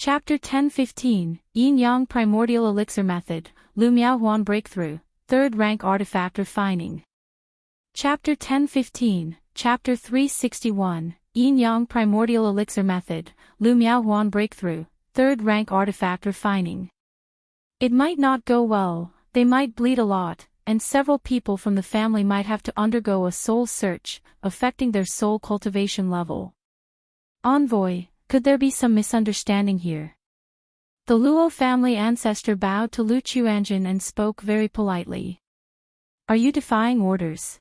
Chapter 10-15, Yin-Yang Primordial Elixir Method, Lu Miaohuan Breakthrough, 3rd Rank Artifact Refining. Chapter 10-15, Chapter 361, Yin-Yang Primordial Elixir Method, Lu Miaohuan Breakthrough, 3rd Rank Artifact Refining. It might not go well, they might bleed a lot, and several people from the family might have to undergo a soul search, affecting their soul cultivation level. Envoy, could there be some misunderstanding here? The Luo family ancestor bowed to Lu Chuanjin and spoke very politely. Are you defying orders?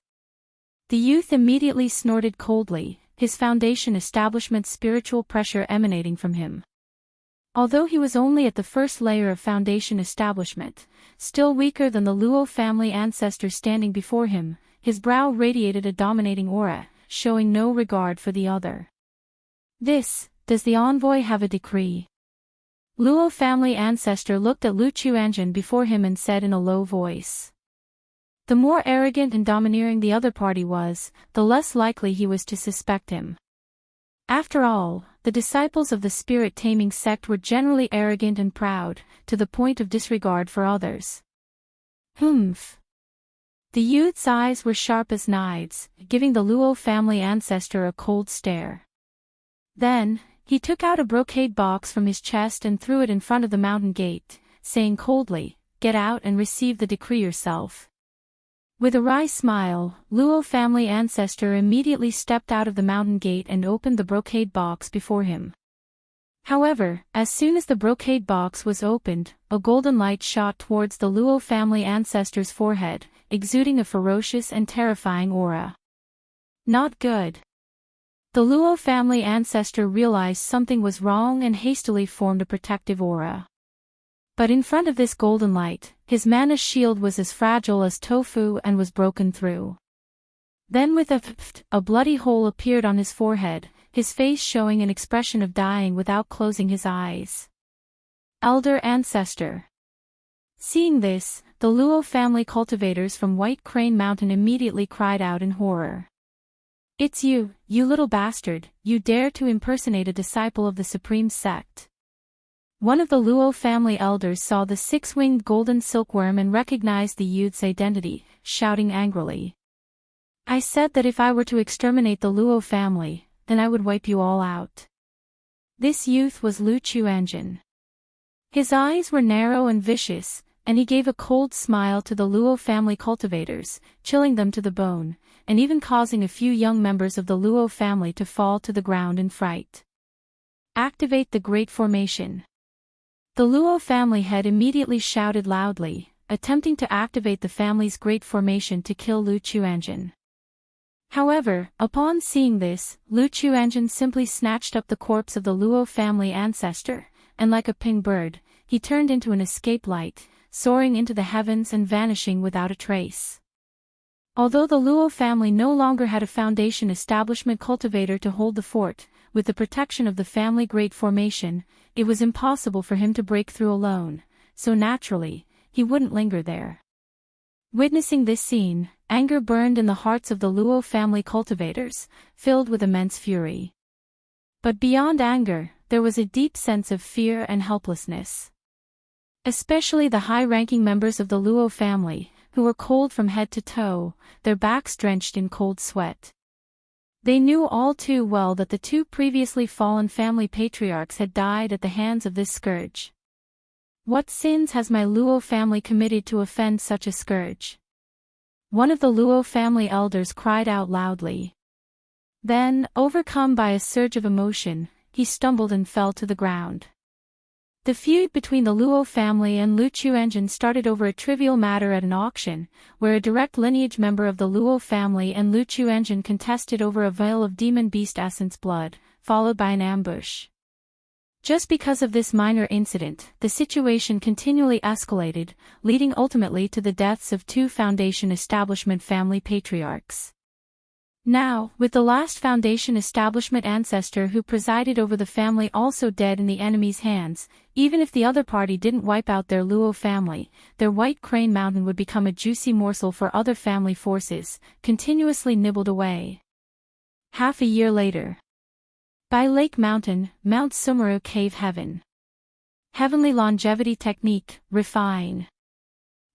The youth immediately snorted coldly, his foundation establishment's spiritual pressure emanating from him. Although he was only at the first layer of foundation establishment, still weaker than the Luo family ancestor standing before him, his brow radiated a dominating aura, showing no regard for the other. Does the envoy have a decree? Luo family ancestor looked at Lu Chuanjin before him and said in a low voice. The more arrogant and domineering the other party was, the less likely he was to suspect him. After all, the disciples of the spirit-taming sect were generally arrogant and proud, to the point of disregard for others. Humph. The youth's eyes were sharp as knives, giving the Luo family ancestor a cold stare. Then, he took out a brocade box from his chest and threw it in front of the mountain gate, saying coldly, "Get out and receive the decree yourself." With a wry smile, Luo family ancestor immediately stepped out of the mountain gate and opened the brocade box before him. However, as soon as the brocade box was opened, a golden light shot towards the Luo family ancestor's forehead, exuding a ferocious and terrifying aura. Not good. The Luo family ancestor realized something was wrong and hastily formed a protective aura. But in front of this golden light, his mana shield was as fragile as tofu and was broken through. Then with a bloody hole appeared on his forehead, his face showing an expression of dying without closing his eyes. Elder Ancestor. Seeing this, the Luo family cultivators from White Crane Mountain immediately cried out in horror. It's you, you little bastard, you dare to impersonate a disciple of the Supreme Sect. One of the Luo family elders saw the 6-winged golden silkworm and recognized the youth's identity, shouting angrily. I said that if I were to exterminate the Luo family, then I would wipe you all out. This youth was Lu Chuanjin. His eyes were narrow and vicious, and he gave a cold smile to the Luo family cultivators, chilling them to the bone, and even causing a few young members of the Luo family to fall to the ground in fright. Activate the Great Formation. The Luo family head immediately shouted loudly, attempting to activate the family's Great Formation to kill Lu Chuanjin. However, upon seeing this, Lu Chuanjin simply snatched up the corpse of the Luo family ancestor, and like a ping bird, he turned into an escape light, soaring into the heavens and vanishing without a trace. Although the Luo family no longer had a foundation establishment cultivator to hold the fort, with the protection of the family Great Formation, it was impossible for him to break through alone, so naturally, he wouldn't linger there. Witnessing this scene, anger burned in the hearts of the Luo family cultivators, filled with immense fury. But beyond anger, there was a deep sense of fear and helplessness. Especially the high-ranking members of the Luo family, who were cold from head to toe, their backs drenched in cold sweat. They knew all too well that the 2 previously fallen family patriarchs had died at the hands of this scourge. What sins has my Luo family committed to offend such a scourge? One of the Luo family elders cried out loudly. Then, overcome by a surge of emotion, he stumbled and fell to the ground. The feud between the Luo family and Lu Chuanjin started over a trivial matter at an auction, where a direct lineage member of the Luo family and Lu Chuanjin contested over a vial of demon beast essence blood, followed by an ambush. Just because of this minor incident, the situation continually escalated, leading ultimately to the deaths of 2 foundation establishment family patriarchs. Now, with the last foundation establishment ancestor who presided over the family also dead in the enemy's hands, even if the other party didn't wipe out their Luo family, their White Crane Mountain would become a juicy morsel for other family forces, continuously nibbled away. Half a year later. By Lake Mountain, Mount Sumeru Cave Heaven. Heavenly Longevity Technique, Refine.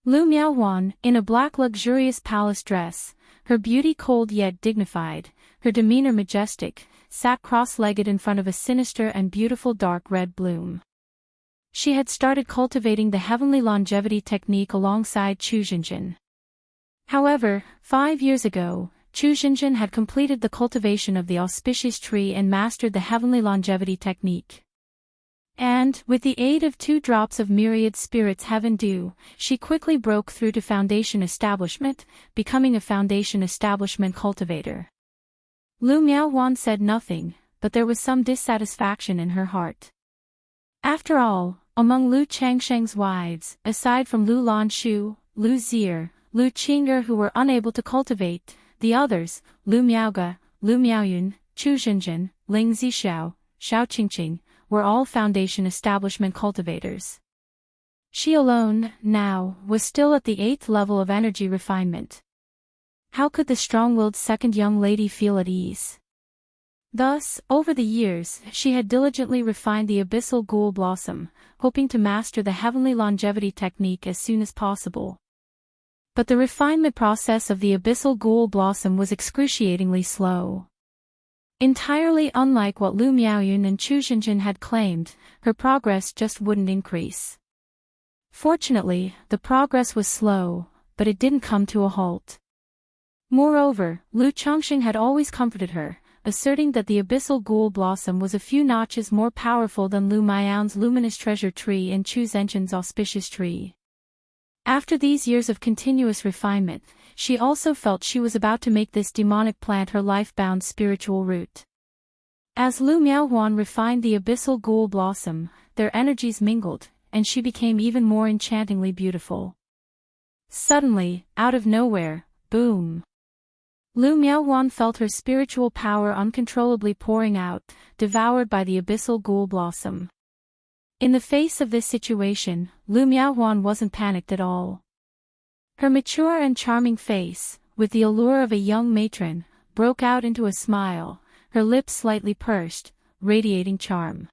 Lu Miaohuan, in a black luxurious palace dress, her beauty cold yet dignified, her demeanor majestic, sat cross-legged in front of a sinister and beautiful dark red bloom. She had started cultivating the Heavenly Longevity Technique alongside Chu Xinjin. However, 5 years ago, Chu Xinjin had completed the cultivation of the auspicious tree and mastered the Heavenly Longevity Technique. And, with the aid of 2 drops of myriad spirits heaven dew, she quickly broke through to foundation establishment, becoming a foundation establishment cultivator. Lu Miaohuan said nothing, but there was some dissatisfaction in her heart. After all, among Lu Changsheng's wives, aside from Lu Lanshu, Lu Zier, Lu Qing'er who were unable to cultivate, the others, Lu Miaoge, Lu Miaoyun, Chu Xinjin, Ling Zixiao, Xiao Qingqing, were all foundation establishment cultivators. She alone, now, was still at the 8th level of energy refinement. How could the strong-willed second young lady feel at ease? Thus, over the years, she had diligently refined the abyssal ghoul blossom, hoping to master the Heavenly Longevity Technique as soon as possible. But the refinement process of the abyssal ghoul blossom was excruciatingly slow. Entirely unlike what Lu Miaoyun and Chu Xinjin had claimed, her progress just wouldn't increase. Fortunately, the progress was slow, but it didn't come to a halt. Moreover, Lu Chongqing had always comforted her, asserting that the abyssal ghoul blossom was a few notches more powerful than Lu Miaoyun's luminous treasure tree and Chu Zhenjin's auspicious tree. After these years of continuous refinement, she also felt she was about to make this demonic plant her life-bound spiritual root. As Lu Miaohuan refined the abyssal ghoul blossom, their energies mingled, and she became even more enchantingly beautiful. Suddenly, out of nowhere, boom! Lu Miaohuan felt her spiritual power uncontrollably pouring out, devoured by the abyssal ghoul blossom. In the face of this situation, Lu Miaohuan wasn't panicked at all. Her mature and charming face, with the allure of a young matron, broke out into a smile, her lips slightly pursed, radiating charm.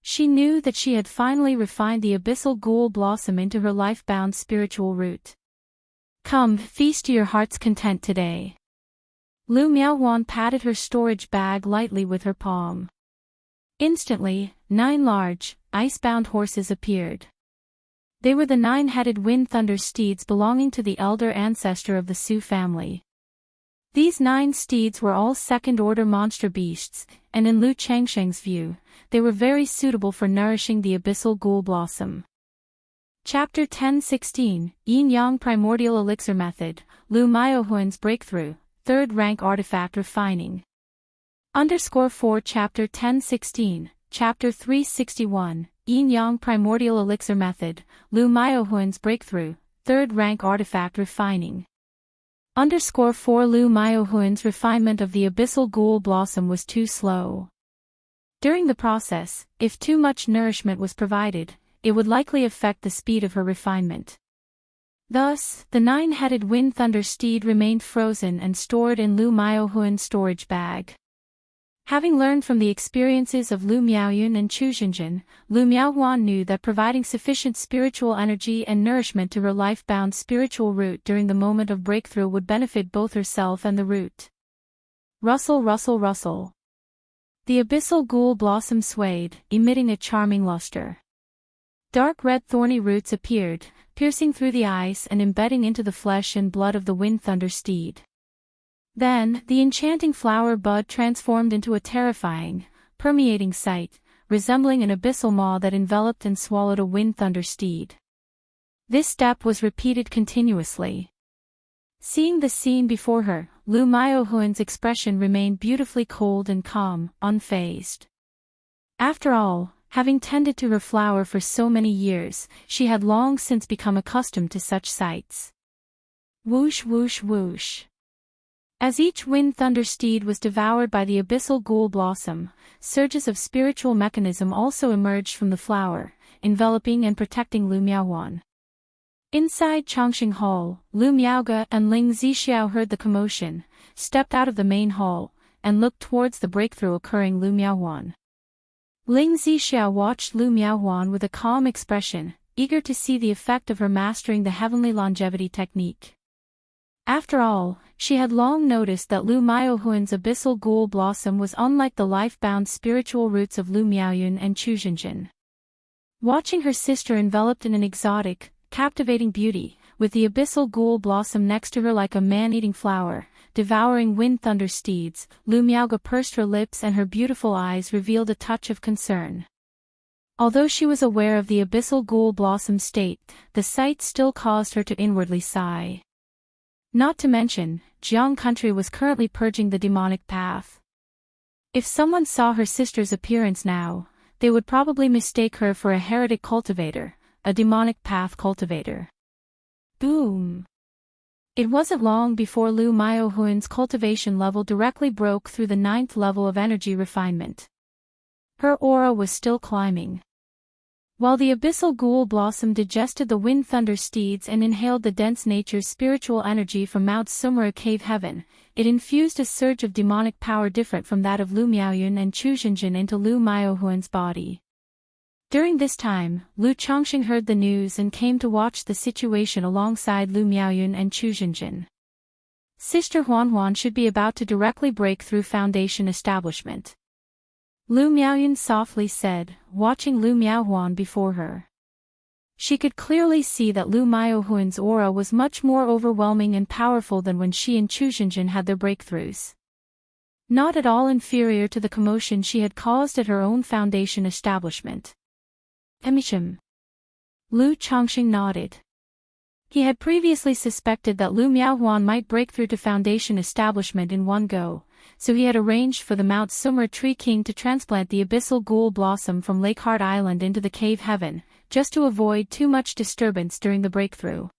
She knew that she had finally refined the abyssal ghoul blossom into her life-bound spiritual root. Come, feast to your heart's content today. Lu Miaohuan patted her storage bag lightly with her palm. Instantly, 9 large, ice-bound horses appeared. They were the 9-headed wind thunder steeds belonging to the elder ancestor of the Su family. These 9 steeds were all second-order monster beasts, and in Lu Changsheng's view, they were very suitable for nourishing the abyssal ghoul blossom. Chapter 1016, Yin-Yang Primordial Elixir Method, Lu Miaohuan's Breakthrough, 3rd Rank Artifact Refining. _4 Chapter 1016, Chapter 361, Yin-Yang Primordial Elixir Method, Lu Miaohuan's Breakthrough, 3rd Rank Artifact Refining. _4 Lu Miaohuan's refinement of the abyssal ghoul blossom was too slow. During the process, if too much nourishment was provided, it would likely affect the speed of her refinement. Thus, the 9-headed wind thunder steed remained frozen and stored in Lu Miaohuan's storage bag. Having learned from the experiences of Lu Miaoyun and Chu Xinjin, Lu Miaohuan knew that providing sufficient spiritual energy and nourishment to her life-bound spiritual root during the moment of breakthrough would benefit both herself and the root. Rustle, rustle, rustle. The abyssal ghoul blossom swayed, emitting a charming luster. Dark red thorny roots appeared, piercing through the ice and embedding into the flesh and blood of the wind thunder steed. Then, the enchanting flower bud transformed into a terrifying, permeating sight, resembling an abyssal maw that enveloped and swallowed a wind thunder steed. This step was repeated continuously. Seeing the scene before her, Lu Miaohuan's expression remained beautifully cold and calm, unfazed. After all, having tended to her flower for so many years, she had long since become accustomed to such sights. Whoosh, whoosh, whoosh. As each wind thunder steed was devoured by the abyssal ghoul blossom, surges of spiritual mechanism also emerged from the flower, enveloping and protecting Lu Miaohuan. Inside Chongqing Hall, Lu Miaoge and Ling Zixiao heard the commotion, stepped out of the main hall, and looked towards the breakthrough occurring Lu Miaohuan. Ling Zixiao watched Lu Miaohuan with a calm expression, eager to see the effect of her mastering the heavenly longevity technique. After all, she had long noticed that Lu Miaohuan's abyssal ghoul blossom was unlike the life-bound spiritual roots of Lu Miaoyun and Chu Jinjin. Watching her sister enveloped in an exotic, captivating beauty, with the abyssal ghoul blossom next to her like a man-eating flower, devouring wind-thunder steeds, Lu Miaoga pursed her lips and her beautiful eyes revealed a touch of concern. Although she was aware of the abyssal ghoul blossom state, the sight still caused her to inwardly sigh. Not to mention, Jiang country was currently purging the demonic path. If someone saw her sister's appearance now, they would probably mistake her for a heretic cultivator, a demonic path cultivator. Boom! It wasn't long before Lu Miaohuan's cultivation level directly broke through the 9th level of energy refinement. Her aura was still climbing. While the abyssal ghoul blossom digested the wind thunder steeds and inhaled the dense nature's spiritual energy from Mount Sumera cave heaven, it infused a surge of demonic power different from that of Lu Miaoyun and Chu Jinjin into Lu Miaohuan's body. During this time, Lu Chongqing heard the news and came to watch the situation alongside Lu Miaoyun and Chu Jinjin. Sister Huanhuan should be about to directly break through Foundation establishment. Lu Miaoyun softly said, watching Lu Miaohuan before her. She could clearly see that Lu Miaohuan's aura was much more overwhelming and powerful than when she and Chu Jinjin had their breakthroughs. Not at all inferior to the commotion she had caused at her own Foundation establishment. Emisham. Lu Chongqing nodded. He had previously suspected that Lu Miaohuan might break through to Foundation establishment in one go, so he had arranged for the Mount Sumera Tree King to transplant the abyssal ghoul blossom from Lakeheart Island into the cave heaven, just to avoid too much disturbance during the breakthrough.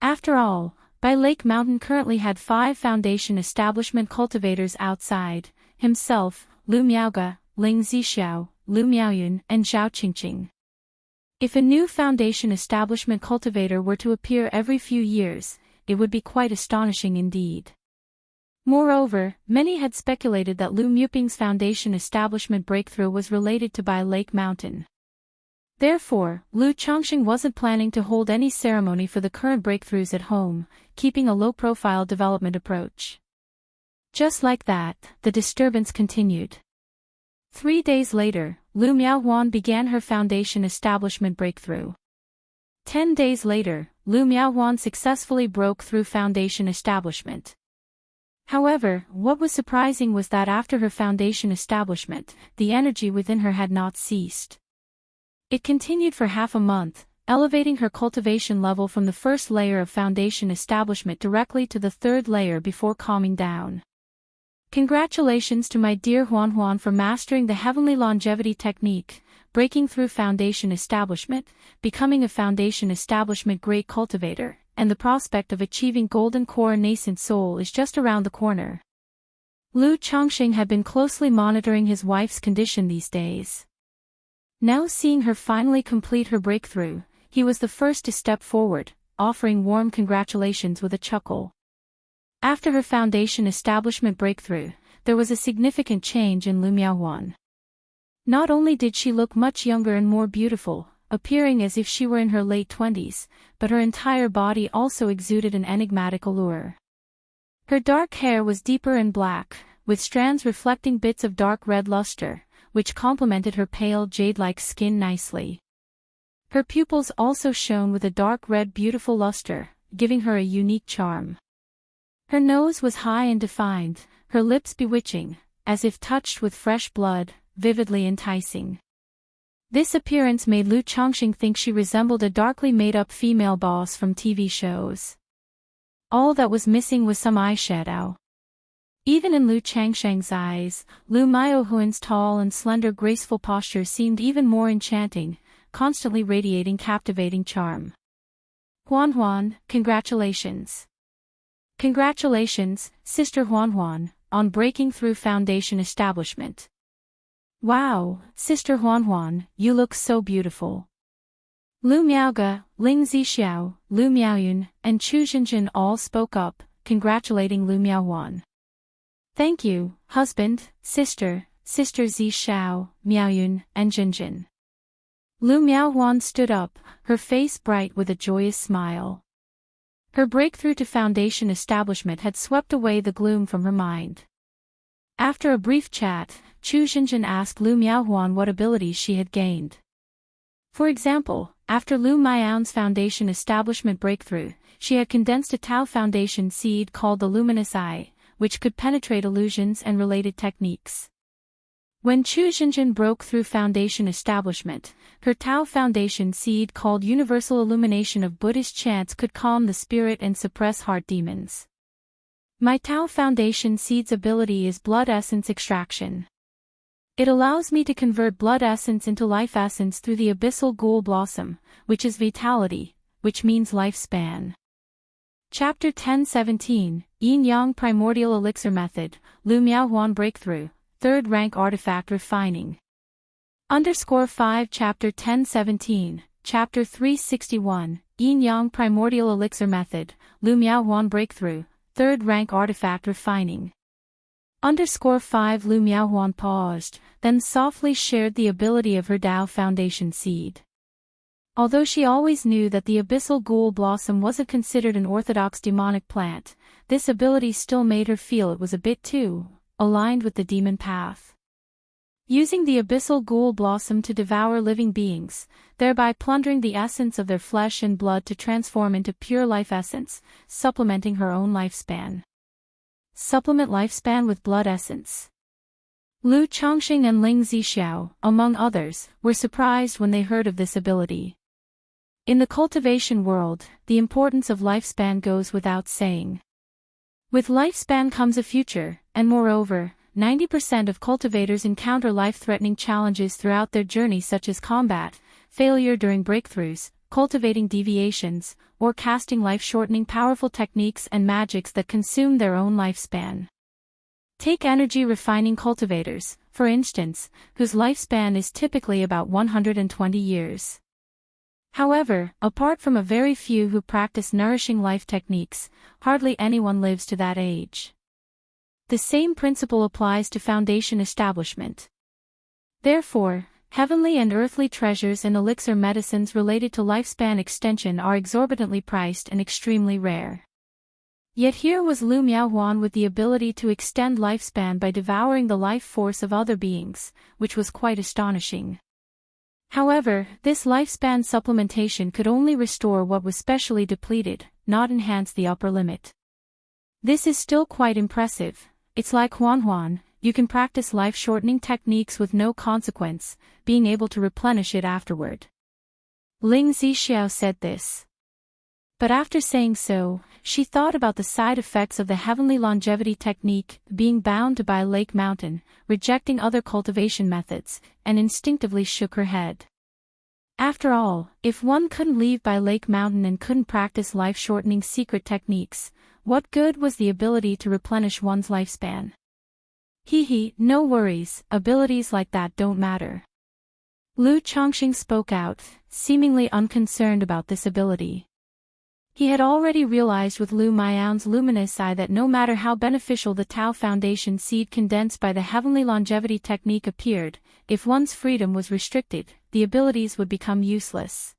After all, Bai Lake Mountain currently had 5 Foundation establishment cultivators outside, himself, Lu Miaoga, Ling Zixiao, Lu Miaoyun, and Zhao Qingqing. If a new Foundation establishment cultivator were to appear every few years, it would be quite astonishing indeed. Moreover, many had speculated that Lu Miuping's Foundation establishment breakthrough was related to Bai Lake Mountain. Therefore, Lu Chongqing wasn't planning to hold any ceremony for the current breakthroughs at home, keeping a low-profile development approach. Just like that, the disturbance continued. 3 days later, Lu Miaohuan began her Foundation establishment breakthrough. 10 days later, Lu Miaohuan successfully broke through Foundation establishment. However, what was surprising was that after her Foundation establishment, the energy within her had not ceased. It continued for half a month, elevating her cultivation level from the first layer of Foundation establishment directly to the 3rd layer before calming down. Congratulations to my dear Huanhuan for mastering the heavenly longevity technique, breaking through Foundation establishment, becoming a Foundation establishment great cultivator, and the prospect of achieving golden core nascent soul is just around the corner. Lu Chongqing had been closely monitoring his wife's condition these days. Now seeing her finally complete her breakthrough, he was the first to step forward, offering warm congratulations with a chuckle. After her Foundation establishment breakthrough, there was a significant change in Lu Miaohuan. Not only did she look much younger and more beautiful, appearing as if she were in her late 20s, but her entire body also exuded an enigmatic allure. Her dark hair was deeper and black, with strands reflecting bits of dark red luster, which complemented her pale jade-like skin nicely. Her pupils also shone with a dark red beautiful luster, giving her a unique charm. Her nose was high and defined, her lips bewitching, as if touched with fresh blood, vividly enticing. This appearance made Lu Chongqing think she resembled a darkly made-up female boss from TV shows. All that was missing was some eyeshadow. Even in Lu Changsheng's eyes, Lu Miaohuan's tall and slender graceful posture seemed even more enchanting, constantly radiating captivating charm. Huanhuan, congratulations. Congratulations, Sister Huanhuan, on breaking through Foundation establishment. Wow, Sister Huanhuan, you look so beautiful. Lu Miaoga, Ling Zixiao, Lu Miaoyun, and Chu Jinjin all spoke up, congratulating Lu Miaohuan. Thank you, husband, sister, Sister Zishao, Miaoyun, and Jinjin. Lu Miaohuan stood up, her face bright with a joyous smile. Her breakthrough to foundation establishment had swept away the gloom from her mind. After a brief chat, Chu Jinjin asked Lu Miaohuan what abilities she had gained. For example, after Lu Miaohuan's foundation establishment breakthrough, she had condensed a Tao foundation seed called the Luminous Eye, which could penetrate illusions and related techniques. When Chu Jinjin broke through foundation establishment, her Tao foundation seed called Universal Illumination of Buddhist chants could calm the spirit and suppress heart demons. My Tao foundation seed's ability is blood essence extraction. It allows me to convert blood essence into life essence through the abyssal ghoul blossom, which is vitality, which means lifespan. Chapter 10:17, Yin-Yang Primordial Elixir Method, Lu Miaohuan Breakthrough, 3rd Rank Artifact Refining. _5 Chapter 10:17, Chapter 361, Yin-Yang Primordial Elixir Method, Lu Miaohuan Breakthrough, 3rd Rank Artifact Refining. _5 Lu Miaohuan paused, then softly shared the ability of her Dao Foundation seed. Although she always knew that the abyssal ghoul blossom wasn't considered an orthodox demonic plant, this ability still made her feel it was a bit too aligned with the demon path. Using the abyssal ghoul blossom to devour living beings, thereby plundering the essence of their flesh and blood to transform into pure life essence, supplementing her own lifespan. Supplement lifespan with blood essence. Lu Chongqing and Ling Zixiao, among others, were surprised when they heard of this ability. In the cultivation world, the importance of lifespan goes without saying. With lifespan comes a future, and moreover, 90% of cultivators encounter life-threatening challenges throughout their journey such as combat, failure during breakthroughs, cultivating deviations, or casting life-shortening powerful techniques and magics that consume their own lifespan. Take energy-refining cultivators, for instance, whose lifespan is typically about 120 years. However, apart from a very few who practice nourishing life techniques, hardly anyone lives to that age. The same principle applies to foundation establishment. Therefore, heavenly and earthly treasures and elixir medicines related to lifespan extension are exorbitantly priced and extremely rare. Yet here was Lu Miaohuan with the ability to extend lifespan by devouring the life force of other beings, which was quite astonishing. However, this lifespan supplementation could only restore what was specially depleted, not enhance the upper limit. This is still quite impressive. It's like Huan, you can practice life-shortening techniques with no consequence, being able to replenish it afterward. Ling Zixiao said this. But after saying so, she thought about the side effects of the heavenly longevity technique, being bound to by Lake Mountain, rejecting other cultivation methods, and instinctively shook her head. After all, if one couldn't leave by Lake Mountain and couldn't practice life-shortening secret techniques, what good was the ability to replenish one's lifespan? No worries, abilities like that don't matter. Lu Chongqing spoke out, seemingly unconcerned about this ability. He had already realized with Lu Miaohuan's luminous eye that no matter how beneficial the Tao Foundation seed condensed by the heavenly longevity technique appeared, if one's freedom was restricted, the abilities would become useless.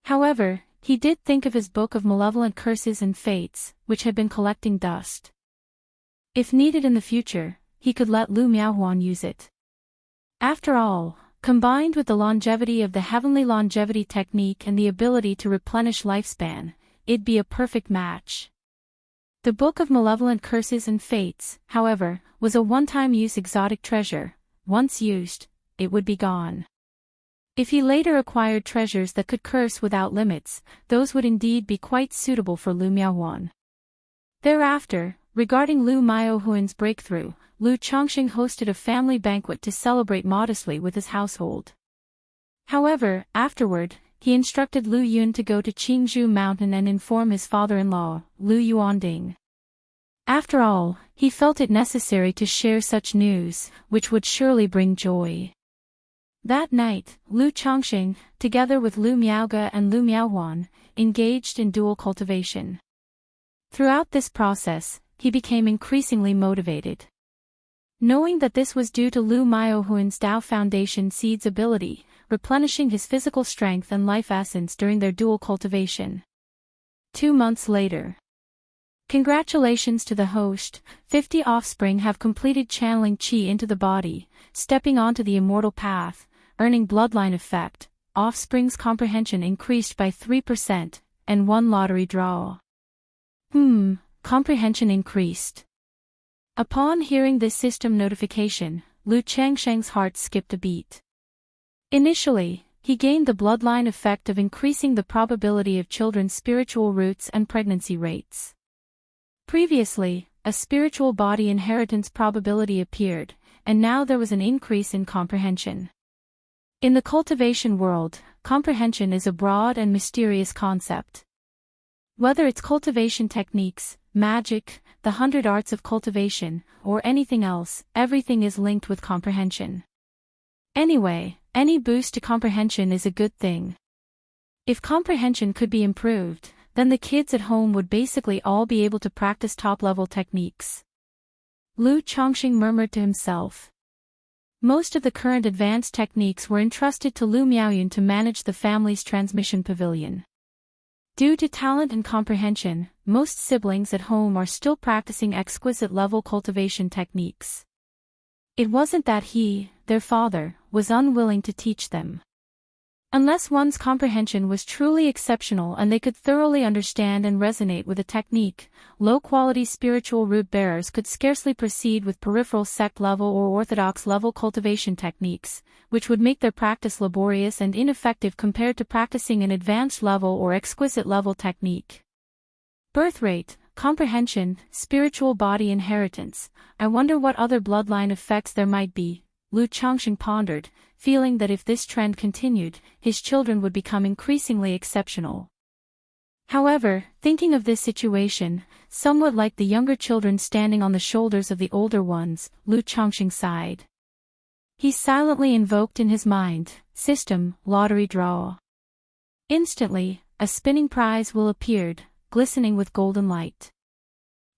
However, he did think of his book of malevolent curses and fates, which had been collecting dust. If needed in the future, he could let Lu Miaohuan use it. After all, combined with the longevity of the heavenly longevity technique and the ability to replenish lifespan, it'd be a perfect match. The Book of Malevolent Curses and Fates, however, was a one-time use exotic treasure. Once used, it would be gone. If he later acquired treasures that could curse without limits, those would indeed be quite suitable for Lu Miaohuan. Thereafter, regarding Lu Miaohuan's breakthrough, Lu Chongqing hosted a family banquet to celebrate modestly with his household. However, afterward, he instructed Lu Yun to go to Qingzhou Mountain and inform his father-in-law, Lu Yuanding. After all, he felt it necessary to share such news, which would surely bring joy. That night, Lu Chongqing, together with Lu Miaoge and Lu Miaohuan, engaged in dual cultivation. Throughout this process, he became increasingly motivated. Knowing that this was due to Lu Miaohuan's Dao Foundation seed's ability, replenishing his physical strength and life essence during their dual cultivation. 2 months later. Congratulations to the host, 50 offspring have completed channeling qi into the body, stepping onto the immortal path, earning bloodline effect, offspring's comprehension increased by 3%, and 1 lottery draw. Comprehension increased. Upon hearing this system notification, Lu Changsheng's heart skipped a beat. Initially, he gained the bloodline effect of increasing the probability of children's spiritual roots and pregnancy rates. Previously, a spiritual body inheritance probability appeared, and now there was an increase in comprehension. In the cultivation world, comprehension is a broad and mysterious concept. Whether it's cultivation techniques, magic, the 100 arts of cultivation, or anything else, everything is linked with comprehension. Anyway, any boost to comprehension is a good thing. If comprehension could be improved, then the kids at home would basically all be able to practice top-level techniques. Lu Chongqing murmured to himself. Most of the current advanced techniques were entrusted to Lu Miaoyun to manage the family's transmission pavilion. Due to talent and comprehension, most siblings at home are still practicing exquisite-level cultivation techniques. It wasn't that he, their father, was unwilling to teach them. Unless one's comprehension was truly exceptional and they could thoroughly understand and resonate with a technique, low-quality spiritual root-bearers could scarcely proceed with peripheral sect-level or orthodox-level cultivation techniques, which would make their practice laborious and ineffective compared to practicing an advanced-level or exquisite-level technique. Birth rate, comprehension, spiritual body inheritance. I wonder what other bloodline effects there might be, Lu Chongqing pondered, feeling that if this trend continued, his children would become increasingly exceptional. However, thinking of this situation, somewhat like the younger children standing on the shoulders of the older ones, Lu Chongqing sighed. He silently invoked in his mind, system, lottery draw. Instantly, a spinning prize wheel appeared, glistening with golden light.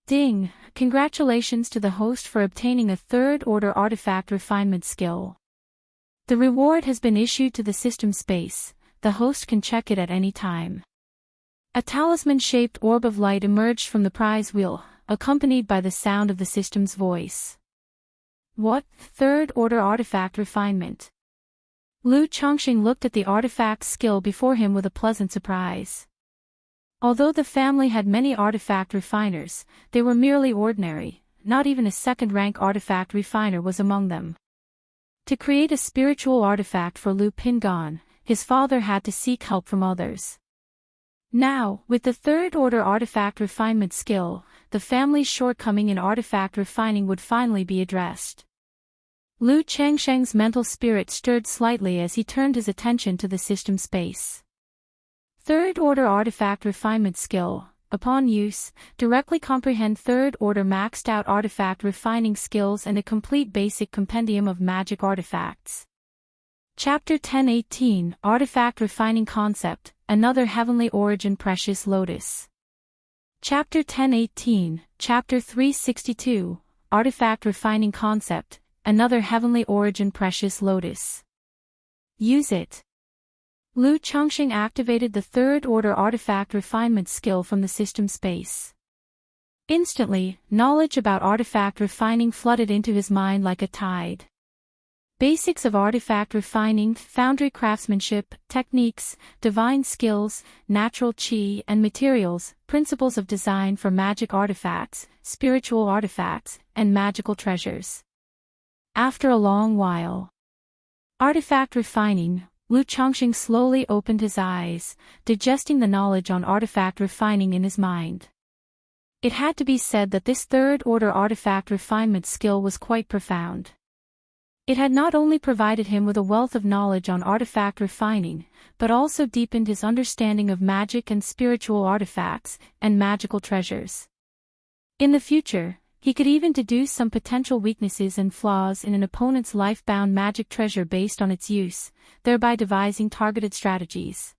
Ding! Congratulations to the host for obtaining a third-order artifact refinement skill. The reward has been issued to the system space. The host can check it at any time. A talisman-shaped orb of light emerged from the prize wheel, accompanied by the sound of the system's voice. What? Third-order artifact refinement. Lu Chongqing looked at the artifact skill before him with a pleasant surprise. Although the family had many artifact refiners, they were merely ordinary, not even a second-rank artifact refiner was among them. To create a spiritual artifact for Lu Pingan, his father had to seek help from others. Now, with the third-order artifact refinement skill, the family's shortcoming in artifact refining would finally be addressed. Lu Changsheng's mental spirit stirred slightly as he turned his attention to the system space. Third-order artifact refinement skill, upon use, directly comprehend third-order maxed-out artifact refining skills and a complete basic compendium of magic artifacts. Chapter 1018 Artifact Refining Concept, Another Heavenly Origin Precious Lotus. Chapter 1018, Chapter 362, Artifact Refining Concept, Another Heavenly Origin Precious Lotus. Use it. Lu Chongqing activated the third-order artifact refinement skill from the system space. Instantly, knowledge about artifact refining flooded into his mind like a tide. Basics of artifact refining, foundry craftsmanship, techniques, divine skills, natural qi and materials, principles of design for magic artifacts, spiritual artifacts, and magical treasures. After a long while. Artifact refining. Lu Chongqing slowly opened his eyes, digesting the knowledge on artifact refining in his mind. It had to be said that this third-order artifact refinement skill was quite profound. It had not only provided him with a wealth of knowledge on artifact refining, but also deepened his understanding of magic and spiritual artifacts, and magical treasures. In the future, he could even deduce some potential weaknesses and flaws in an opponent's life-bound magic treasure based on its use, thereby devising targeted strategies.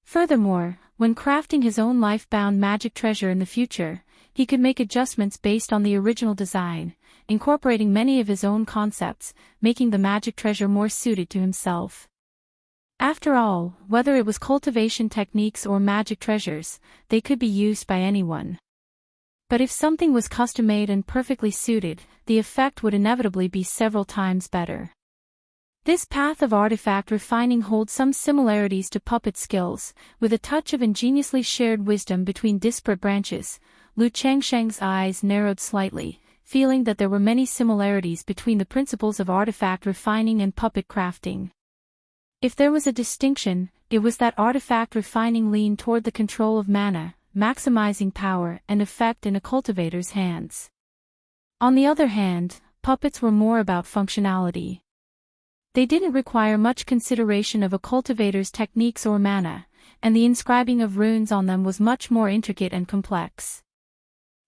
Furthermore, when crafting his own life-bound magic treasure in the future, he could make adjustments based on the original design, incorporating many of his own concepts, making the magic treasure more suited to himself. After all, whether it was cultivation techniques or magic treasures, they could be used by anyone. But if something was custom-made and perfectly suited, the effect would inevitably be several times better. This path of artifact refining holds some similarities to puppet skills, with a touch of ingeniously shared wisdom between disparate branches. Lu Changsheng's eyes narrowed slightly, feeling that there were many similarities between the principles of artifact refining and puppet crafting. If there was a distinction, it was that artifact refining leaned toward the control of mana, maximizing power and effect in a cultivator's hands. On the other hand, puppets were more about functionality. They didn't require much consideration of a cultivator's techniques or mana, and the inscribing of runes on them was much more intricate and complex.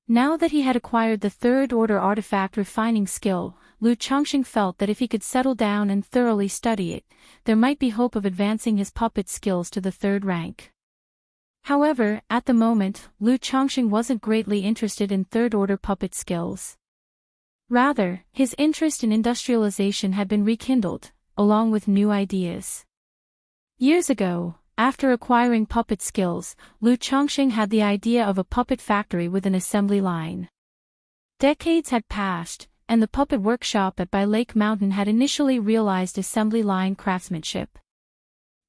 Now that he had acquired the third-order artifact refining skill, Lu Changxing felt that if he could settle down and thoroughly study it, there might be hope of advancing his puppet skills to the third rank. However, at the moment, Lu Changxing wasn't greatly interested in third-order puppet skills. Rather, his interest in industrialization had been rekindled, along with new ideas. Years ago, after acquiring puppet skills, Lu Changxing had the idea of a puppet factory with an assembly line. Decades had passed, and the puppet workshop at By Lake Mountain had initially realized assembly line craftsmanship.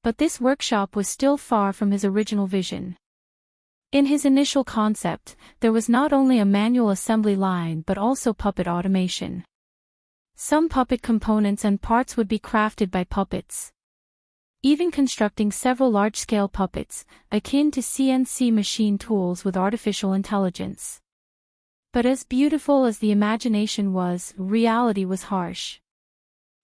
But this workshop was still far from his original vision. In his initial concept, there was not only a manual assembly line but also puppet automation. Some puppet components and parts would be crafted by puppets. Even constructing several large-scale puppets, akin to CNC machine tools with artificial intelligence. But as beautiful as the imagination was, reality was harsh.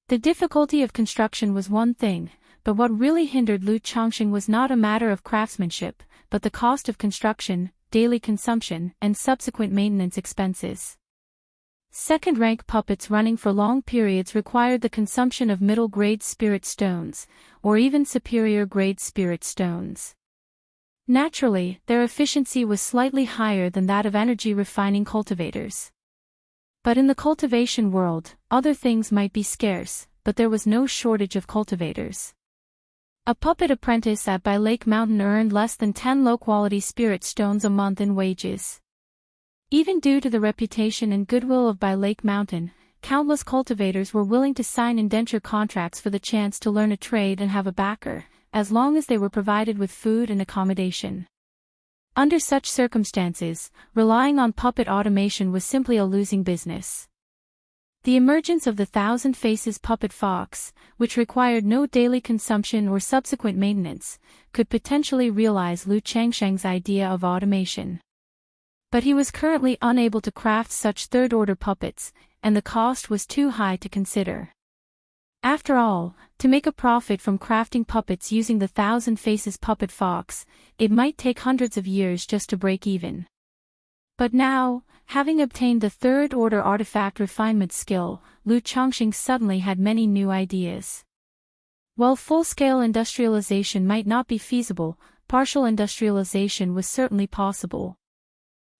The difficulty of construction was one thing, but what really hindered Lu Changxing was not a matter of craftsmanship, but the cost of construction, daily consumption, and subsequent maintenance expenses. Second-rank puppets running for long periods required the consumption of middle-grade spirit stones, or even superior-grade spirit stones. Naturally, their efficiency was slightly higher than that of energy-refining cultivators. But in the cultivation world, other things might be scarce, but there was no shortage of cultivators. A puppet apprentice at By Lake Mountain earned less than 10 low-quality spirit stones a month in wages. Even due to the reputation and goodwill of By Lake Mountain, countless cultivators were willing to sign indenture contracts for the chance to learn a trade and have a backer, as long as they were provided with food and accommodation. Under such circumstances, relying on puppet automation was simply a losing business. The emergence of the Thousand Faces puppet fox, which required no daily consumption or subsequent maintenance, could potentially realize Lu Changsheng's idea of automation. But he was currently unable to craft such third-order puppets, and the cost was too high to consider. After all, to make a profit from crafting puppets using the Thousand Faces puppet fox, it might take hundreds of years just to break even. But now, having obtained the third-order artifact refinement skill, Lu Changxing suddenly had many new ideas. While full-scale industrialization might not be feasible, partial industrialization was certainly possible.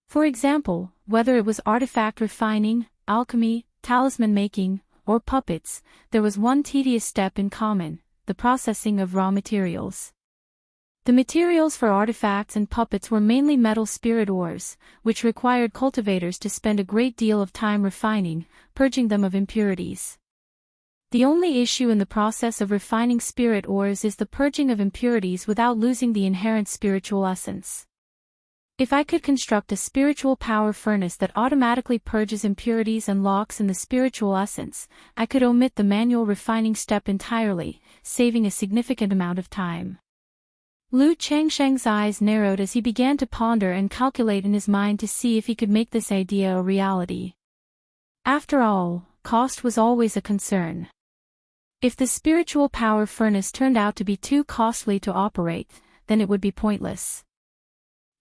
For example, whether it was artifact refining, alchemy, talisman making, or puppets, there was one tedious step in common: the processing of raw materials. The materials for artifacts and puppets were mainly metal spirit ores, which required cultivators to spend a great deal of time refining, purging them of impurities. The only issue in the process of refining spirit ores is the purging of impurities without losing the inherent spiritual essence. If I could construct a spiritual power furnace that automatically purges impurities and locks in the spiritual essence, I could omit the manual refining step entirely, saving a significant amount of time. Lu Changsheng's eyes narrowed as he began to ponder and calculate in his mind to see if he could make this idea a reality. After all, cost was always a concern. If the spiritual power furnace turned out to be too costly to operate, then it would be pointless.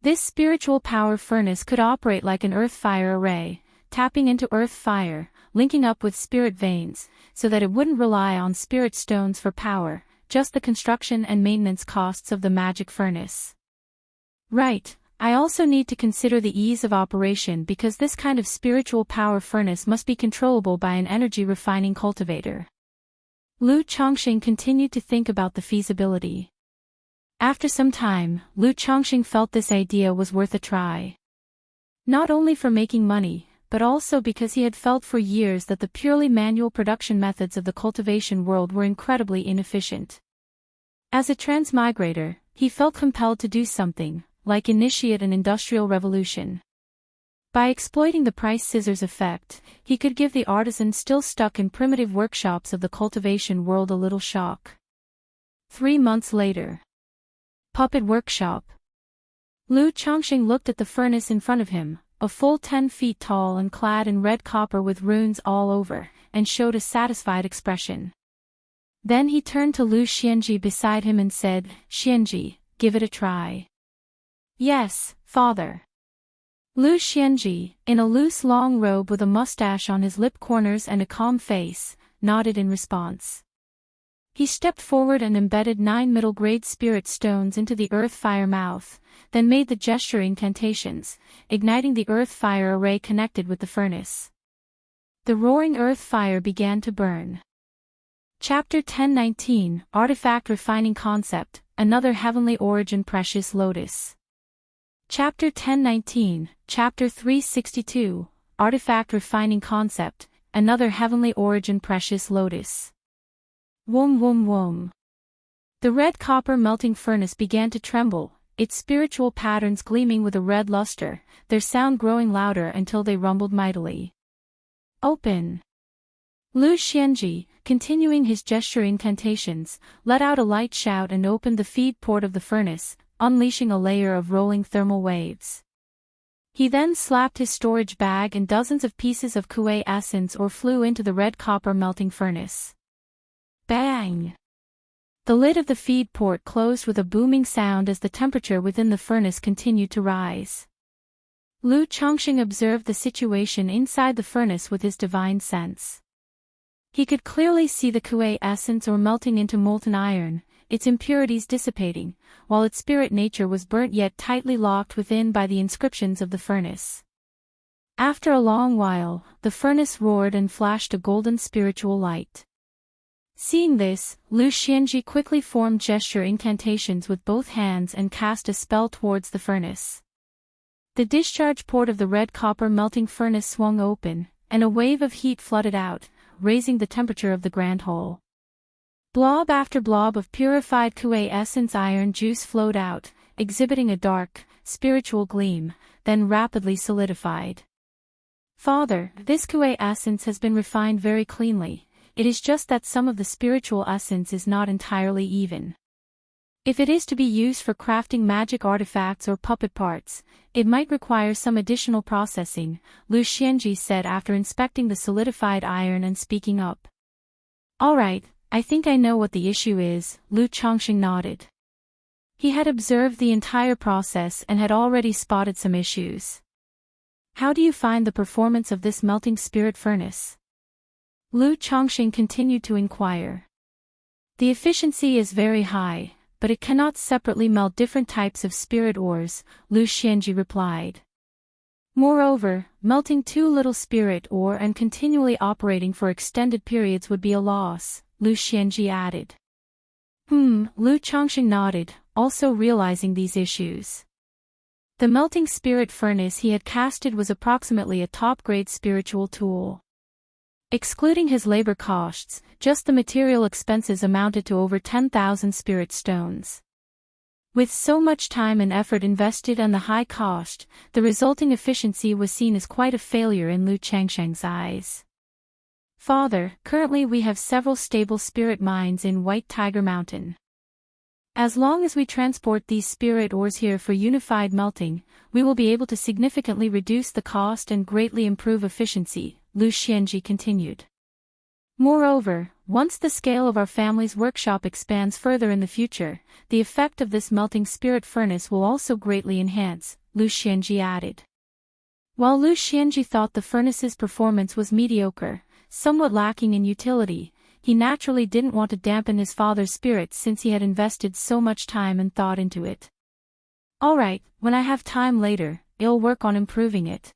This spiritual power furnace could operate like an earth fire array, tapping into earth fire, linking up with spirit veins, so that it wouldn't rely on spirit stones for power, just the construction and maintenance costs of the magic furnace. Right, I also need to consider the ease of operation because this kind of spiritual power furnace must be controllable by an energy refining cultivator. Lu Chongqing continued to think about the feasibility. After some time, Lu Chongqing felt this idea was worth a try. Not only for making money, but also because he had felt for years that the purely manual production methods of the cultivation world were incredibly inefficient. As a transmigrator, he felt compelled to do something, like initiate an industrial revolution. By exploiting the price scissors effect, he could give the artisan still stuck in primitive workshops of the cultivation world a little shock. 3 months later. Puppet workshop. Lu Chongqing looked at the furnace in front of him, a full 10 feet tall and clad in red copper with runes all over, and showed a satisfied expression. Then he turned to Lu Xianji beside him and said, "Xianji, give it a try." "Yes, father." Lu Xianji, in a loose long robe with a mustache on his lip corners and a calm face, nodded in response. He stepped forward and embedded 9 middle-grade spirit stones into the earth-fire mouth, then made the gesture incantations, igniting the earth-fire array connected with the furnace. The roaring earth-fire began to burn. Chapter 1019, Artifact Refining Concept, Another Heavenly Origin Precious Lotus. Chapter 1019, Chapter 362, Artifact Refining Concept, Another Heavenly Origin Precious Lotus. Wom wom wom. The red copper melting furnace began to tremble, its spiritual patterns gleaming with a red luster, their sound growing louder until they rumbled mightily. Open. Lu Xianji, continuing his gesture incantations, let out a light shout and opened the feed port of the furnace, unleashing a layer of rolling thermal waves. He then slapped his storage bag and dozens of pieces of Kuei essence or flew into the red copper melting furnace. Bang! The lid of the feed port closed with a booming sound as the temperature within the furnace continued to rise. Lu Chongqing observed the situation inside the furnace with his divine sense. He could clearly see the Kuei essence or melting into molten iron, its impurities dissipating, while its spirit nature was burnt yet tightly locked within by the inscriptions of the furnace. After a long while, the furnace roared and flashed a golden spiritual light. Seeing this, Lu Xianji quickly formed gesture incantations with both hands and cast a spell towards the furnace. The discharge port of the red copper melting furnace swung open, and a wave of heat flooded out, raising the temperature of the grand hole. Blob after blob of purified Kuei essence iron juice flowed out, exhibiting a dark, spiritual gleam, then rapidly solidified. "Father, this Kuei essence has been refined very cleanly. It is just that some of the spiritual essence is not entirely even. If it is to be used for crafting magic artifacts or puppet parts, it might require some additional processing," Lu Xianji said after inspecting the solidified iron and speaking up. "All right, I think I know what the issue is," Lu Chongqing nodded. He had observed the entire process and had already spotted some issues. "How do you find the performance of this melting spirit furnace?" Lu Chongqing continued to inquire. "The efficiency is very high, but it cannot separately melt different types of spirit ores," Lu Xianji replied. "Moreover, melting too little spirit ore and continually operating for extended periods would be a loss," Lu Xianji added. Lu Chongqing nodded, also realizing these issues. The melting spirit furnace he had casted was approximately a top-grade spiritual tool. Excluding his labor costs, just the material expenses amounted to over 10,000 spirit stones. With so much time and effort invested and the high cost, the resulting efficiency was seen as quite a failure in Lu Chongqing's eyes. "Father, currently we have several stable spirit mines in White Tiger Mountain. As long as we transport these spirit ores here for unified melting, we will be able to significantly reduce the cost and greatly improve efficiency," Lu Xianji continued. "Moreover, once the scale of our family's workshop expands further in the future, the effect of this melting spirit furnace will also greatly enhance," Lu Xianji added. While Lu Xianji thought the furnace's performance was mediocre, somewhat lacking in utility, he naturally didn't want to dampen his father's spirits since he had invested so much time and thought into it. Alright, when I have time later, I'll work on improving it.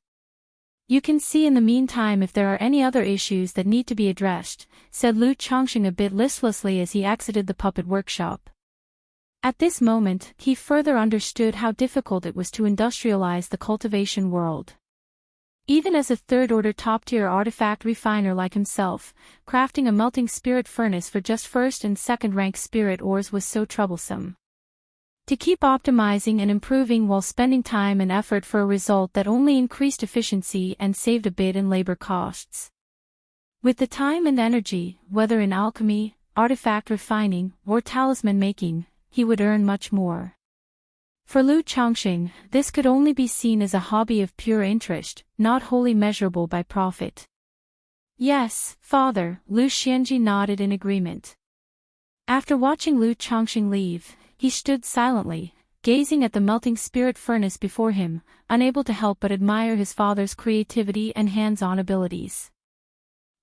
You can see in the meantime if there are any other issues that need to be addressed, said Lu Chongqing a bit listlessly as he exited the puppet workshop. At this moment, he further understood how difficult it was to industrialize the cultivation world. Even as a third-order top-tier artifact refiner like himself, crafting a melting spirit furnace for just first and second-rank spirit ores was so troublesome. To keep optimizing and improving while spending time and effort for a result that only increased efficiency and saved a bit in labor costs. With the time and energy, whether in alchemy, artifact refining, or talisman making, he would earn much more. For Lu Chongqing, this could only be seen as a hobby of pure interest, not wholly measurable by profit. Yes, father, Lu Xianji nodded in agreement. After watching Lu Chongqing leave, he stood silently, gazing at the melting spirit furnace before him, unable to help but admire his father's creativity and hands-on abilities.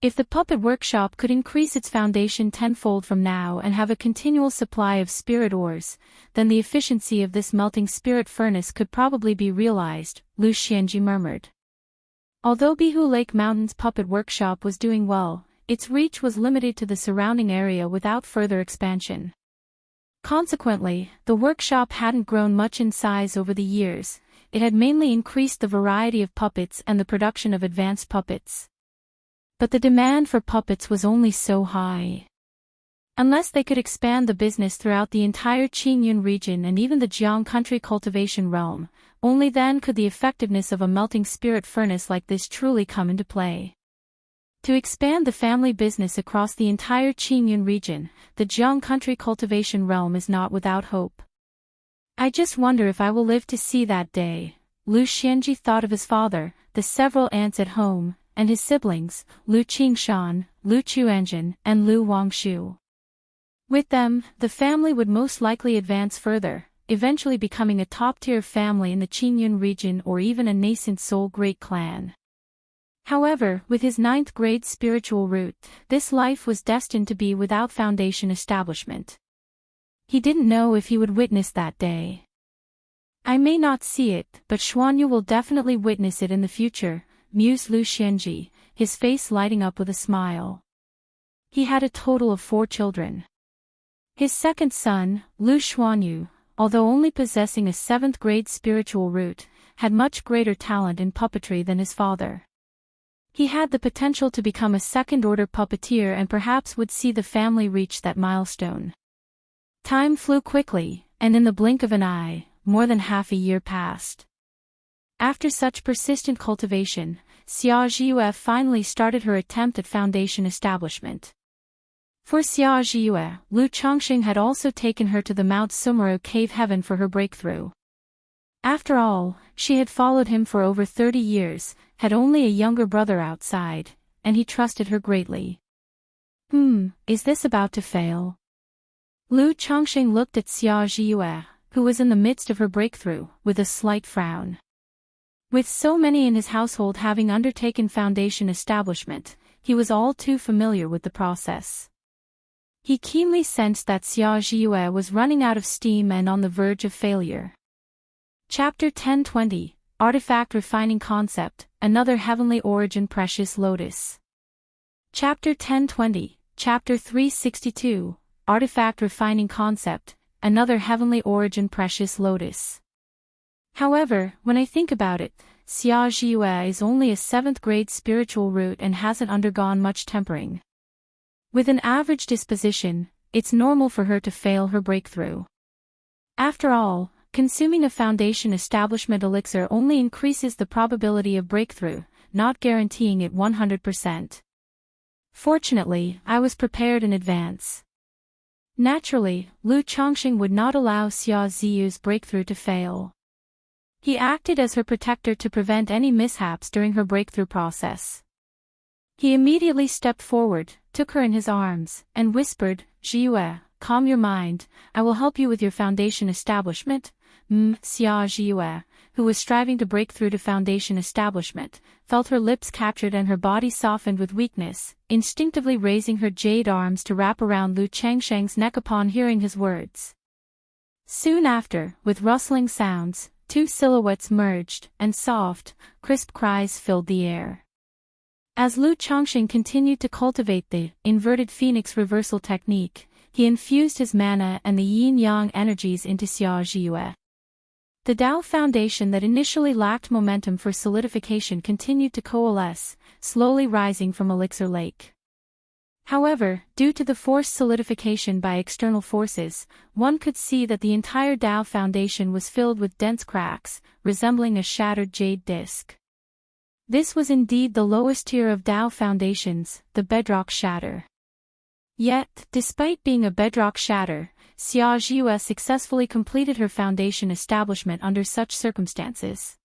If the puppet workshop could increase its foundation tenfold from now and have a continual supply of spirit ores, then the efficiency of this melting spirit furnace could probably be realized, Lu Xianji murmured. Although Bihu Lake Mountain's puppet workshop was doing well, its reach was limited to the surrounding area without further expansion. Consequently, the workshop hadn't grown much in size over the years, it had mainly increased the variety of puppets and the production of advanced puppets. But the demand for puppets was only so high. Unless they could expand the business throughout the entire Qingyun region and even the Jiang country cultivation realm, only then could the effectiveness of a melting spirit furnace like this truly come into play. To expand the family business across the entire Qingyun region, the Jiang country cultivation realm is not without hope. I just wonder if I will live to see that day. Lu Xianji thought of his father, the several aunts at home, and his siblings, Lu Qingshan, Lu Chuanjin, and Lu Wangshu. With them, the family would most likely advance further, eventually becoming a top-tier family in the Qingyun region or even a nascent Soul Great Clan. However, with his 9th-grade spiritual root, this life was destined to be without foundation establishment. He didn't know if he would witness that day. I may not see it, but Xuanyu will definitely witness it in the future, mused Lu Xianji, his face lighting up with a smile. He had a total of 4 children. His second son, Lu Xuanyu, although only possessing a 7th-grade spiritual root, had much greater talent in puppetry than his father. He had the potential to become a second-order puppeteer and perhaps would see the family reach that milestone. Time flew quickly, and in the blink of an eye, more than half a year passed. After such persistent cultivation, Xia Zhiyue finally started her attempt at foundation establishment. For Xia Zhiyue, Lu Chongqing had also taken her to the Mount Sumeru cave heaven for her breakthrough. After all, she had followed him for over 30 years, had only a younger brother outside, and he trusted her greatly. Is this about to fail? Lu Chongqing looked at Xia Zhiyue, who was in the midst of her breakthrough, with a slight frown. With so many in his household having undertaken foundation establishment, he was all too familiar with the process. He keenly sensed that Xia Zhiyue was running out of steam and on the verge of failure. Chapter 1020, Artifact Refining Concept, Another Heavenly Origin Precious Lotus. Chapter 1020, Chapter 362, Artifact Refining Concept, Another Heavenly Origin Precious Lotus. However, when I think about it, Xia Zhiyue is only a 7th-grade spiritual root and hasn't undergone much tempering. With an average disposition, it's normal for her to fail her breakthrough. After all, consuming a foundation establishment elixir only increases the probability of breakthrough, not guaranteeing it 100%. Fortunately, I was prepared in advance. Naturally, Lu Chongqing would not allow Xia Zhiyue's breakthrough to fail. He acted as her protector to prevent any mishaps during her breakthrough process. He immediately stepped forward, took her in his arms, and whispered, "Zhiyue, calm your mind, I will help you with your foundation establishment." Xia Zhiyue, who was striving to break through to foundation establishment, felt her lips captured and her body softened with weakness, instinctively raising her jade arms to wrap around Lu Changsheng's neck upon hearing his words. Soon after, with rustling sounds, two silhouettes merged, and soft, crisp cries filled the air. As Lu Chongqing continued to cultivate the inverted phoenix reversal technique, he infused his mana and the yin-yang energies into Xia Zhiyue. The Tao foundation that initially lacked momentum for solidification continued to coalesce, slowly rising from Elixir Lake. However, due to the forced solidification by external forces, one could see that the entire Tao foundation was filled with dense cracks, resembling a shattered jade disc. This was indeed the lowest tier of Tao foundations, the bedrock shatter. Yet, despite being a bedrock shatter, Xia Zhiyue successfully completed her foundation establishment under such circumstances.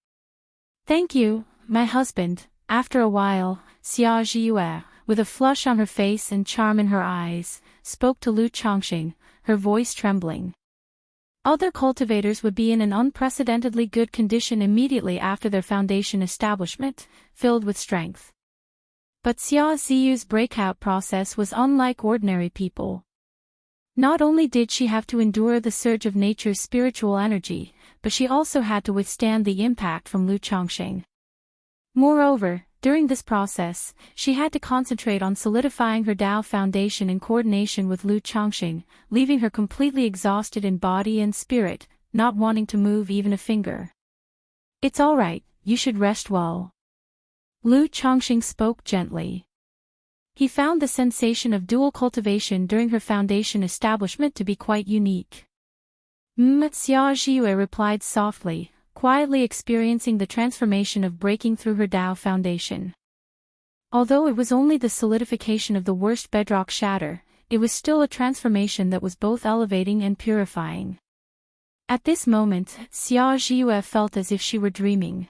"Thank you, my husband." After a while, Xia Zhiyue, with a flush on her face and charm in her eyes, spoke to Lu Chongqing, her voice trembling. Other cultivators would be in an unprecedentedly good condition immediately after their foundation establishment, filled with strength. But Xia Zhiyue's breakout process was unlike ordinary people. Not only did she have to endure the surge of nature's spiritual energy, but she also had to withstand the impact from Lu Chongqing. Moreover, during this process, she had to concentrate on solidifying her Tao foundation in coordination with Lu Chongqing, leaving her completely exhausted in body and spirit, not wanting to move even a finger. "It's all right, you should rest well." Lu Chongqing spoke gently. He found the sensation of dual cultivation during her foundation establishment to be quite unique. Xia Zhiyue replied softly, quietly experiencing the transformation of breaking through her Tao foundation. Although it was only the solidification of the worst bedrock shatter, it was still a transformation that was both elevating and purifying. At this moment, Xia Zhiyue felt as if she were dreaming.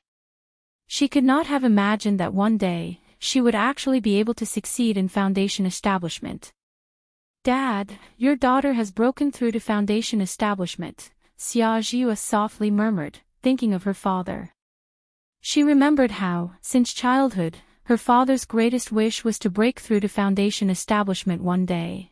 She could not have imagined that one day, she would actually be able to succeed in foundation establishment. "Dad, your daughter has broken through to foundation establishment," Xia Zhiyue softly murmured, thinking of her father. She remembered how, since childhood, her father's greatest wish was to break through to foundation establishment one day.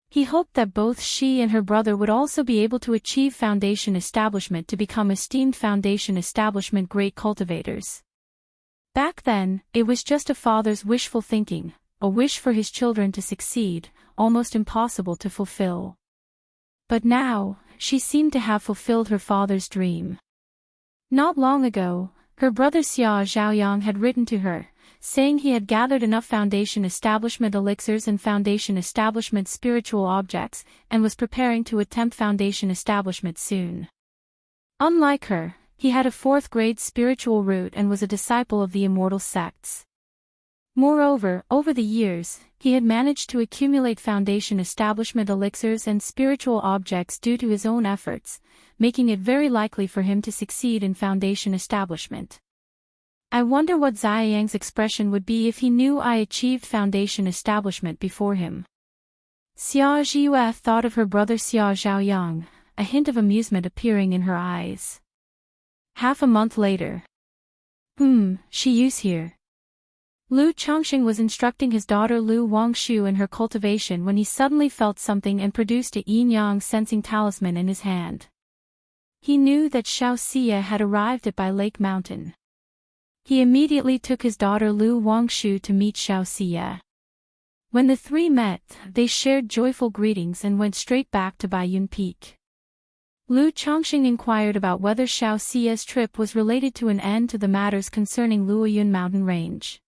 He hoped that both she and her brother would also be able to achieve foundation establishment to become esteemed foundation establishment great cultivators. Back then, it was just a father's wishful thinking, a wish for his children to succeed, almost impossible to fulfill. But now, she seemed to have fulfilled her father's dream. Not long ago, her brother Xia Zhaoyang had written to her, saying he had gathered enough foundation establishment elixirs and foundation establishment spiritual objects, and was preparing to attempt foundation establishment soon. Unlike her, he had a 4th grade spiritual root and was a disciple of the Immortal sects. Moreover, over the years, he had managed to accumulate foundation establishment elixirs and spiritual objects due to his own efforts, making it very likely for him to succeed in foundation establishment. "I wonder what Ziyang's expression would be if he knew I achieved foundation establishment before him." Xia Zhiyue thought of her brother Xia Zhaoyang, a hint of amusement appearing in her eyes. Half a month later. She's here." Lu Chongqing was instructing his daughter Lu Wangshu in her cultivation when he suddenly felt something and produced a yin-yang sensing talisman in his hand. He knew that Xiao Xie had arrived at Bai Lake Mountain. He immediately took his daughter Lu Wangshu to meet Xiao Xie. When the three met, they shared joyful greetings and went straight back to Baiyun Peak. Lu Chongqing inquired about whether Xiao Xie's trip was related to an end to the matters concerning Luoyun mountain range.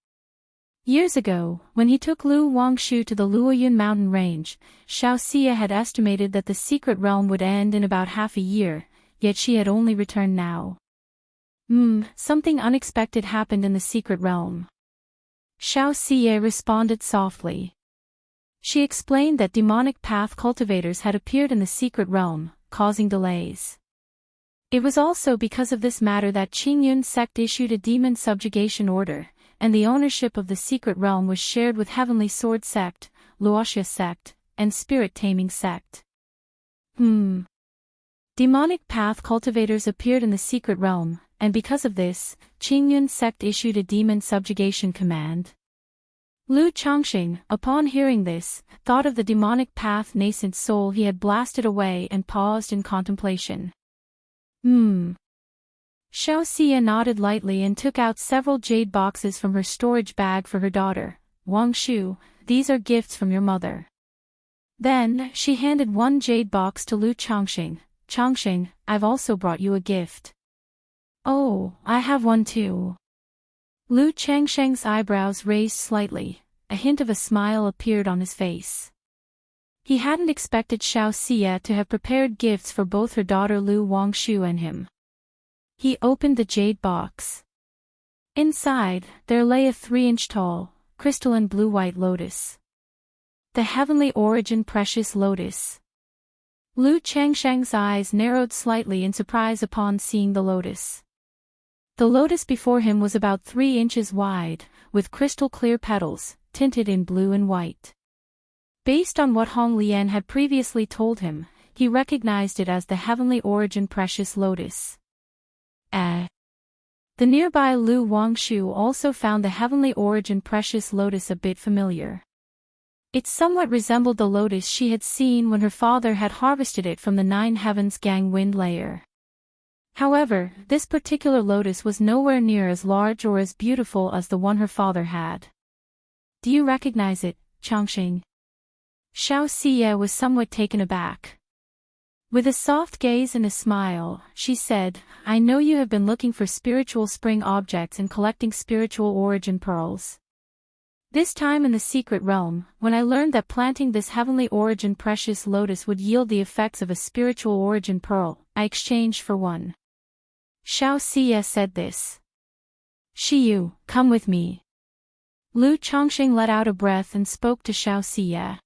Years ago, when he took Lu Wangshu to the Luoyun mountain range, Xiao Xie had estimated that the secret realm would end in about half a year, yet she had only returned now. Something unexpected happened in the secret realm. Xiao Xie responded softly. She explained that demonic path cultivators had appeared in the secret realm, causing delays. It was also because of this matter that Qingyun sect issued a demon subjugation order, and the ownership of the secret realm was shared with Heavenly Sword sect, Wuxia sect, and Spirit Taming sect. Demonic path cultivators appeared in the secret realm, and because of this, Qingyun sect issued a demon subjugation command. Lu Changxing, upon hearing this, thought of the demonic path nascent soul he had blasted away and paused in contemplation. Xiao Xia nodded lightly and took out several jade boxes from her storage bag for her daughter. Wang Shu, these are gifts from your mother. Then, she handed one jade box to Lu Changxing. Changxing, I've also brought you a gift. Oh, I have one too. Lu Changsheng's eyebrows raised slightly, a hint of a smile appeared on his face. He hadn't expected Xiao Xia to have prepared gifts for both her daughter Lu Wangshu and him. He opened the jade box. Inside, there lay a 3-inch tall, crystalline blue-white lotus. The heavenly origin precious lotus. Lu Changsheng's eyes narrowed slightly in surprise upon seeing the lotus. The lotus before him was about 3 inches wide, with crystal-clear petals, tinted in blue and white. Based on what Hong Lian had previously told him, he recognized it as the heavenly origin precious lotus. The nearby Lu Wangshu also found the heavenly origin precious lotus a bit familiar. It somewhat resembled the lotus she had seen when her father had harvested it from the 9 heavens Gang Wind layer. However, this particular lotus was nowhere near as large or as beautiful as the one her father had. Do you recognize it, Changxing? Xiao Xia was somewhat taken aback. With a soft gaze and a smile, she said, I know you have been looking for spiritual spring objects and collecting spiritual origin pearls. This time in the secret realm, when I learned that planting this heavenly origin precious lotus would yield the effects of a spiritual origin pearl, I exchanged for one. Xiao Xia said this. Shiyu, come with me. Lu Changxing let out a breath and spoke to Xiao Xia.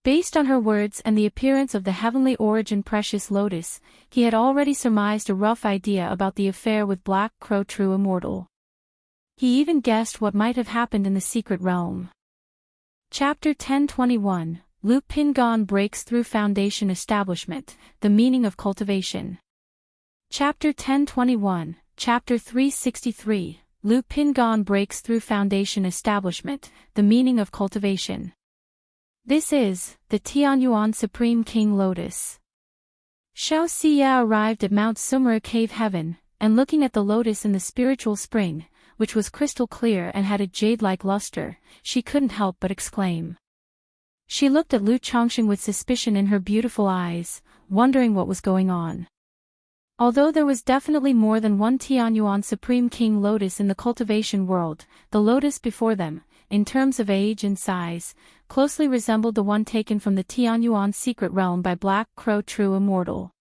Based on her words and the appearance of the heavenly origin precious lotus, he had already surmised a rough idea about the affair with Black Crow True Immortal. He even guessed what might have happened in the secret realm. Chapter 1021, Lu Pingon breaks through foundation establishment, the meaning of cultivation. Chapter 1021, Chapter 363, Lu Pingon breaks through foundation establishment, the meaning of cultivation. This is, the Tianyuan Supreme King Lotus. Xiao Xia arrived at Mount Sumera Cave Heaven, and looking at the lotus in the spiritual spring, which was crystal clear and had a jade-like luster, she couldn't help but exclaim. She looked at Lu Changxing with suspicion in her beautiful eyes, wondering what was going on. Although there was definitely more than one Tianyuan Supreme King Lotus in the cultivation world, the lotus before them, in terms of age and size, closely resembled the one taken from the Tianyuan secret realm by Black Crow True Immortal.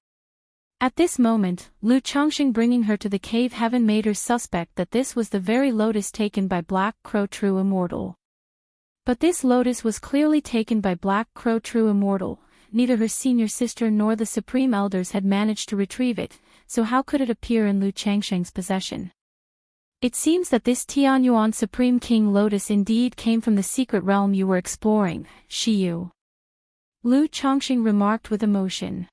At this moment, Lu Changxing bringing her to the cave heaven made her suspect that this was the very lotus taken by Black Crow True Immortal. But this lotus was clearly taken by Black Crow True Immortal. Neither her senior sister nor the Supreme Elders had managed to retrieve it, so how could it appear in Lu Changxing's possession? It seems that this Tianyuan Supreme King Lotus indeed came from the secret realm you were exploring, Shiyu. Lu Changxing remarked with emotion.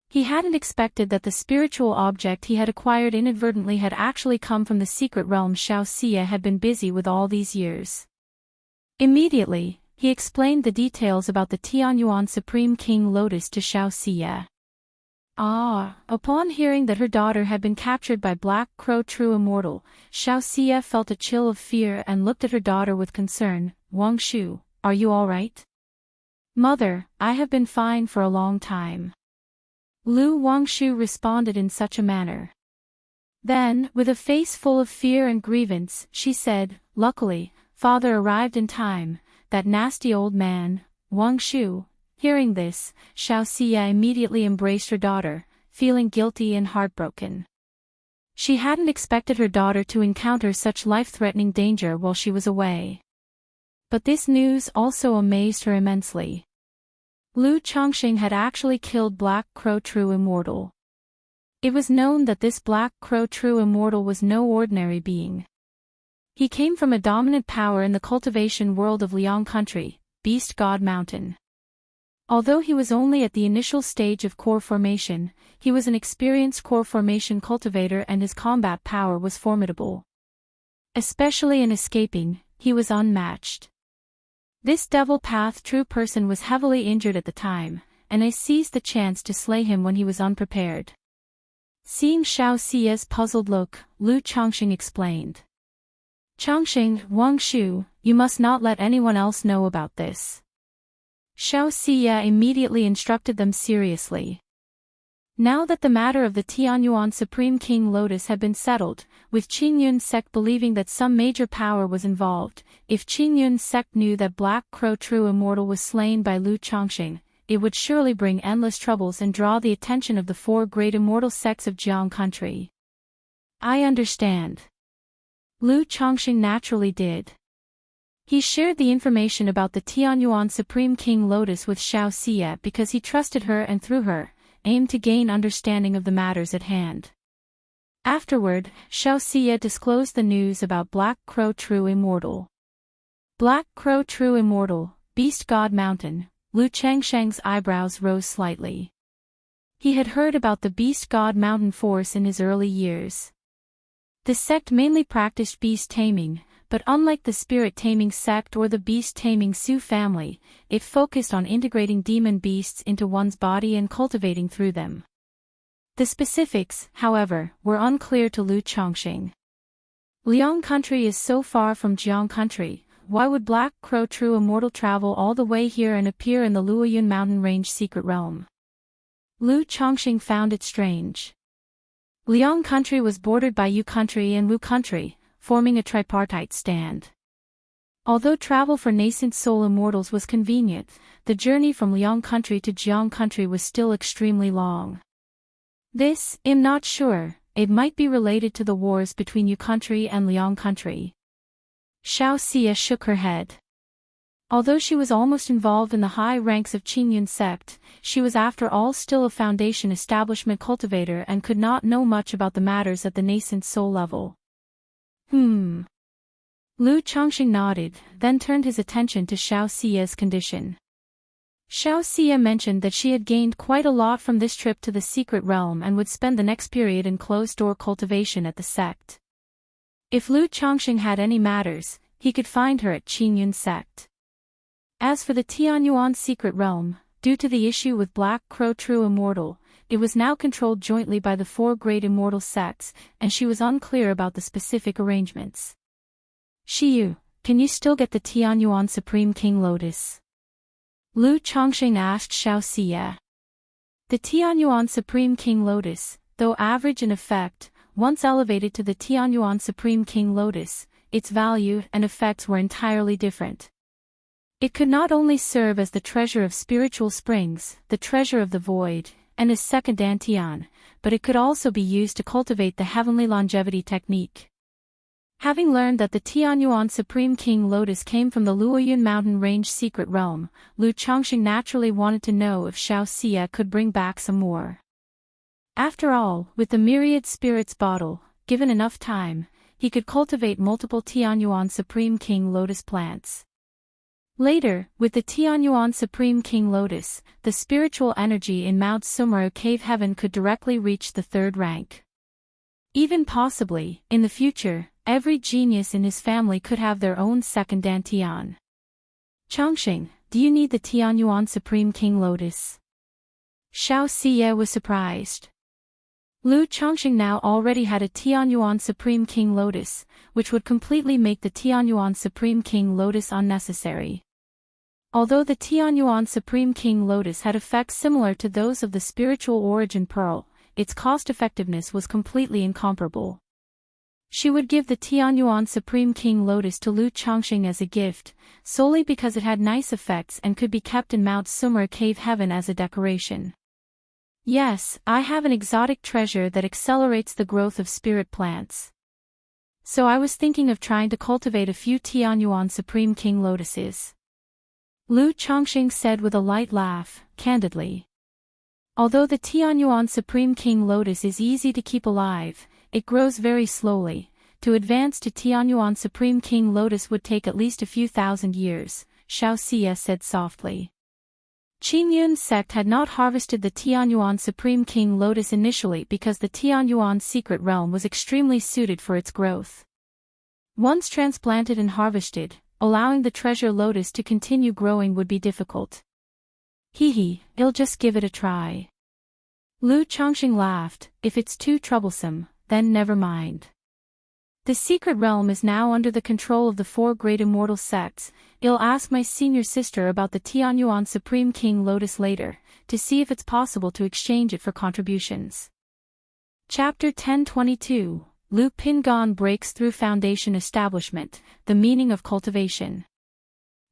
He hadn't expected that the spiritual object he had acquired inadvertently had actually come from the secret realm Xiao Xia had been busy with all these years. Immediately, he explained the details about the Tianyuan Supreme King Lotus to Xiao Xia. Upon hearing that her daughter had been captured by Black Crow True Immortal, Xiao Xia felt a chill of fear and looked at her daughter with concern. Wang Shu, are you all right? Mother, I have been fine for a long time. Lu Wangshu responded in such a manner. Then, with a face full of fear and grievance, she said, luckily, father arrived in time, that nasty old man, Wangshu. Hearing this, Xiao Xia immediately embraced her daughter, feeling guilty and heartbroken. She hadn't expected her daughter to encounter such life-threatening danger while she was away. But this news also amazed her immensely. Lu Changxing had actually killed Black Crow True Immortal. It was known that this Black Crow True Immortal was no ordinary being. He came from a dominant power in the cultivation world of Liang Country, Beast God Mountain. Although he was only at the initial stage of core formation, he was an experienced core formation cultivator and his combat power was formidable. Especially in escaping, he was unmatched. This devil path true person was heavily injured at the time, and I seized the chance to slay him when he was unprepared. Seeing Xiao Xia's puzzled look, Lu Chongqing explained. Chongqing, Wang Shu, you must not let anyone else know about this. Xiao Xia immediately instructed them seriously. Now that the matter of the Tianyuan Supreme King Lotus had been settled, with Qingyun's sect believing that some major power was involved, if Qingyun's sect knew that Black Crow True Immortal was slain by Lu Chongqing, it would surely bring endless troubles and draw the attention of the four great immortal sects of Jiang country. I understand. Lu Chongqing naturally did. He shared the information about the Tianyuan Supreme King Lotus with Xiao Xia because he trusted her and through her, aimed to gain understanding of the matters at hand. Afterward, Xiao Xia disclosed the news about Black Crow True Immortal. Black Crow True Immortal, Beast God Mountain. Lu Changsheng's eyebrows rose slightly. He had heard about the Beast God Mountain force in his early years. The sect mainly practiced beast taming, but unlike the spirit taming sect or the beast taming Su family, it focused on integrating demon beasts into one's body and cultivating through them. The specifics, however, were unclear to Lu Chongqing. Liang country is so far from Jiang country. Why would Black Crow True Immortal travel all the way here and appear in the Luoyun mountain range secret realm? Lu Chongqing found it strange. Liang country was bordered by Yu country and Wu country, forming a tripartite stand. Although travel for nascent soul immortals was convenient, the journey from Liang country to Jiang country was still extremely long. This, I'm not sure, it might be related to the wars between Yu country and Liang country. Xiao Xia shook her head. Although she was almost involved in the high ranks of Qingyun sect, she was after all still a foundation establishment cultivator and could not know much about the matters at the nascent soul level. Lu Chongqing nodded, then turned his attention to Xiao Xia's condition. Xiao Xia mentioned that she had gained quite a lot from this trip to the secret realm and would spend the next period in closed-door cultivation at the sect. If Lu Chongqing had any matters, he could find her at Qingyun sect. As for the Tianyuan secret realm, due to the issue with Black Crow True Immortal, it was now controlled jointly by the four great immortal sects, and she was unclear about the specific arrangements. Shiyu, can you still get the Tianyuan Supreme King Lotus? Lu Chongqing asked Xiao Xia. The Tianyuan Supreme King Lotus, though average in effect, once elevated to the Tianyuan Supreme King Lotus, its value and effects were entirely different. It could not only serve as the treasure of spiritual springs, the treasure of the void, and as second dantian, but it could also be used to cultivate the heavenly longevity technique. Having learned that the Tianyuan Supreme King Lotus came from the Luoyun mountain range secret realm, Lu Chongqing naturally wanted to know if Xiao Xia could bring back some more. After all, with the myriad spirits bottle, given enough time, he could cultivate multiple Tianyuan Supreme King Lotus plants. Later, with the Tianyuan Supreme King Lotus, the spiritual energy in Mount Sumeru Cave Heaven could directly reach the third rank. Even possibly, in the future, every genius in his family could have their own second dantian. Chongqing, do you need the Tianyuan Supreme King Lotus? Xiao Xia was surprised. Lu Chongqing now already had a Tianyuan Supreme King Lotus, which would completely make the Tianyuan Supreme King Lotus unnecessary. Although the Tianyuan Supreme King Lotus had effects similar to those of the spiritual origin pearl, its cost-effectiveness was completely incomparable. She would give the Tianyuan Supreme King Lotus to Lu Chongqing as a gift, solely because it had nice effects and could be kept in Mount Sumeru Cave Heaven as a decoration. Yes, I have an exotic treasure that accelerates the growth of spirit plants. So I was thinking of trying to cultivate a few Tianyuan Supreme King Lotuses. Lu Chongqing said with a light laugh, candidly. Although the Tianyuan Supreme King Lotus is easy to keep alive, it grows very slowly. To advance to Tianyuan Supreme King Lotus would take at least a few thousand years, Xiao Xia said softly. Qingyun's sect had not harvested the Tianyuan Supreme King Lotus initially because the Tianyuan secret realm was extremely suited for its growth. Once transplanted and harvested, allowing the treasure lotus to continue growing would be difficult. I'll just give it a try. Lu Chongqing laughed. If it's too troublesome, then never mind. The secret realm is now under the control of the 4 great immortal sects. I'll ask my senior sister about the Tianyuan Supreme King Lotus later, to see if it's possible to exchange it for contributions. Chapter 1022, Lu Pingon Breaks Through Foundation Establishment, The Meaning of Cultivation.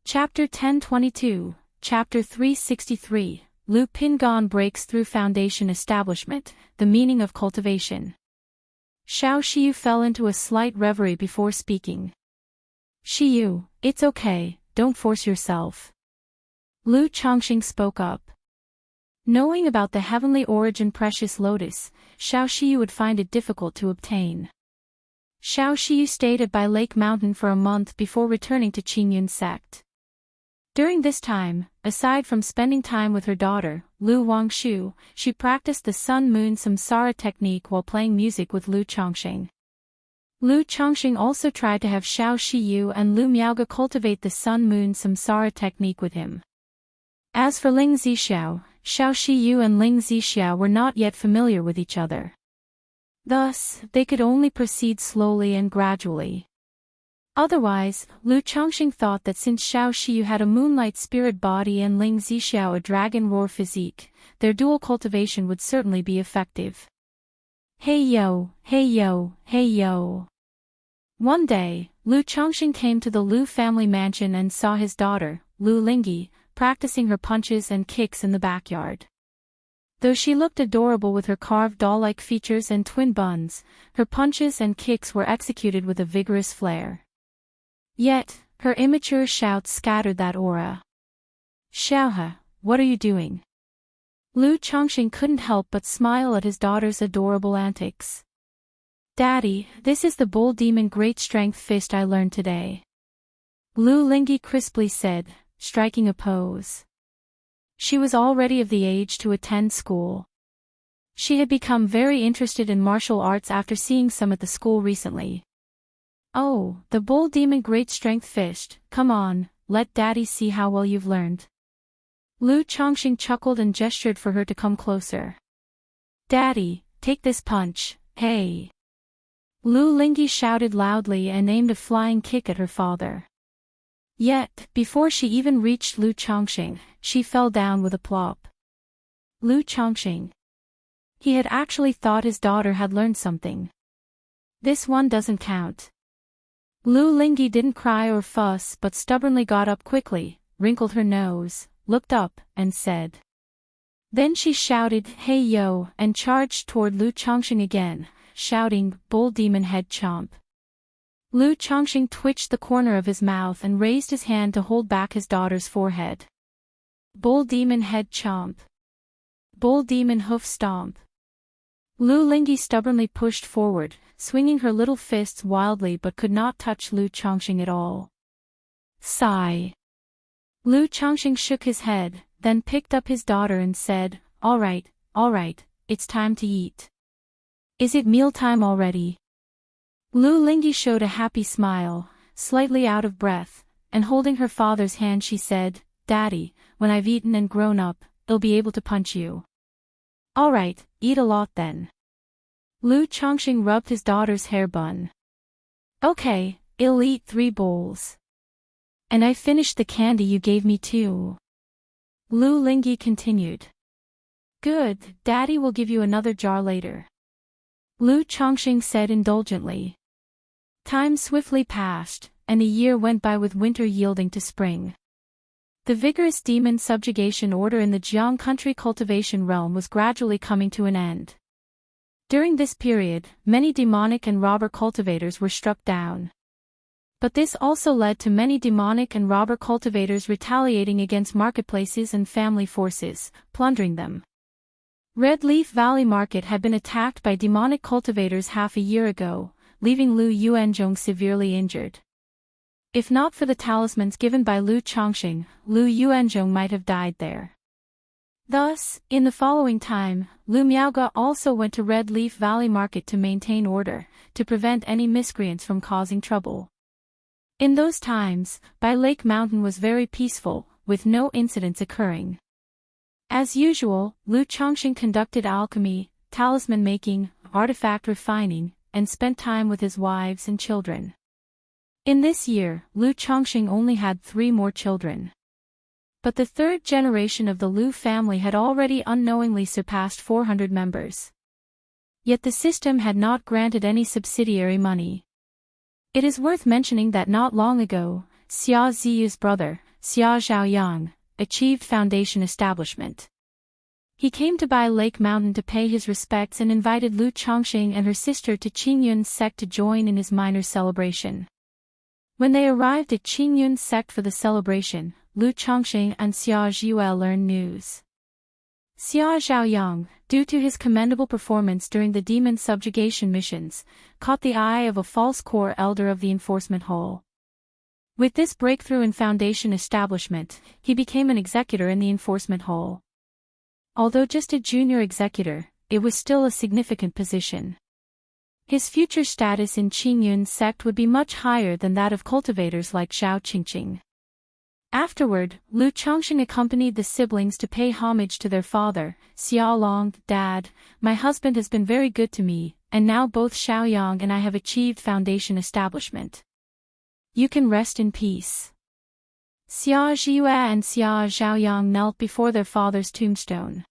Chapter 1022, Chapter 363, Lu Pingon Breaks Through Foundation Establishment, The Meaning of Cultivation. Xiao Shiyu fell into a slight reverie before speaking. Shiyu, it's okay, don't force yourself. Lu Chongqing spoke up. Knowing about the heavenly origin precious lotus, Xiao Shiyu would find it difficult to obtain. Xiao Shiyu stayed at Bai Lake Mountain for a month before returning to Qingyun sect. During this time, aside from spending time with her daughter, Lu Wangshu, she practiced the sun-moon samsara technique while playing music with Lu Chongqing. Lu Chongqing also tried to have Xiao Shiyu and Lu Miaoge cultivate the sun-moon samsara technique with him. As for Ling Zixiao, Xiao Shiyu and Ling Zixiao were not yet familiar with each other. Thus, they could only proceed slowly and gradually. Otherwise, Lu Chongqing thought that since Xiao Shiyu had a moonlight spirit body and Ling Zixiao a dragon roar physique, their dual cultivation would certainly be effective. Hey yo, hey yo, hey yo. One day, Lu Chongqing came to the Lu family mansion and saw his daughter, Lu Lingyi, practicing her punches and kicks in the backyard. Though she looked adorable with her carved doll-like features and twin buns, her punches and kicks were executed with a vigorous flair. Yet, her immature shouts scattered that aura. Xiaohe, what are you doing? Lu Chongqing couldn't help but smile at his daughter's adorable antics. Daddy, this is the bull demon great strength fist I learned today. Lu Lingyi crisply said, striking a pose. She was already of the age to attend school. She had become very interested in martial arts after seeing some at the school recently. Oh, the bull demon great strength fist, come on, let daddy see how well you've learned. Lu Chongqing chuckled and gestured for her to come closer. Daddy, take this punch, hey. Lu Lingyi shouted loudly and aimed a flying kick at her father. Yet, before she even reached Lu Chongqing, she fell down with a plop. Lu Chongqing. He had actually thought his daughter had learned something. This one doesn't count. Lu Lingyi didn't cry or fuss but stubbornly got up quickly, wrinkled her nose, looked up, and said. Then she shouted, hey yo, and charged toward Lu Chongqing again, shouting, bull demon head chomp. Lu Chongqing twitched the corner of his mouth and raised his hand to hold back his daughter's forehead. Bull demon head chomp. Bull demon hoof stomp. Lu Lingyi stubbornly pushed forward, swinging her little fists wildly but could not touch Lu Chongqing at all. Sigh. Lu Chongqing shook his head, then picked up his daughter and said, all right, it's time to eat. Is it mealtime already? Lu Lingyi showed a happy smile, slightly out of breath, and holding her father's hand she said, Daddy, when I've eaten and grown up, I'll be able to punch you. All right, eat a lot then. Lu Chongqing rubbed his daughter's hair bun. Okay, I'll eat 3 bowls. And I finished the candy you gave me too. Lu Lingyi continued. Good, Daddy will give you another jar later. Lu Chongqing said indulgently. Time swiftly passed, and a year went by with winter yielding to spring. The vigorous demon subjugation order in the Jiang country cultivation realm was gradually coming to an end. During this period, many demonic and robber cultivators were struck down. But this also led to many demonic and robber cultivators retaliating against marketplaces and family forces, plundering them. Red Leaf Valley Market had been attacked by demonic cultivators half a year ago, leaving Lu Yuanzhong severely injured. If not for the talismans given by Lu Chongqing, Lu Yuanzhong might have died there. Thus, in the following time, Lu Miaoge also went to Red Leaf Valley Market to maintain order, to prevent any miscreants from causing trouble. In those times, Bai Lake Mountain was very peaceful, with no incidents occurring. As usual, Lu Chongqing conducted alchemy, talisman making, artifact refining, and spent time with his wives and children. In this year, Lu Chongqing only had 3 more children. But the third generation of the Lu family had already unknowingly surpassed 400 members. Yet the system had not granted any subsidiary money. It is worth mentioning that not long ago, Xia Ziyu's brother, Xia Zhaoyang, achieved foundation establishment. He came to Bai Lake Mountain to pay his respects and invited Lu Chongqing and her sister to Qingyun's sect to join in his minor celebration. When they arrived at Qingyun's sect for the celebration, Lu Chongqing and Xia Zhiyue learned news. Xia Zhaoyang, due to his commendable performance during the demon subjugation missions, caught the eye of a false core elder of the enforcement hall. With this breakthrough in foundation establishment, he became an executor in the enforcement hall. Although just a junior executor, it was still a significant position. His future status in Qingyun's sect would be much higher than that of cultivators like Zhao Qingqing. Afterward, Lu Chongqing accompanied the siblings to pay homage to their father, Xiaolong. "Dad, my husband has been very good to me, and now both Xiaoyang and I have achieved foundation establishment. You can rest in peace." Xia Zhiyue and Xia Zhaoyang knelt before their father's tombstone.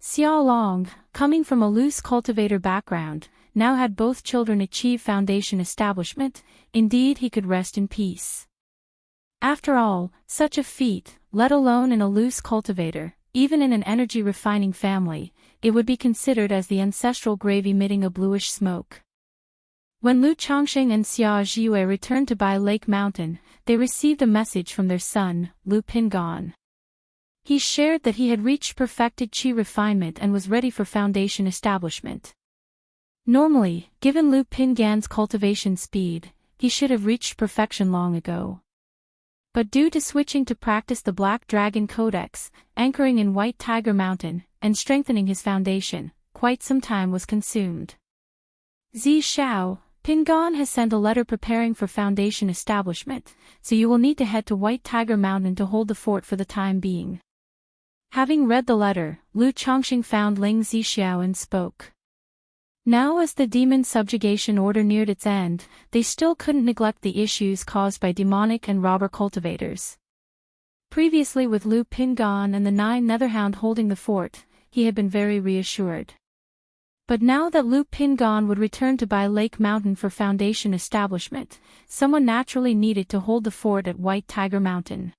Xiaolong, coming from a loose cultivator background, now had both children achieve foundation establishment. Indeed, he could rest in peace. After all, such a feat, let alone in a loose cultivator, even in an energy-refining family, it would be considered as the ancestral grave emitting a bluish smoke. When Lu Chongqing and Xia Zhiyue returned to Bai Lake Mountain, they received a message from their son, Lu Pingan. He shared that he had reached perfected qi refinement and was ready for foundation establishment. Normally, given Lu Pingan's cultivation speed, he should have reached perfection long ago. But due to switching to practice the Black Dragon Codex, anchoring in White Tiger Mountain, and strengthening his foundation, quite some time was consumed. Zi Xiao, Pingan has sent a letter preparing for foundation establishment, so you will need to head to White Tiger Mountain to hold the fort for the time being. Having read the letter, Lu Chongqing found Ling Zixiao and spoke. Now as the demon subjugation order neared its end, they still couldn't neglect the issues caused by demonic and robber cultivators. Previously with Lu Pingan and the 9 Netherhound holding the fort, he had been very reassured. But now that Lu Pingan would return to Bai Lake Mountain for foundation establishment, someone naturally needed to hold the fort at White Tiger Mountain.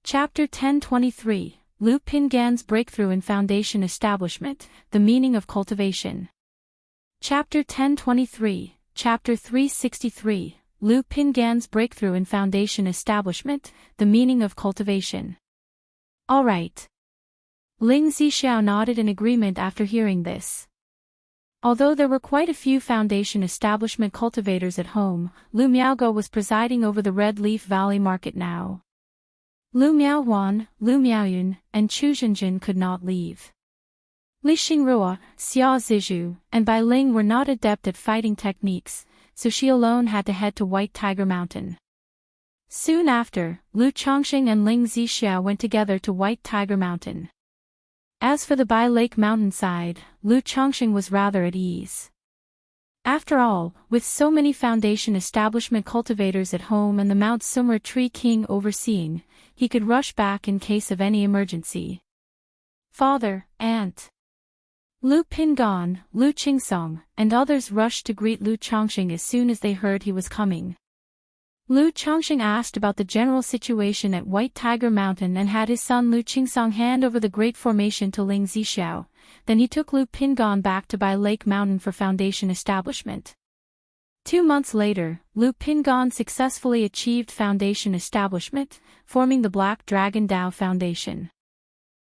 Chapter 1023, Lu Pingan's Breakthrough in Foundation Establishment, The Meaning of Cultivation. Chapter 1023, Chapter 363, Lu Pingan's Breakthrough in Foundation Establishment, The Meaning of Cultivation. All right. Ling Zixiao nodded in agreement after hearing this. Although there were quite a few foundation establishment cultivators at home, Lu Miaogo was presiding over the Red Leaf Valley market now. Lu Miaohuan, Lu Miaoyun, and Chu Zhenjin could not leave. Li Xingrua, Xia Zizhu, and Bai Ling were not adept at fighting techniques, so she alone had to head to White Tiger Mountain. Soon after, Lu Chongqing and Ling Zixiao went together to White Tiger Mountain. As for the Bai Lake Mountain side, Lu Chongqing was rather at ease. After all, with so many foundation establishment cultivators at home and the Mount Summer Tree King overseeing, he could rush back in case of any emergency. Father, aunt, Lu Pingan, Lu Qingsong, and others rushed to greet Lu Chongqing as soon as they heard he was coming. Lu Chongqing asked about the general situation at White Tiger Mountain and had his son Lu Qingsong hand over the Great Formation to Ling Zixiao. Then he took Lu Pingan back to Bai Lake Mountain for foundation establishment. 2 months later, Lu Pingan successfully achieved foundation establishment, forming the Black Dragon Dao Foundation.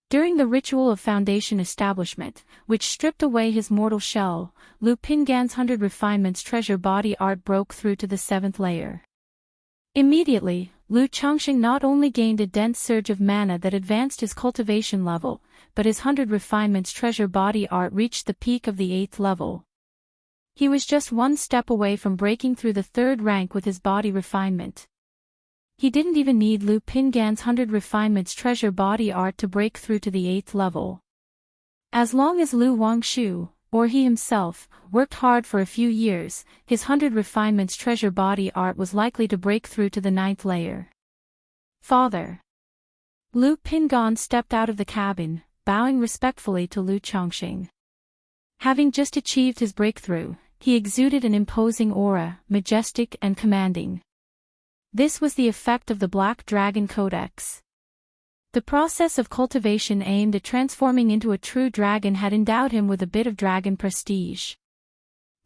During the ritual of foundation establishment, which stripped away his mortal shell, Lu Pingan's 100 refinements treasure body art broke through to the 7th layer. Immediately, Lu Chongqing not only gained a dense surge of mana that advanced his cultivation level, but his 100 refinements treasure body art reached the peak of the 8th level. He was just one step away from breaking through the 3rd rank with his body refinement. He didn't even need Lu Pingan's 100 refinements treasure body art to break through to the 8th level. As long as Lu Wangshu, or he himself, worked hard for a few years, his 100 refinements treasure body art was likely to break through to the 9th layer. Father. Lu Pingan stepped out of the cabin, bowing respectfully to Lu Chongqing. Having just achieved his breakthrough, he exuded an imposing aura, majestic and commanding. This was the effect of the Black Dragon Codex. The process of cultivation aimed at transforming into a true dragon had endowed him with a bit of dragon prestige.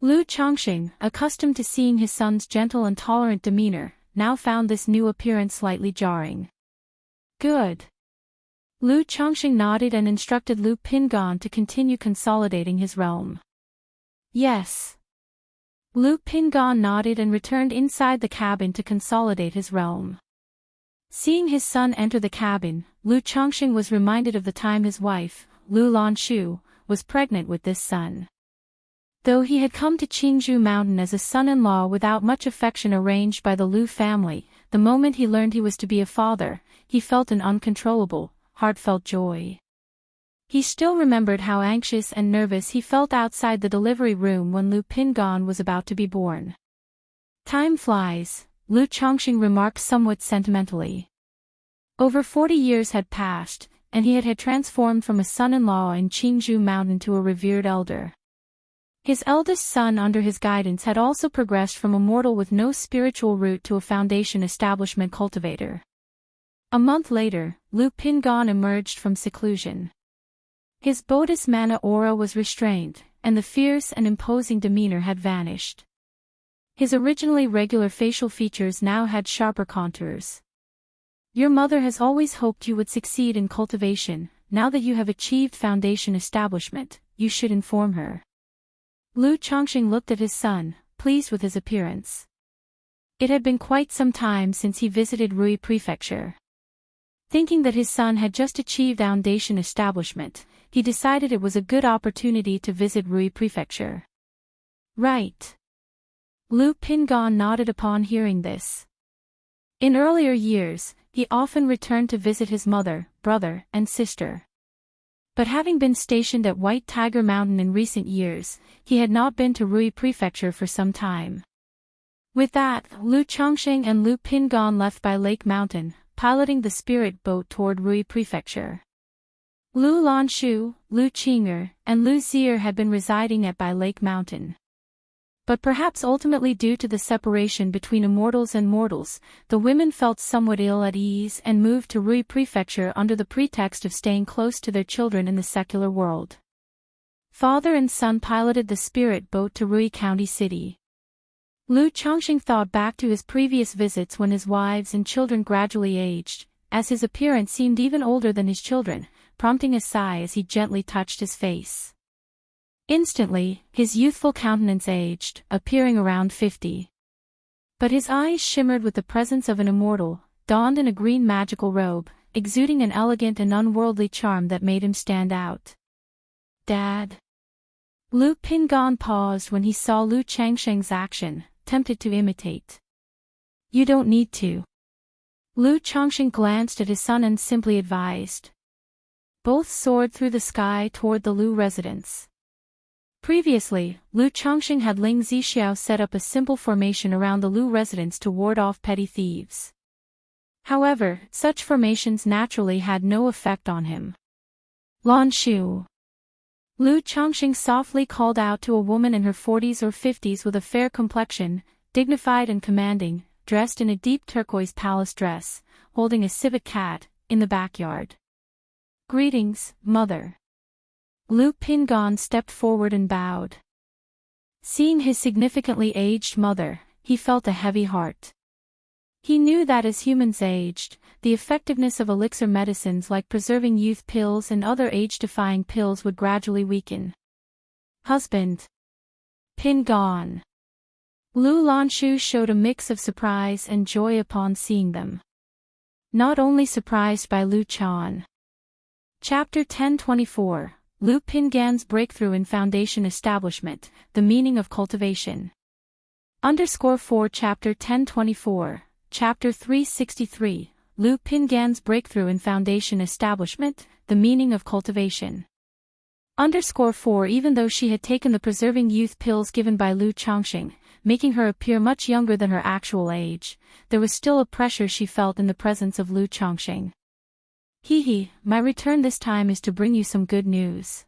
Lu Chongqing, accustomed to seeing his son's gentle and tolerant demeanor, now found this new appearance slightly jarring. Good. Lu Chongqing nodded and instructed Lu Pingan to continue consolidating his realm. Yes. Lu Pingan nodded and returned inside the cabin to consolidate his realm. Seeing his son enter the cabin, Lu Chongqing was reminded of the time his wife, Lu Lanshu, was pregnant with this son. Though he had come to Qingzhou Mountain as a son-in-law without much affection arranged by the Lu family, the moment he learned he was to be a father, he felt an uncontrollable, heartfelt joy. He still remembered how anxious and nervous he felt outside the delivery room when Lu Pingan was about to be born. Time flies, Lu Chongqing remarked somewhat sentimentally. Over 40 years had passed, and he had transformed from a son-in-law in Qingzhou Mountain to a revered elder. His eldest son under his guidance had also progressed from a mortal with no spiritual root to a foundation establishment cultivator. A month later, Lu Pingan emerged from seclusion. His Bodhis mana aura was restrained, and the fierce and imposing demeanor had vanished. His originally regular facial features now had sharper contours. Your mother has always hoped you would succeed in cultivation. Now that you have achieved foundation establishment, you should inform her. Lu Chongqing looked at his son, pleased with his appearance. It had been quite some time since he visited Rui Prefecture. Thinking that his son had just achieved foundation establishment, he decided it was a good opportunity to visit Rui Prefecture. Right. Lu Pingan nodded upon hearing this. In earlier years, he often returned to visit his mother, brother, and sister. But having been stationed at White Tiger Mountain in recent years, he had not been to Rui Prefecture for some time. With that, Lu Chongqing and Lu Pingan left by Lake Mountain, piloting the spirit boat toward Rui Prefecture. Lu Lanshu, Lu Qing'er, and Lu Zier had been residing at Bai Lake Mountain. But perhaps ultimately due to the separation between immortals and mortals, the women felt somewhat ill at ease and moved to Rui Prefecture under the pretext of staying close to their children in the secular world. Father and son piloted the spirit boat to Rui County City. Lu Chongqing thought back to his previous visits when his wives and children gradually aged, as his appearance seemed even older than his children, prompting a sigh as he gently touched his face. Instantly, his youthful countenance aged, appearing around 50. But his eyes shimmered with the presence of an immortal, donned in a green magical robe, exuding an elegant and unworldly charm that made him stand out. Dad. Lu Pingan paused when he saw Lu Changsheng's action, tempted to imitate. You don't need to. Lu Chongqing glanced at his son and simply advised. Both soared through the sky toward the Lu residence. Previously, Lu Chongqing had Ling Zixiao set up a simple formation around the Lu residence to ward off petty thieves. However, such formations naturally had no effect on him. Lan Shu. Lu Chongqing softly called out to a woman in her 40s or 50s with a fair complexion, dignified and commanding, dressed in a deep turquoise palace dress, holding a civet cat, in the backyard. Greetings, mother. Lu Pingan stepped forward and bowed. Seeing his significantly aged mother, he felt a heavy heart. He knew that as humans aged, the effectiveness of elixir medicines like preserving youth pills and other age-defying pills would gradually weaken. Husband. Pingan. Lu Lanshu showed a mix of surprise and joy upon seeing them. Not only surprised by Lu Chan. Chapter 1024, Lu Pingan's breakthrough in foundation establishment, the meaning of cultivation. _4 Chapter 1024, Chapter 363, Lu Pingan's breakthrough in foundation establishment, the meaning of cultivation. _4 Even though she had taken the preserving youth pills given by Lu Chongqing, making her appear much younger than her actual age, there was still a pressure she felt in the presence of Lu Chongqing. My return this time is to bring you some good news.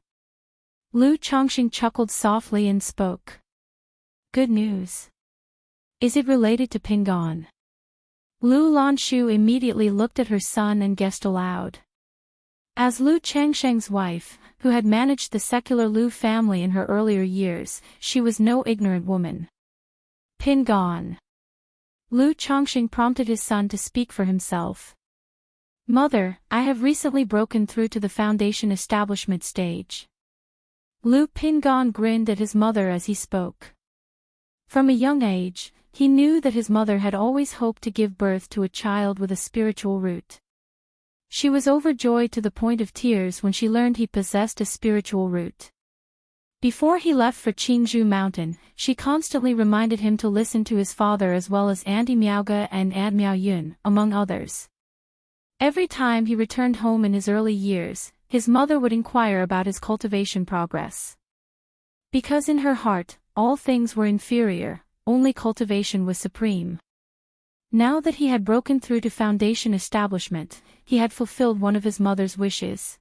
Lu Chongqing chuckled softly and spoke. Good news? Is it related to Pingan? Lu Lanshu immediately looked at her son and guessed aloud. As Lu Changsheng's wife, who had managed the secular Lu family in her earlier years, she was no ignorant woman. Pingan. Lu Chongqing prompted his son to speak for himself. Mother, I have recently broken through to the foundation establishment stage. Lu Pingan grinned at his mother as he spoke. From a young age, he knew that his mother had always hoped to give birth to a child with a spiritual root. She was overjoyed to the point of tears when she learned he possessed a spiritual root. Before he left for Qingzhou Mountain, she constantly reminded him to listen to his father as well as Auntie Miaoge and Aunt Miaoyun, among others. Every time he returned home in his early years, his mother would inquire about his cultivation progress. Because in her heart, all things were inferior, only cultivation was supreme. Now that he had broken through to foundation establishment, he had fulfilled one of his mother's wishes.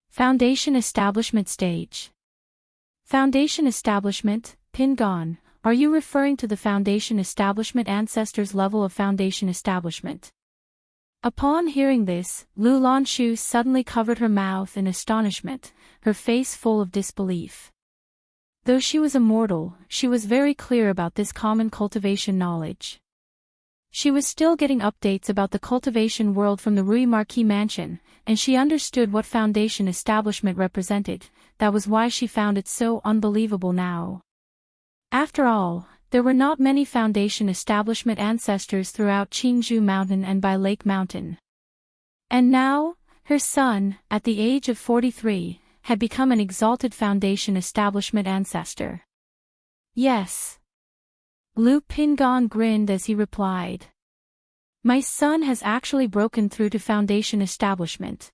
Foundation establishment stage. Foundation establishment, Pingan, are you referring to the foundation establishment ancestors' level of foundation establishment? Upon hearing this, Lu Lanshu suddenly covered her mouth in astonishment, her face full of disbelief. Though she was immortal, she was very clear about this common cultivation knowledge. She was still getting updates about the cultivation world from the Rui Marquis mansion, and she understood what foundation establishment represented. That was why she found it so unbelievable now. After all, there were not many foundation establishment ancestors throughout Qingzhou Mountain and by Lake Mountain. And now, her son, at the age of 43, had become an exalted foundation establishment ancestor. Yes. Lu Pingan grinned as he replied. My son has actually broken through to foundation establishment.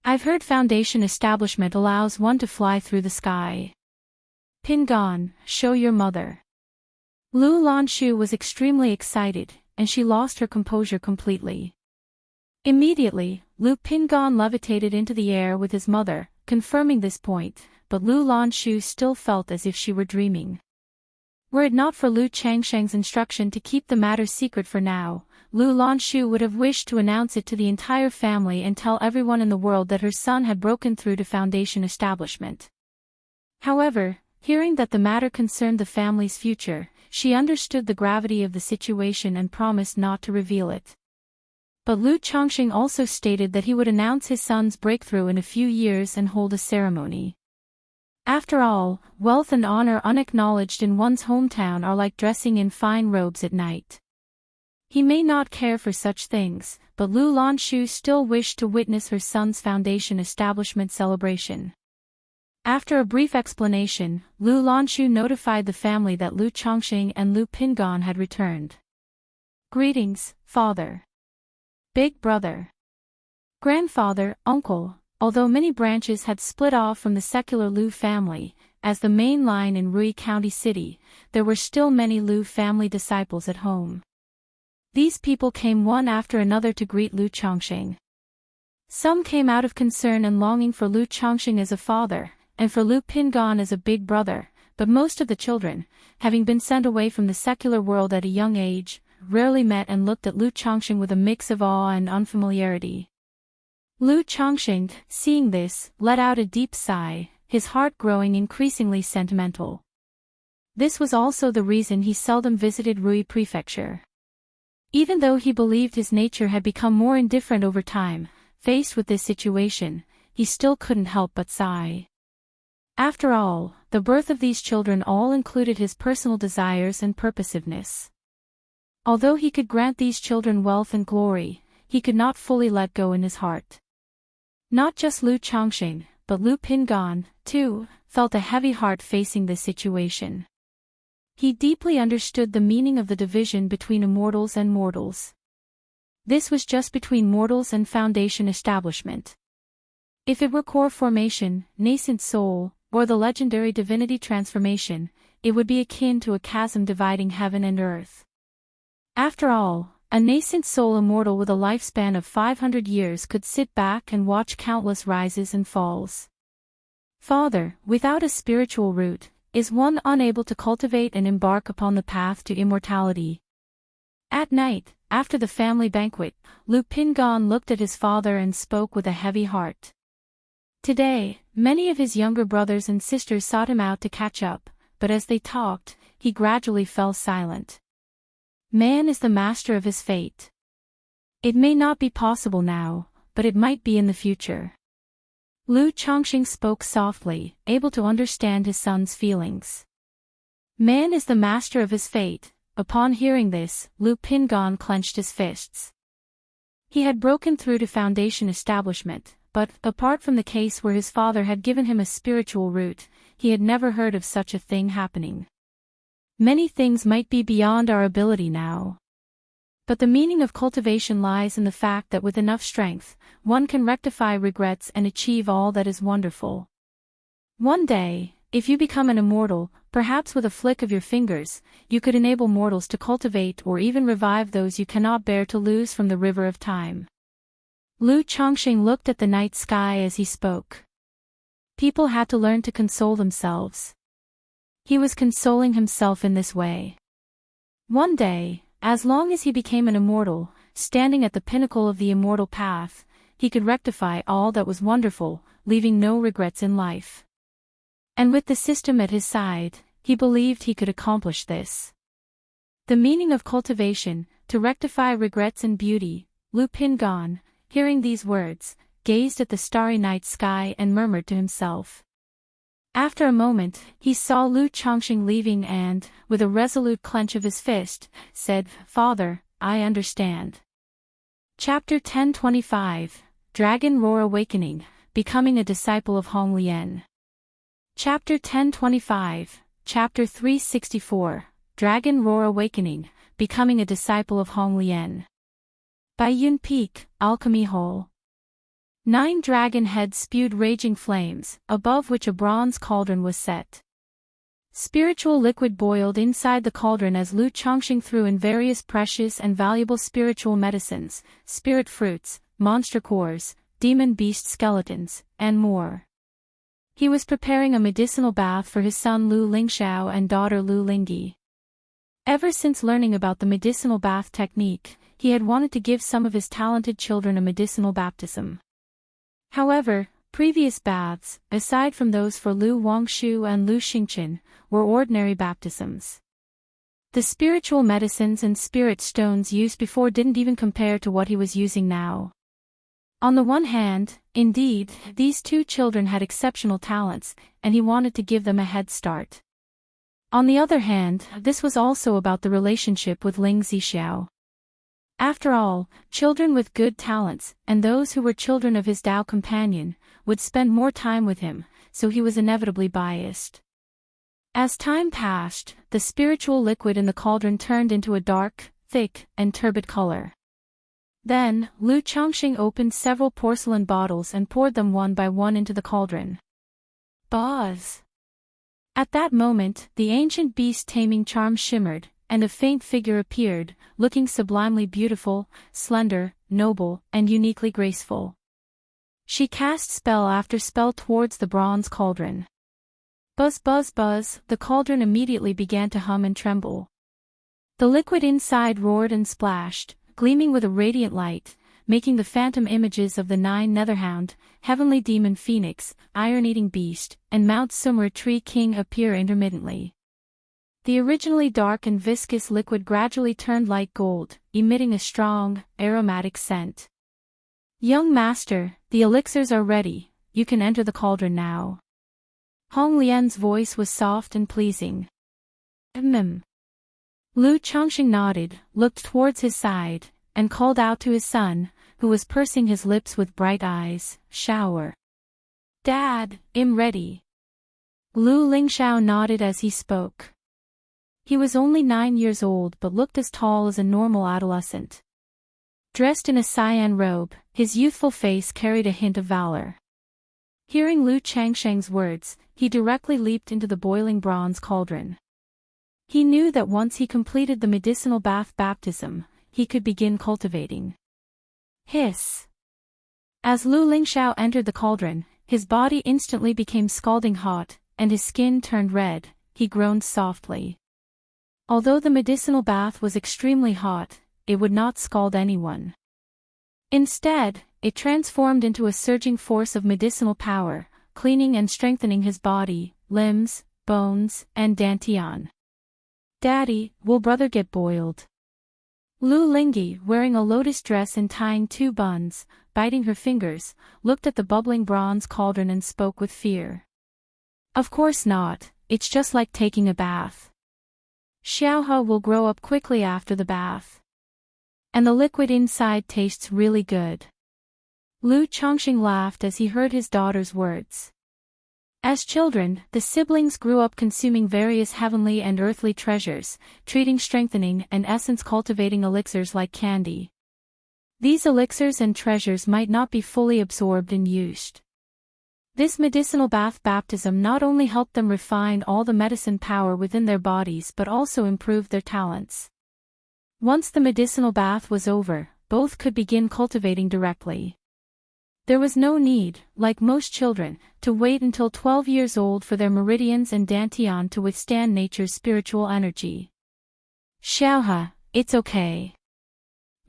I've heard foundation establishment allows one to fly through the sky. Pingan, show your mother. Lu Lanshu was extremely excited, and she lost her composure completely. Immediately, Lu Pingan levitated into the air with his mother, confirming this point, but Lu Lanshu still felt as if she were dreaming. Were it not for Lu Changsheng's instruction to keep the matter secret for now, Lu Lanshu would have wished to announce it to the entire family and tell everyone in the world that her son had broken through to foundation establishment. However, hearing that the matter concerned the family's future, she understood the gravity of the situation and promised not to reveal it. But Lu Chongqing also stated that he would announce his son's breakthrough in a few years and hold a ceremony. After all, wealth and honor unacknowledged in one's hometown are like dressing in fine robes at night. He may not care for such things, but Lu Lanshu still wished to witness her son's foundation establishment celebration. After a brief explanation, Lu Lanshu notified the family that Lu Chongqing and Lu Pingan had returned. Greetings, father. Big brother. Grandfather, uncle. Although many branches had split off from the secular Lu family, as the main line in Rui County City, there were still many Lu family disciples at home. These people came one after another to greet Lu Chongqing. Some came out of concern and longing for Lu Chongqing as a father, and for Lu Pingan as a big brother, but most of the children, having been sent away from the secular world at a young age, rarely met and looked at Lu Chongqing with a mix of awe and unfamiliarity. Lu Chongqing, seeing this, let out a deep sigh, his heart growing increasingly sentimental. This was also the reason he seldom visited Rui Prefecture. Even though he believed his nature had become more indifferent over time, faced with this situation, he still couldn't help but sigh. After all, the birth of these children all included his personal desires and purposiveness. Although he could grant these children wealth and glory, he could not fully let go in his heart. Not just Lu Chongqing, but Lu Pingan, too, felt a heavy heart facing this situation. He deeply understood the meaning of the division between immortals and mortals. This was just between mortals and foundation establishment. If it were core formation, nascent soul, or the legendary divinity transformation, it would be akin to a chasm dividing heaven and earth. After all, a nascent soul immortal with a lifespan of 500 years could sit back and watch countless rises and falls. Father, without a spiritual root, is one unable to cultivate and embark upon the path to immortality. At night, after the family banquet, Lu Pingan looked at his father and spoke with a heavy heart. Today, many of his younger brothers and sisters sought him out to catch up, but as they talked, he gradually fell silent. Man is the master of his fate. It may not be possible now, but it might be in the future. Lu Chongqing spoke softly, able to understand his son's feelings. Man is the master of his fate. Upon hearing this, Lu Pingan clenched his fists. He had broken through to foundation establishment, but, apart from the case where his father had given him a spiritual root, he had never heard of such a thing happening. Many things might be beyond our ability now. But the meaning of cultivation lies in the fact that with enough strength, one can rectify regrets and achieve all that is wonderful. One day, if you become an immortal, perhaps with a flick of your fingers, you could enable mortals to cultivate or even revive those you cannot bear to lose from the river of time. Lu Chongqing looked at the night sky as he spoke. People had to learn to console themselves. He was consoling himself in this way. One day, as long as he became an immortal, standing at the pinnacle of the immortal path, he could rectify all that was wonderful, leaving no regrets in life. And with the system at his side, he believed he could accomplish this. The meaning of cultivation, to rectify regrets and beauty. Lu Pingan, hearing these words, gazed at the starry night sky and murmured to himself. After a moment, he saw Lu Chongqing leaving and, with a resolute clench of his fist, said, "Father, I understand." Chapter 1025, Dragon Roar Awakening, Becoming a Disciple of Hong Lian. Chapter 1025, Chapter 364, Dragon Roar Awakening, Becoming a Disciple of Hong Lian. By Yun Peak, Alchemy Hole. 9 dragon heads spewed raging flames, above which a bronze cauldron was set. Spiritual liquid boiled inside the cauldron as Lu Chongqing threw in various precious and valuable spiritual medicines, spirit fruits, monster cores, demon beast skeletons, and more. He was preparing a medicinal bath for his son Lu Lingxiao and daughter Lu Lingyi. Ever since learning about the medicinal bath technique, he had wanted to give some of his talented children a medicinal baptism. However, previous baths, aside from those for Lu Wangshu and Lu Xingchen, were ordinary baptisms. The spiritual medicines and spirit stones used before didn't even compare to what he was using now. On the one hand, indeed, these two children had exceptional talents, and he wanted to give them a head start. On the other hand, this was also about the relationship with Ling Zixiao. After all, children with good talents, and those who were children of his Tao companion, would spend more time with him, so he was inevitably biased. As time passed, the spiritual liquid in the cauldron turned into a dark, thick, and turbid color. Then, Lu Chongqing opened several porcelain bottles and poured them one by one into the cauldron. Buzz! At that moment, the ancient beast taming charm shimmered, and a faint figure appeared, looking sublimely beautiful, slender, noble, and uniquely graceful. She cast spell after spell towards the bronze cauldron. Buzz buzz buzz, the cauldron immediately began to hum and tremble. The liquid inside roared and splashed, gleaming with a radiant light, making the phantom images of the 9 Netherhound, Heavenly Demon Phoenix, Iron-Eating Beast, and Mount Summer Tree King appear intermittently. The originally dark and viscous liquid gradually turned light gold, emitting a strong, aromatic scent. "Young master, the elixirs are ready, you can enter the cauldron now." Hong Lian's voice was soft and pleasing. Lu Chongqing nodded, looked towards his side, and called out to his son, who was pursing his lips with bright eyes, "Shower." Dad, I'm ready. Lu Lingxiao nodded as he spoke. He was only 9 years old but looked as tall as a normal adolescent. Dressed in a cyan robe, his youthful face carried a hint of valor. Hearing Lu Changsheng's words, he directly leaped into the boiling bronze cauldron. He knew that once he completed the medicinal bath baptism, he could begin cultivating. Hiss! As Lu Lingxiao entered the cauldron, his body instantly became scalding hot, and his skin turned red. He groaned softly. Although the medicinal bath was extremely hot, it would not scald anyone. Instead, it transformed into a surging force of medicinal power, cleaning and strengthening his body, limbs, bones, and dantian. Daddy, will brother get boiled? Lu Lingyi, wearing a lotus dress and tying 2 buns, biting her fingers, looked at the bubbling bronze cauldron and spoke with fear. Of course not, it's just like taking a bath. Xiaohe will grow up quickly after the bath. And the liquid inside tastes really good. Lu Chongqing laughed as he heard his daughter's words. As children, the siblings grew up consuming various heavenly and earthly treasures, treating strengthening and essence-cultivating elixirs like candy. These elixirs and treasures might not be fully absorbed and used. This medicinal bath baptism not only helped them refine all the medicine power within their bodies but also improved their talents. Once the medicinal bath was over, both could begin cultivating directly. There was no need, like most children, to wait until 12 years old for their meridians and dantian to withstand nature's spiritual energy. Xiaohe, it's okay.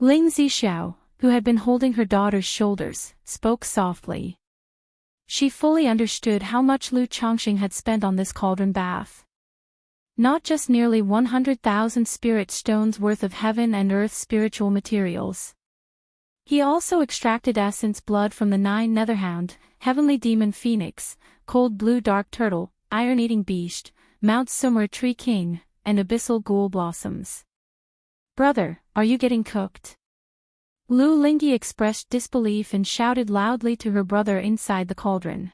Ling Zixiao, who had been holding her daughter's shoulders, spoke softly. She fully understood how much Lu Chongqing had spent on this cauldron bath. Not just nearly 100,000 spirit stones worth of heaven and earth spiritual materials. He also extracted essence blood from the 9 netherhound, heavenly demon phoenix, cold blue dark turtle, iron-eating beast, Mount Sumra tree king, and abyssal ghoul blossoms. Brother, are you getting cooked? Lu Lingyi expressed disbelief and shouted loudly to her brother inside the cauldron.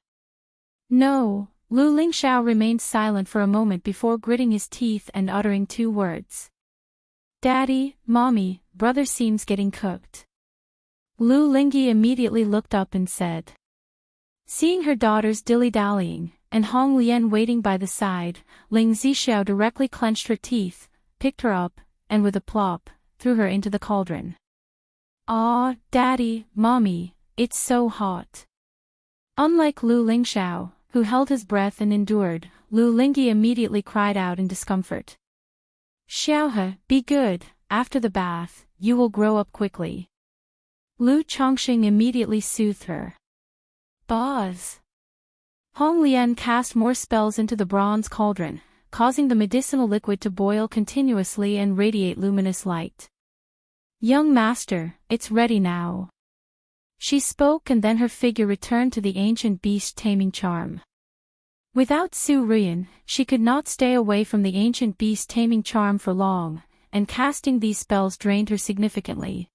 No, Lu Lingxiao remained silent for a moment before gritting his teeth and uttering 2 words. Daddy, Mommy, brother seems getting cooked. Lu Lingyi immediately looked up and said. Seeing her daughters dilly-dallying, and Hong Lian waiting by the side, Ling Zixiao directly clenched her teeth, picked her up, and with a plop, threw her into the cauldron. Ah, Daddy, Mommy, it's so hot. Unlike Lu Lingxiao, who held his breath and endured, Lu Lingyi immediately cried out in discomfort. Xiaohe, be good, after the bath, you will grow up quickly. Lu Chongqing immediately soothed her. Buzz. Hong Lian cast more spells into the bronze cauldron, causing the medicinal liquid to boil continuously and radiate luminous light. Young master, it's ready now. She spoke and then her figure returned to the ancient beast taming charm. Without Su Ruyan, she could not stay away from the ancient beast taming charm for long, and casting these spells drained her significantly.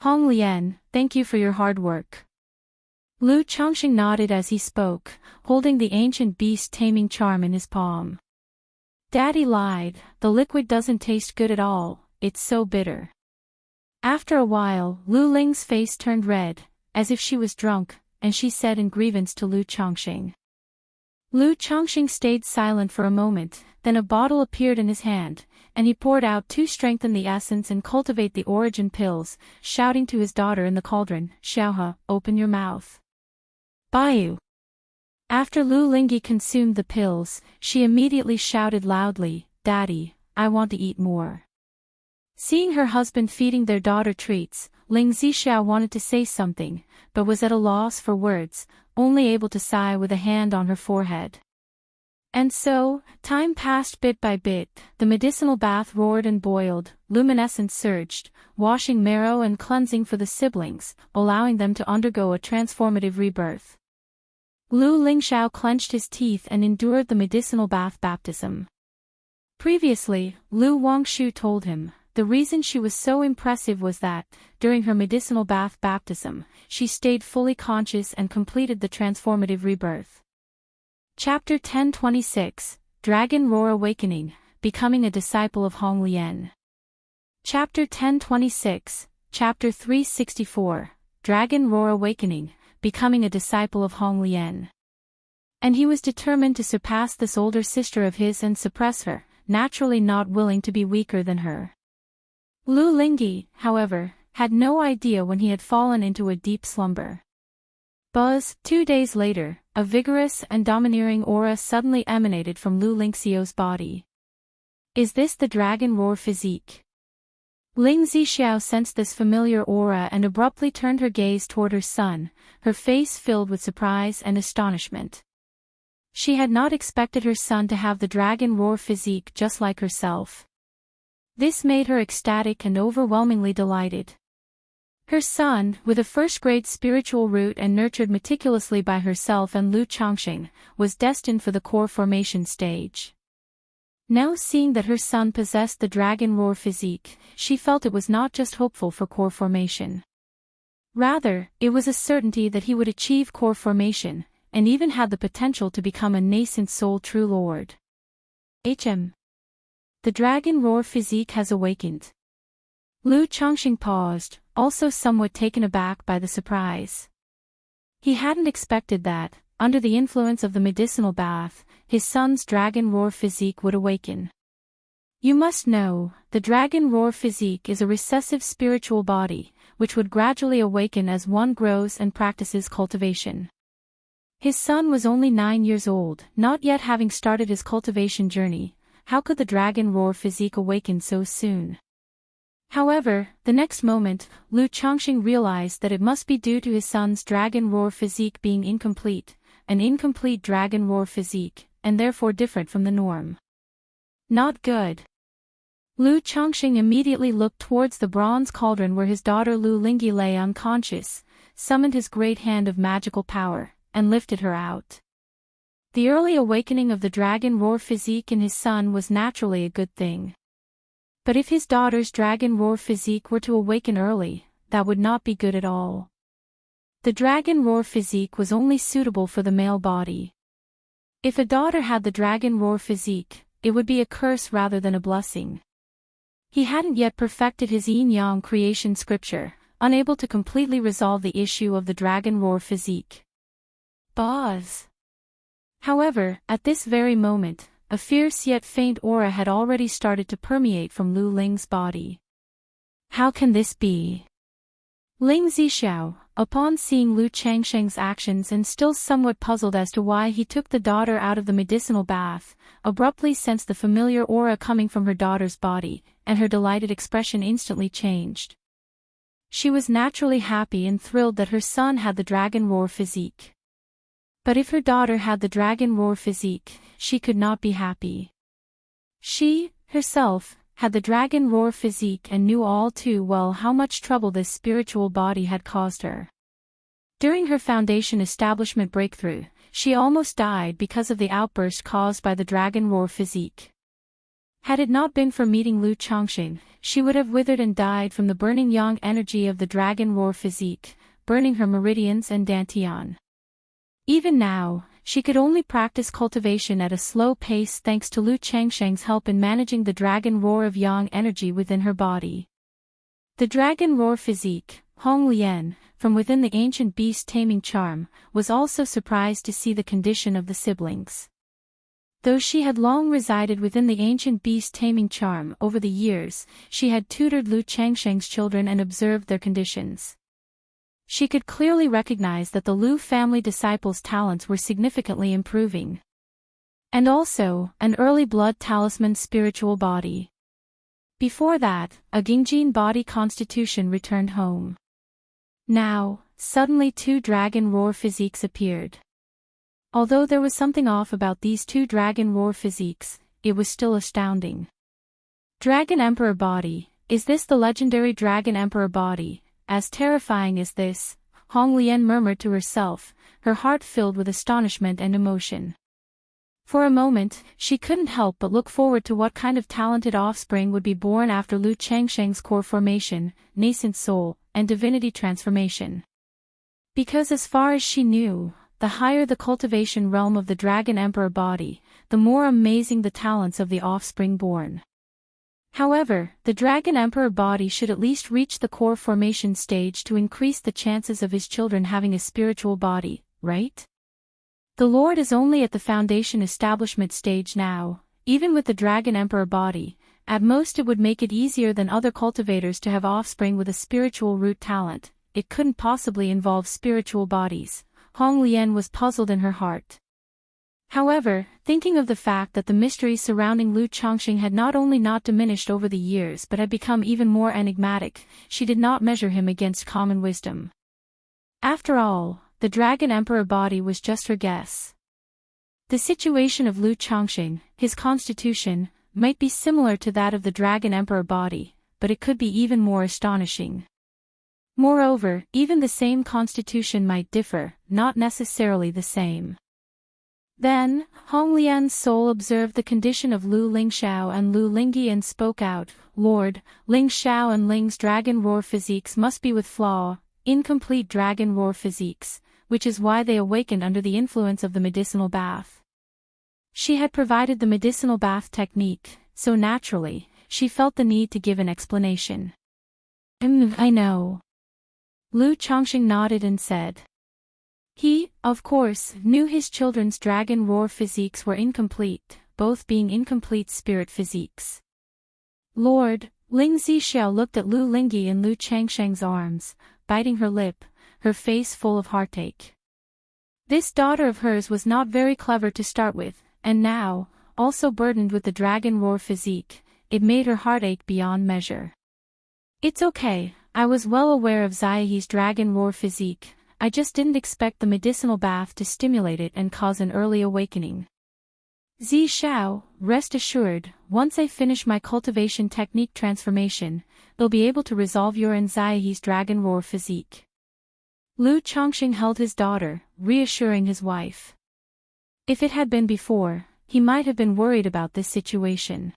Hong Lian, thank you for your hard work. Lu Chongqing nodded as he spoke, holding the ancient beast taming charm in his palm. Daddy lied, the liquid doesn't taste good at all, it's so bitter. After a while, Lu Ling's face turned red, as if she was drunk, and she said in grievance to Lu Chongqing. Lu Chongqing stayed silent for a moment, then a bottle appeared in his hand, and he poured out to strengthen the essence and cultivate the origin pills, shouting to his daughter in the cauldron, Xiaohe, open your mouth. Baiyu. After Lu Lingyi consumed the pills, she immediately shouted loudly, Daddy, I want to eat more. Seeing her husband feeding their daughter treats, Ling Zixiao wanted to say something, but was at a loss for words, only able to sigh with a hand on her forehead. And so, time passed bit by bit, the medicinal bath roared and boiled, luminescence surged, washing marrow and cleansing for the siblings, allowing them to undergo a transformative rebirth. Lu Lingxiao clenched his teeth and endured the medicinal bath baptism. Previously, Lu Wangshu told him, the reason she was so impressive was that, during her medicinal bath baptism, she stayed fully conscious and completed the transformative rebirth. Chapter 1026, Dragon Roar Awakening, Becoming a Disciple of Hong Lian. Chapter 1026, Chapter 364, Dragon Roar Awakening, Becoming a Disciple of Hong Lian. And he was determined to surpass this older sister of his and suppress her, naturally not willing to be weaker than her. Lu Lingyi, however, had no idea when he had fallen into a deep slumber. 2 days later, a vigorous and domineering aura suddenly emanated from Lu Lingxiao's body. Is this the Dragon Roar physique? Ling Zixiao sensed this familiar aura and abruptly turned her gaze toward her son, her face filled with surprise and astonishment. She had not expected her son to have the Dragon Roar physique just like herself. This made her ecstatic and overwhelmingly delighted. Her son, with a first-grade spiritual root and nurtured meticulously by herself and Lu Changxing, was destined for the core formation stage. Now seeing that her son possessed the Dragon Roar physique, she felt it was not just hopeful for core formation. Rather, it was a certainty that he would achieve core formation, and even had the potential to become a nascent soul true lord. The Dragon Roar physique has awakened. Lu Changxing paused, also somewhat taken aback by the surprise. He hadn't expected that, under the influence of the medicinal bath, his son's Dragon Roar physique would awaken. You must know, the Dragon Roar physique is a recessive spiritual body, which would gradually awaken as one grows and practices cultivation. His son was only 9 years old, not yet having started his cultivation journey. How could the Dragon Roar physique awaken so soon? However, the next moment, Lu Changxing realized that it must be due to his son's Dragon Roar physique being incomplete, an incomplete Dragon Roar physique, and therefore different from the norm. Not good. Lu Changxing immediately looked towards the bronze cauldron where his daughter Lu Lingyi lay unconscious, summoned his great hand of magical power, and lifted her out. The early awakening of the Dragon Roar physique in his son was naturally a good thing. But if his daughter's Dragon Roar physique were to awaken early, that would not be good at all. The Dragon Roar physique was only suitable for the male body. If a daughter had the Dragon Roar physique, it would be a curse rather than a blessing. He hadn't yet perfected his yin-yang creation scripture, unable to completely resolve the issue of the Dragon Roar physique. However, at this very moment, a fierce yet faint aura had already started to permeate from Lu Ling's body. How can this be? Ling Zixiao, upon seeing Lu Changxing's actions and still somewhat puzzled as to why he took the daughter out of the medicinal bath, abruptly sensed the familiar aura coming from her daughter's body, and her delighted expression instantly changed. She was naturally happy and thrilled that her son had the Dragon Roar physique. But if her daughter had the Dragon Roar physique, she could not be happy. She, herself, had the Dragon Roar physique and knew all too well how much trouble this spiritual body had caused her. During her foundation establishment breakthrough, she almost died because of the outburst caused by the Dragon Roar physique. Had it not been for meeting Lu Changxing, she would have withered and died from the burning yang energy of the Dragon Roar physique, burning her meridians and dantian. Even now, she could only practice cultivation at a slow pace thanks to Lu Changxing's help in managing the Dragon Roar of yang energy within her body. The Dragon Roar physique, Hong Lian, from within the ancient beast taming charm, was also surprised to see the condition of the siblings. Though she had long resided within the ancient beast taming charm over the years, she had tutored Lu Changxing's children and observed their conditions. She could clearly recognize that the Lu family disciples' talents were significantly improving. And also, an early blood talisman spiritual body. Before that, a Gingjin body constitution returned home. Now, suddenly 2 Dragon Roar physiques appeared. Although there was something off about these 2 Dragon Roar physiques, it was still astounding. Dragon Emperor body, is this the legendary Dragon Emperor body? As terrifying as this, Hong Lian murmured to herself, her heart filled with astonishment and emotion. For a moment, she couldn't help but look forward to what kind of talented offspring would be born after Lu Changsheng's core formation, nascent soul, and divinity transformation. Because as far as she knew, the higher the cultivation realm of the Dragon Emperor body, the more amazing the talents of the offspring born. However, the Dragon Emperor body should at least reach the core formation stage to increase the chances of his children having a spiritual body, right? The Lord is only at the foundation establishment stage now. Even with the Dragon Emperor body, at most it would make it easier than other cultivators to have offspring with a spiritual root talent. It couldn't possibly involve spiritual bodies. Hong Lian was puzzled in her heart. However, thinking of the fact that the mysteries surrounding Lu Changxing had not only not diminished over the years but had become even more enigmatic, she did not measure him against common wisdom. After all, the Dragon Emperor body was just her guess. The situation of Lu Changxing, his constitution, might be similar to that of the Dragon Emperor body, but it could be even more astonishing. Moreover, even the same constitution might differ, not necessarily the same. Then, Hong Lian's soul observed the condition of Lu Lingxiao and Lu Lingyi and spoke out, "Lord, Ling Xiao and Ling's dragon roar physiques must be with flaw, incomplete dragon roar physiques, which is why they awakened under the influence of the medicinal bath." She had provided the medicinal bath technique, so naturally, she felt the need to give an explanation. I know." Lu Changxing nodded and said. He, of course, knew his children's dragon roar physiques were incomplete, both being incomplete spirit physiques. Lord, Ling Zixiao looked at Lu Lingyi in Lu Changsheng's arms, biting her lip, her face full of heartache. This daughter of hers was not very clever to start with, and now, also burdened with the dragon roar physique, it made her heart ache beyond measure. "It's okay, I was well aware of Ziahe's dragon roar physique. I just didn't expect the medicinal bath to stimulate it and cause an early awakening. Zi Xiao, rest assured, once I finish my cultivation technique transformation, they'll be able to resolve your and Ziahe's dragon roar physique." Lu Changxing held his daughter, reassuring his wife. If it had been before, he might have been worried about this situation.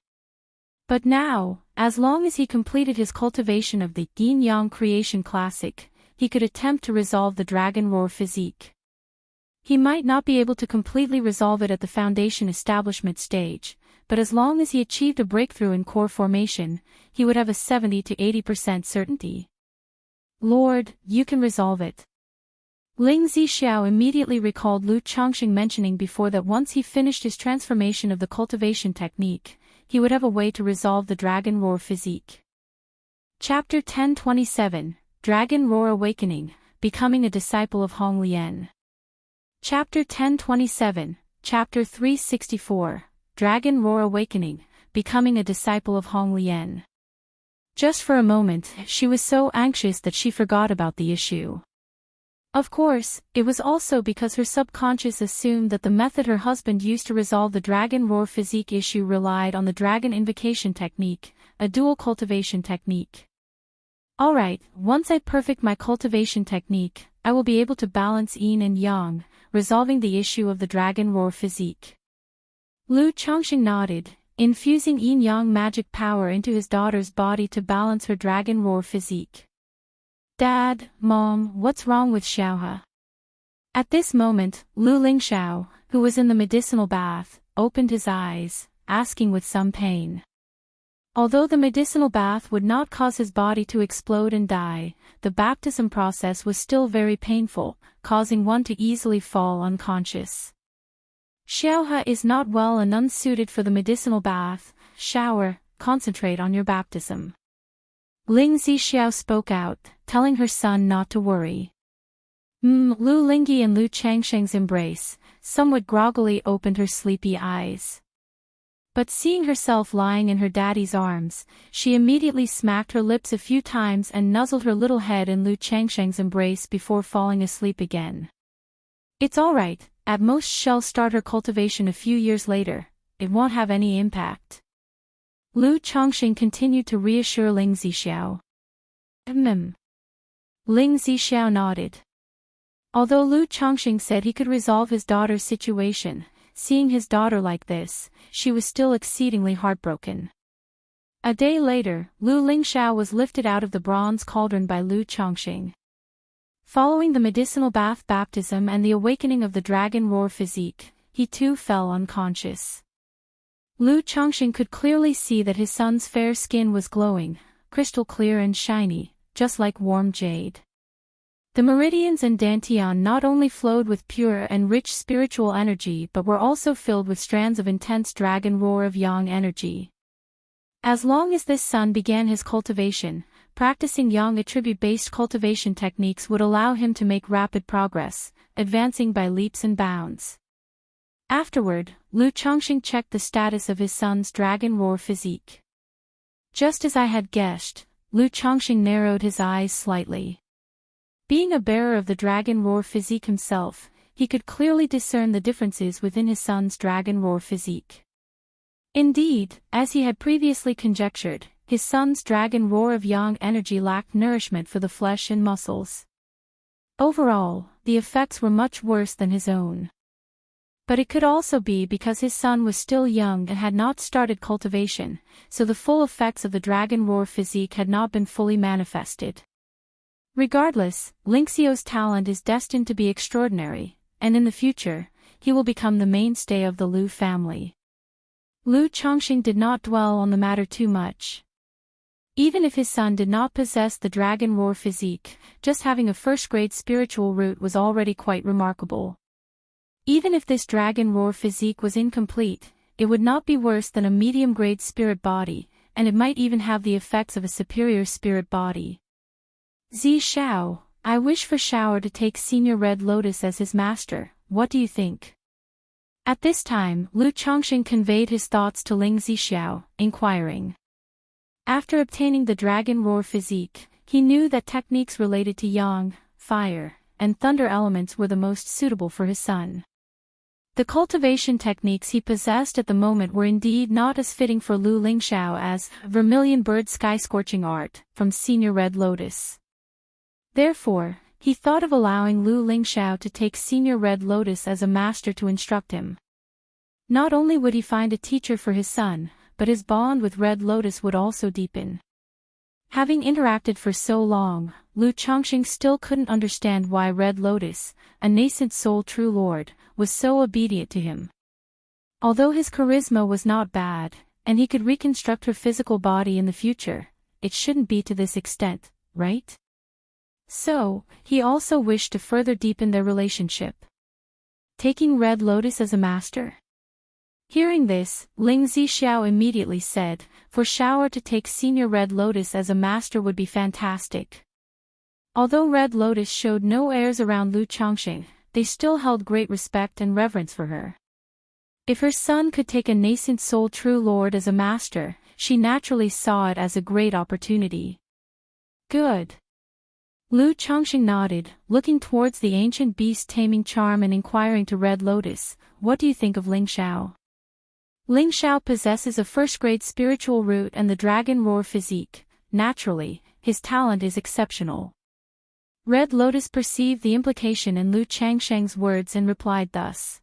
But now, as long as he completed his cultivation of the Yin-Yang Creation Classic, he could attempt to resolve the dragon roar physique. He might not be able to completely resolve it at the foundation establishment stage, but as long as he achieved a breakthrough in core formation, he would have a 70 to 80% certainty. "Lord, you can resolve it." Ling Zixiao immediately recalled Lu Changxing mentioning before that once he finished his transformation of the cultivation technique, he would have a way to resolve the dragon roar physique. Chapter 1027, Dragon Roar Awakening, Becoming a Disciple of Hong Lian. Chapter 1027, Chapter 364, Dragon Roar Awakening, Becoming a Disciple of Hong Lian. Just for a moment, she was so anxious that she forgot about the issue. Of course, it was also because her subconscious assumed that the method her husband used to resolve the dragon roar physique issue relied on the dragon invocation technique, a dual cultivation technique. "Alright, once I perfect my cultivation technique, I will be able to balance yin and yang, resolving the issue of the dragon roar physique." Lu Changxing nodded, infusing yin-yang magic power into his daughter's body to balance her dragon roar physique. "Dad, Mom, what's wrong with Xiaohe?" At this moment, Lu Lingxiao, who was in the medicinal bath, opened his eyes, asking with some pain. Although the medicinal bath would not cause his body to explode and die, the baptism process was still very painful, causing one to easily fall unconscious. "Xiaohe is not well and unsuited for the medicinal bath. Shower, concentrate on your baptism." Ling Zixiao spoke out, telling her son not to worry. Lu Lingyi and Lu Changsheng's embrace, somewhat groggily opened her sleepy eyes. But seeing herself lying in her daddy's arms, she immediately smacked her lips a few times and nuzzled her little head in Lu Changsheng's embrace before falling asleep again. "It's alright, at most she'll start her cultivation a few years later, it won't have any impact." Lu Changxing continued to reassure Ling Zixiao. Ling Zixiao nodded. Although Lu Changxing said he could resolve his daughter's situation, seeing his daughter like this, she was still exceedingly heartbroken. A day later, Lu Lingxiao was lifted out of the bronze cauldron by Lu Chongqing. Following the medicinal bath baptism and the awakening of the dragon roar physique, he too fell unconscious. Lu Chongqing could clearly see that his son's fair skin was glowing, crystal clear and shiny, just like warm jade. The meridians and dantian not only flowed with pure and rich spiritual energy but were also filled with strands of intense dragon roar of yang energy. As long as this son began his cultivation, practicing yang attribute-based cultivation techniques would allow him to make rapid progress, advancing by leaps and bounds. Afterward, Lu Chongqing checked the status of his son's dragon roar physique. Just as I had guessed, Lu Chongqing narrowed his eyes slightly. Being a bearer of the dragon roar physique himself, he could clearly discern the differences within his son's dragon roar physique. Indeed, as he had previously conjectured, his son's dragon roar of yang energy lacked nourishment for the flesh and muscles. Overall, the effects were much worse than his own. But it could also be because his son was still young and had not started cultivation, so the full effects of the dragon roar physique had not been fully manifested. Regardless, Lingxiao's talent is destined to be extraordinary, and in the future, he will become the mainstay of the Lu family. Lu Chongqing did not dwell on the matter too much. Even if his son did not possess the dragon roar physique, just having a first-grade spiritual root was already quite remarkable. Even if this dragon roar physique was incomplete, it would not be worse than a medium-grade spirit body, and it might even have the effects of a superior spirit body. Zi Xiao, I wish for Xiao to take Senior Red Lotus as his master, what do you think? At this time, Lu Chongqing conveyed his thoughts to Ling Zixiao, inquiring. After obtaining the dragon roar physique, he knew that techniques related to yang, fire, and thunder elements were the most suitable for his son. The cultivation techniques he possessed at the moment were indeed not as fitting for Lu Lingxiao as Vermilion Bird Sky Scorching Art, from Senior Red Lotus. Therefore, he thought of allowing Lu Lingxiao to take Senior Red Lotus as a master to instruct him. Not only would he find a teacher for his son, but his bond with Red Lotus would also deepen. Having interacted for so long, Lu Chongqing still couldn't understand why Red Lotus, a nascent soul true lord, was so obedient to him. Although his charisma was not bad, and he could reconstruct her physical body in the future, it shouldn't be to this extent, right? So, he also wished to further deepen their relationship. Taking Red Lotus as a master? Hearing this, Ling Zixiao immediately said, for Xiao to take Senior Red Lotus as a master would be fantastic. Although Red Lotus showed no airs around Lu Chongqing, they still held great respect and reverence for her. If her son could take a nascent soul true lord as a master, she naturally saw it as a great opportunity. Good. Lu Chongqing nodded, looking towards the ancient beast taming charm and inquiring to Red Lotus, what do you think of Ling Xiao? Ling Xiao possesses a first-grade spiritual root and the dragon roar physique. Naturally, his talent is exceptional. Red Lotus perceived the implication in Lu Changsheng's words and replied thus.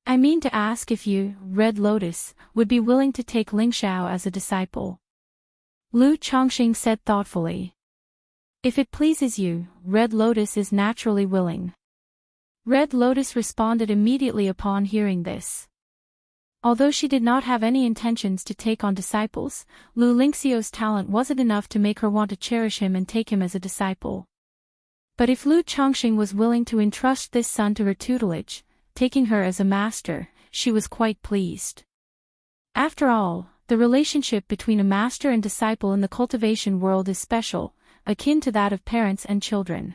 I mean to ask if you, Red Lotus, would be willing to take Ling Xiao as a disciple. Lu Chongqing said thoughtfully. If it pleases you, Red Lotus is naturally willing. Red Lotus responded immediately upon hearing this. Although she did not have any intentions to take on disciples, Lu Lingxiao's talent wasn't enough to make her want to cherish him and take him as a disciple. But if Lu Chongqing was willing to entrust this son to her tutelage, taking her as a master, she was quite pleased. After all, the relationship between a master and disciple in the cultivation world is special, akin to that of parents and children.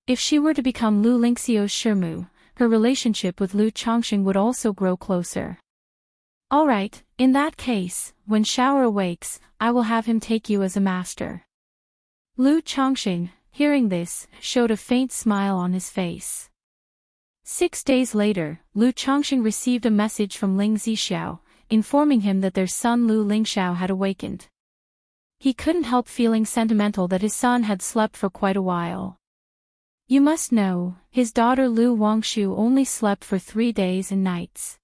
If she were to become Lu Lingxiao's shirmu, her relationship with Lu Chongqing would also grow closer. Alright, in that case, when Xiao awakes, I will have him take you as a master. Lu Chongqing, hearing this, showed a faint smile on his face. 6 days later, Lu Chongqing received a message from Ling Zixiao, informing him that their son Lu Lingxiao had awakened. He couldn't help feeling sentimental that his son had slept for quite a while. You must know, his daughter Lu Wangshu only slept for 3 days and nights.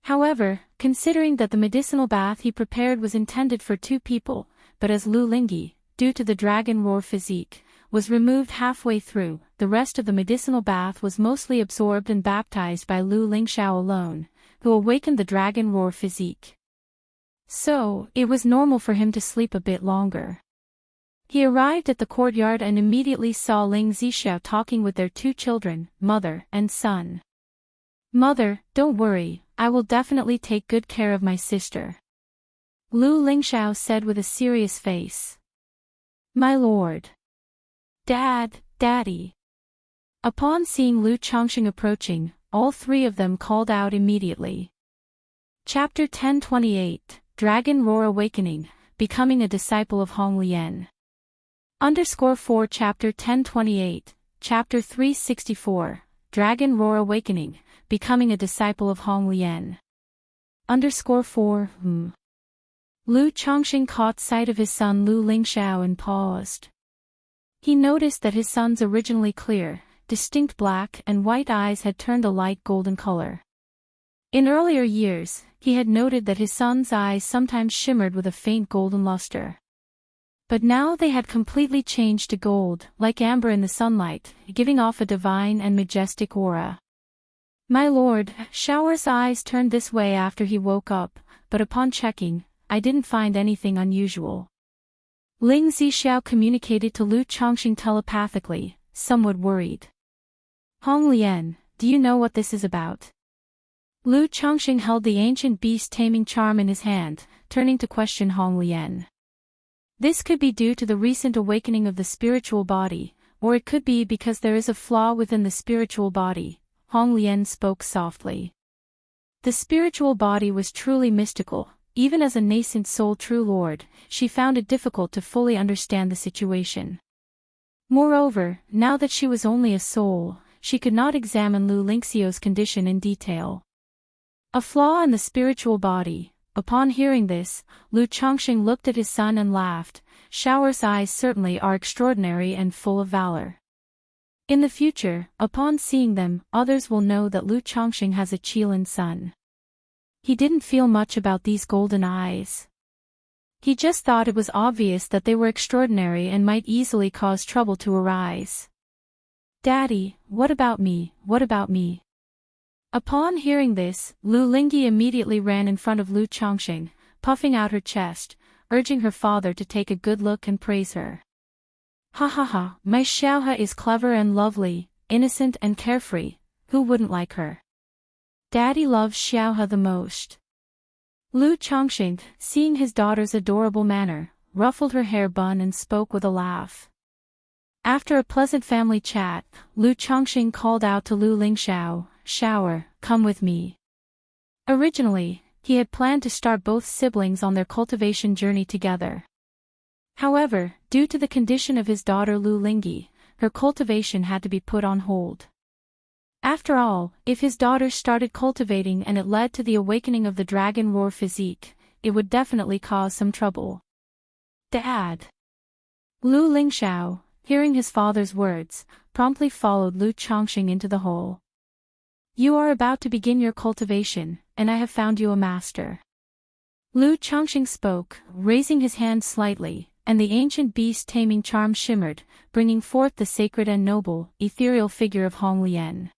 However, considering that the medicinal bath he prepared was intended for 2 people, but as Lu Lingyi, due to the dragon roar physique, was removed halfway through, the rest of the medicinal bath was mostly absorbed and baptized by Lu Lingxiao alone, who awakened the dragon roar physique. So, it was normal for him to sleep a bit longer. He arrived at the courtyard and immediately saw Ling Zixiao talking with their 2 children, mother and son. "Mother, don't worry, I will definitely take good care of my sister," Lu Lingxiao said with a serious face. "My lord." Daddy." Upon seeing Lu Chongqing approaching, all 3 of them called out immediately. Chapter 1028, Dragon Roar Awakening, Becoming a Disciple of Hong Lian. _4 Chapter 1028, Chapter 364, Dragon Roar Awakening, Becoming a Disciple of Hong Lian. _4 Lu Chongqing caught sight of his son Lu Lingxiao and paused. He noticed that his son's originally clear, distinct black and white eyes had turned a light golden color. In earlier years, he had noted that his son's eyes sometimes shimmered with a faint golden luster. But now they had completely changed to gold, like amber in the sunlight, giving off a divine and majestic aura. "My lord," Shower's eyes turned this way after he woke up, but upon checking, I didn't find anything unusual. Ling Zixiao communicated to Lu Chongqing telepathically, somewhat worried. "Hong Lian, do you know what this is about?" Lu Chongqing held the ancient beast-taming charm in his hand, turning to question Hong Lian. This could be due to the recent awakening of the spiritual body, or it could be because there is a flaw within the spiritual body, Hong Lian spoke softly. The spiritual body was truly mystical. Even as a nascent soul true lord, she found it difficult to fully understand the situation. Moreover, now that she was only a soul, she could not examine Lu Lingxiao's condition in detail. A flaw in the spiritual body. Upon hearing this, Lu Chongqing looked at his son and laughed. Shower's eyes certainly are extraordinary and full of valor. In the future, upon seeing them, others will know that Lu Chongqing has a Qilin son. He didn't feel much about these golden eyes. He just thought it was obvious that they were extraordinary and might easily cause trouble to arise. "Daddy, what about me, what about me?" Upon hearing this, Lu Lingyi immediately ran in front of Lu Chongqing, puffing out her chest, urging her father to take a good look and praise her. "Ha ha ha, my Xiaohe is clever and lovely, innocent and carefree, who wouldn't like her? Daddy loves Xiaohe the most." Lu Chongqing, seeing his daughter's adorable manner, ruffled her hair bun and spoke with a laugh. After a pleasant family chat, Lu Chongqing called out to Lu Lingxiao, "Shower, come with me." Originally, he had planned to start both siblings on their cultivation journey together. However, due to the condition of his daughter Lu Lingyi, her cultivation had to be put on hold. After all, if his daughter started cultivating and it led to the awakening of the dragon roar physique, it would definitely cause some trouble. "Dad." Lu Lingxiao, hearing his father's words, promptly followed Lu Chongqing into the hall. "You are about to begin your cultivation, and I have found you a master." Lu Chongqing spoke, raising his hand slightly, and the ancient beast-taming charm shimmered, bringing forth the sacred and noble, ethereal figure of Hong Lian.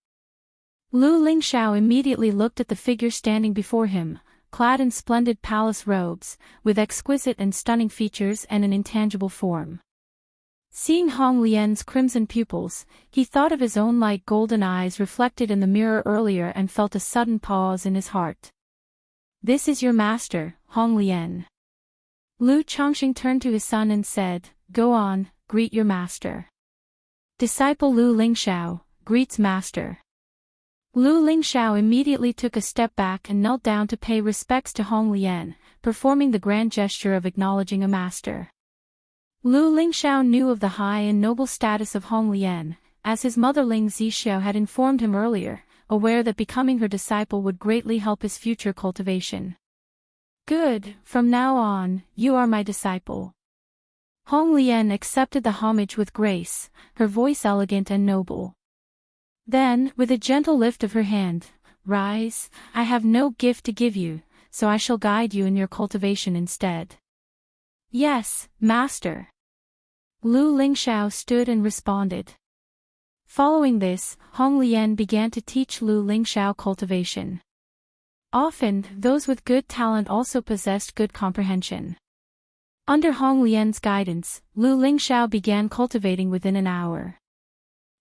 Lu Lingxiao immediately looked at the figure standing before him, clad in splendid palace robes, with exquisite and stunning features and an intangible form. Seeing Hong Lian's crimson pupils, he thought of his own light golden eyes reflected in the mirror earlier and felt a sudden pause in his heart. "This is your master, Hong Lian." Lu Chongqing turned to his son and said, "Go on, greet your master." Disciple Lu Lingxiao, greets master. Lu Lingxiao immediately took a step back and knelt down to pay respects to Hong Lian, performing the grand gesture of acknowledging a master. Lu Lingxiao knew of the high and noble status of Hong Lian, as his mother Ling Zixiao had informed him earlier, aware that becoming her disciple would greatly help his future cultivation. "Good, from now on, you are my disciple." Hong Lian accepted the homage with grace, her voice elegant and noble. Then, with a gentle lift of her hand, "Rise, I have no gift to give you, so I shall guide you in your cultivation instead." "Yes, master." Lu Lingxiao stood and responded. Following this, Hong Lian began to teach Lu Lingxiao cultivation. Often, those with good talent also possessed good comprehension. Under Hong Lian's guidance, Lu Lingxiao began cultivating within an hour.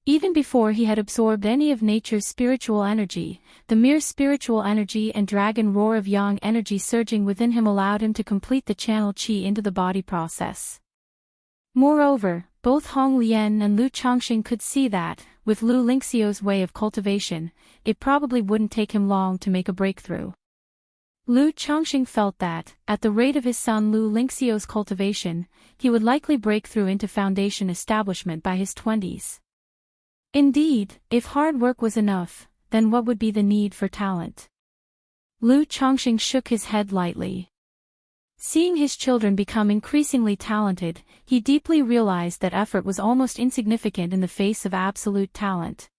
Even before he had absorbed any of nature's spiritual energy, the mere spiritual energy and dragon roar of yang energy surging within him allowed him to complete the channel qi into the body process. Moreover, both Hong Lian and Lu Chongqing could see that, with Lu Lingxiao's way of cultivation, it probably wouldn't take him long to make a breakthrough. Lu Chongqing felt that, at the rate of his son Lu Lingxiao's cultivation, he would likely break through into foundation establishment by his 20s. Indeed, if hard work was enough, then what would be the need for talent? Lu Chongqing shook his head lightly. Seeing his children become increasingly talented, he deeply realized that effort was almost insignificant in the face of absolute talent.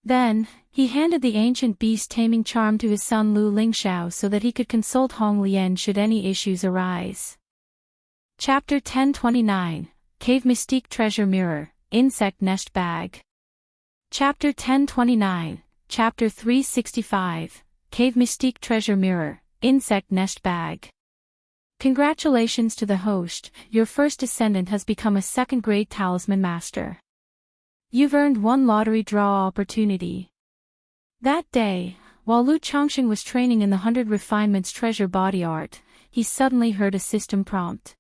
Then, he handed the ancient beast-taming charm to his son Lu Lingxiao so that he could consult Hong Lian should any issues arise. Chapter 1029, Cave Mystique Treasure Mirror, Insect Nest Bag. Chapter 1029, Chapter 365, Cave Mystique Treasure Mirror, Insect Nest Bag. Congratulations to the host, your first descendant has become a second-grade talisman master. You've earned one lottery draw opportunity. That day, while Lu Chongqing was training in the 100 Refinements treasure body art, he suddenly heard a system prompt.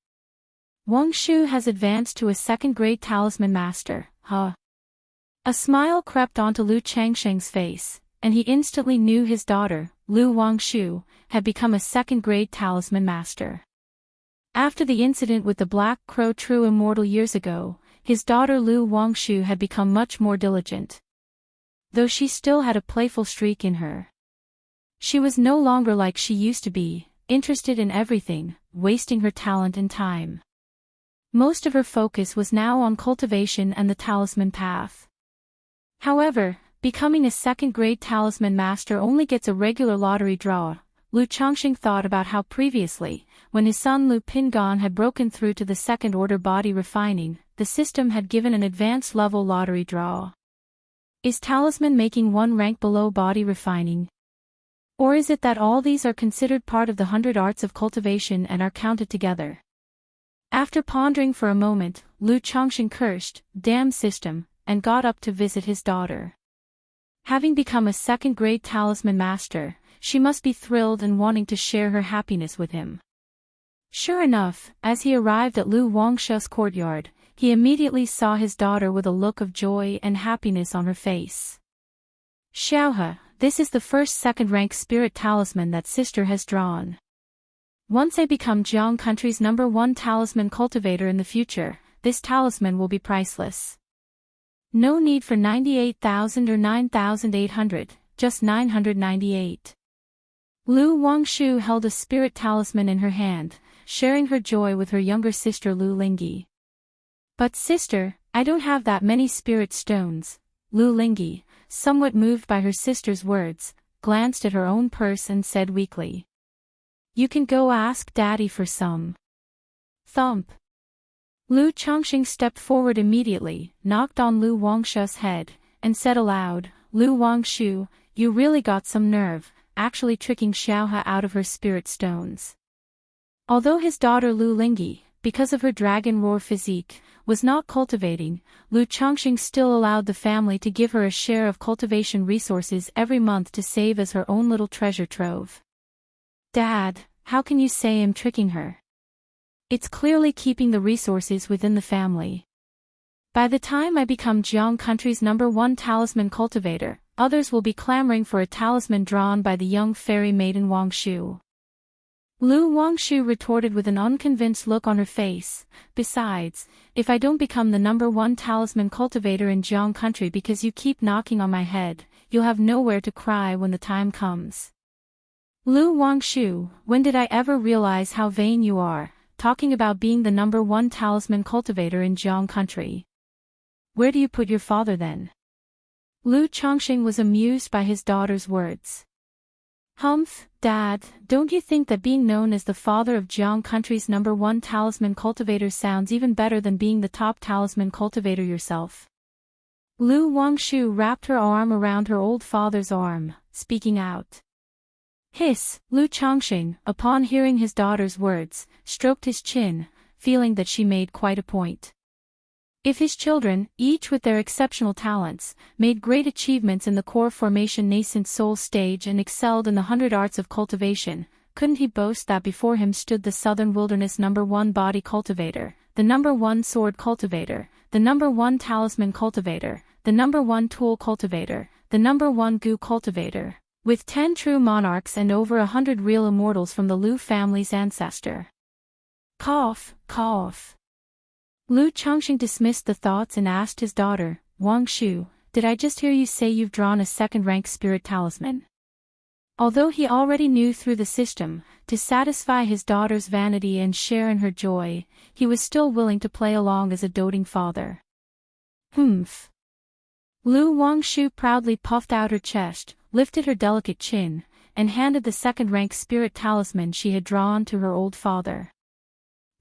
Wang Shu has advanced to a second-grade talisman master, huh? A smile crept onto Lu Changsheng's face, and he instantly knew his daughter, Lu Wangshu, had become a second-grade talisman master. After the incident with the Black Crow True Immortal years ago, his daughter Lu Wangshu had become much more diligent. Though she still had a playful streak in her. She was no longer like she used to be, interested in everything, wasting her talent and time. Most of her focus was now on cultivation and the talisman path. However, becoming a second-grade talisman master only gets a regular lottery draw. Lu Chongqing thought about how previously, when his son Lu Pingan had broken through to the second-order body refining, the system had given an advanced level lottery draw. Is talisman making one rank below body refining? Or is it that all these are considered part of the 100 arts of cultivation and are counted together? After pondering for a moment, Lu Chongqing cursed, "Damn system," and got up to visit his daughter. Having become a second-grade talisman master, she must be thrilled and wanting to share her happiness with him. Sure enough, as he arrived at Lu Wangshu's courtyard, he immediately saw his daughter with a look of joy and happiness on her face. "Xiaohe, this is the first second-rank spirit talisman that sister has drawn. Once I become Jiang country's #1 talisman cultivator in the future, this talisman will be priceless. No need for 98,000 or 9,800, just 998. Lu Wangshu held a spirit talisman in her hand, sharing her joy with her younger sister Lu Lingyi. "But sister, I don't have that many spirit stones." Lu Lingyi, somewhat moved by her sister's words, glanced at her own purse and said weakly. "You can go ask daddy for some." Thump. Lu Chongqing stepped forward immediately, knocked on Lu Wangshu's head, and said aloud, "Lu Wangshu, you really got some nerve, actually tricking Xiaohe out of her spirit stones." Although his daughter Lu Lingyi, because of her dragon roar physique, was not cultivating, Lu Chongqing still allowed the family to give her a share of cultivation resources every month to save as her own little treasure trove. "Dad, how can you say I'm tricking her? It's clearly keeping the resources within the family. By the time I become Jiang country's #1 talisman cultivator, others will be clamoring for a talisman drawn by the young fairy maiden Wangshu." Lu Wangshu retorted with an unconvinced look on her face. "Besides, if I don't become the #1 talisman cultivator in Jiang country because you keep knocking on my head, you'll have nowhere to cry when the time comes." "Lu Wangshu, when did I ever realize how vain you are? talking about being the #1 talisman cultivator in Jiang country. Where do you put your father then? Lu Chongqing was amused by his daughter's words. Humph, Dad, don't you think that being known as the father of Jiang country's #1 talisman cultivator sounds even better than being the top talisman cultivator yourself? Lu Wangshu wrapped her arm around her old father's arm, speaking out. Hiss, Lu Chongqing, upon hearing his daughter's words, stroked his chin, feeling that she made quite a point. If his children, each with their exceptional talents, made great achievements in the core formation nascent soul stage and excelled in the 100 arts of cultivation, couldn't he boast that before him stood the southern wilderness #1 body cultivator, the #1 sword cultivator, the #1 talisman cultivator, the #1 tool cultivator, the #1 goo cultivator, with 10 true monarchs and over 100 real immortals from the Lu family's ancestor. Cough, cough. Lu Chongqing dismissed the thoughts and asked his daughter, Wangshu, did I just hear you say you've drawn a second-rank spirit talisman? Although he already knew through the system, to satisfy his daughter's vanity and share in her joy, he was still willing to play along as a doting father. Humph. Lu Wangshu proudly puffed out her chest, lifted her delicate chin, and handed the second-rank spirit talisman she had drawn to her old father.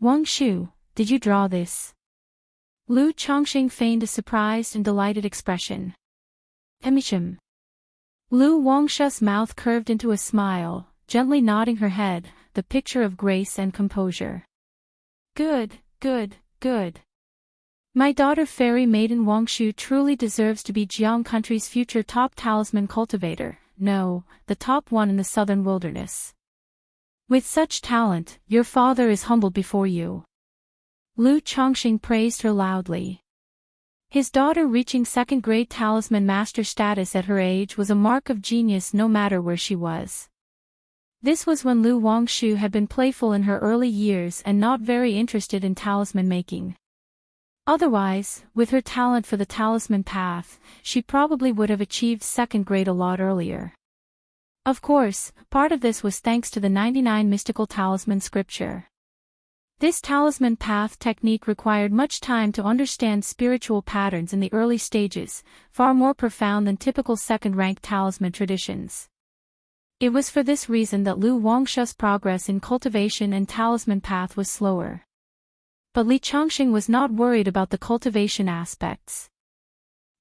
Wangshu, did you draw this? Lu Chongqing feigned a surprised and delighted expression. Emisham. Lu Wangshu's mouth curved into a smile, gently nodding her head, the picture of grace and composure. Good, good, good. My daughter fairy maiden Wangshu truly deserves to be Jiang country's future top talisman cultivator, no, the top one in the southern wilderness. With such talent, your father is humbled before you. Lu Chongqing praised her loudly. His daughter reaching second-grade talisman master status at her age was a mark of genius no matter where she was. This was when Lu Wangshu had been playful in her early years and not very interested in talisman making. Otherwise, with her talent for the talisman path, she probably would have achieved second grade a lot earlier. Of course, part of this was thanks to the 99 mystical talisman scripture. This talisman path technique required much time to understand spiritual patterns in the early stages, far more profound than typical second-rank talisman traditions. It was for this reason that Lu Wangshu's progress in cultivation and talisman path was slower. But Li Chongqing was not worried about the cultivation aspects.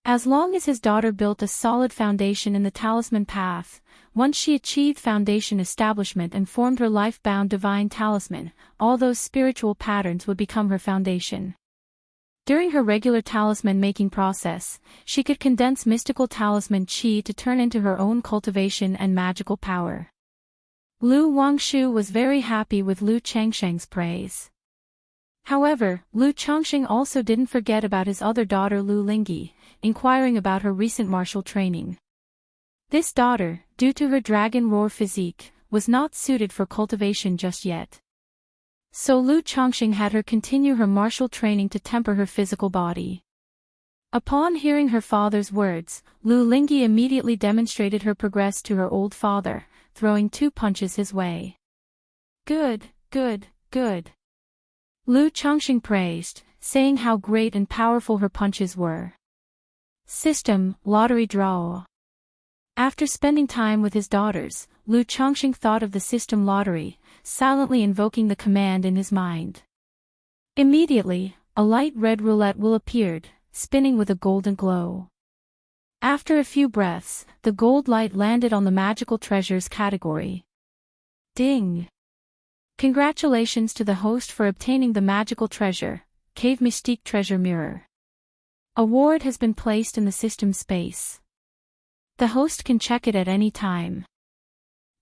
As long as his daughter built a solid foundation in the talisman path, once she achieved foundation establishment and formed her life-bound divine talisman, all those spiritual patterns would become her foundation. During her regular talisman-making process, she could condense mystical talisman qi to turn into her own cultivation and magical power. Lu Wangshu was very happy with Lu Chongqing's praise. However, Lu Chongqing also didn't forget about his other daughter Lu Lingyi, inquiring about her recent martial training. This daughter, due to her dragon roar physique, was not suited for cultivation just yet. So Lu Chongqing had her continue her martial training to temper her physical body. Upon hearing her father's words, Lu Lingyi immediately demonstrated her progress to her old father, throwing 2 punches his way. Good, good, good. Lu Chongqing praised, saying how great and powerful her punches were. System, lottery draw. After spending time with his daughters, Lu Chongqing thought of the system lottery, silently invoking the command in his mind. Immediately, a light red roulette wheel appeared, spinning with a golden glow. After a few breaths, the gold light landed on the magical treasures category. Ding! Congratulations to the host for obtaining the magical treasure, Cave Mystique Treasure Mirror. Award has been placed in the system space. The host can check it at any time.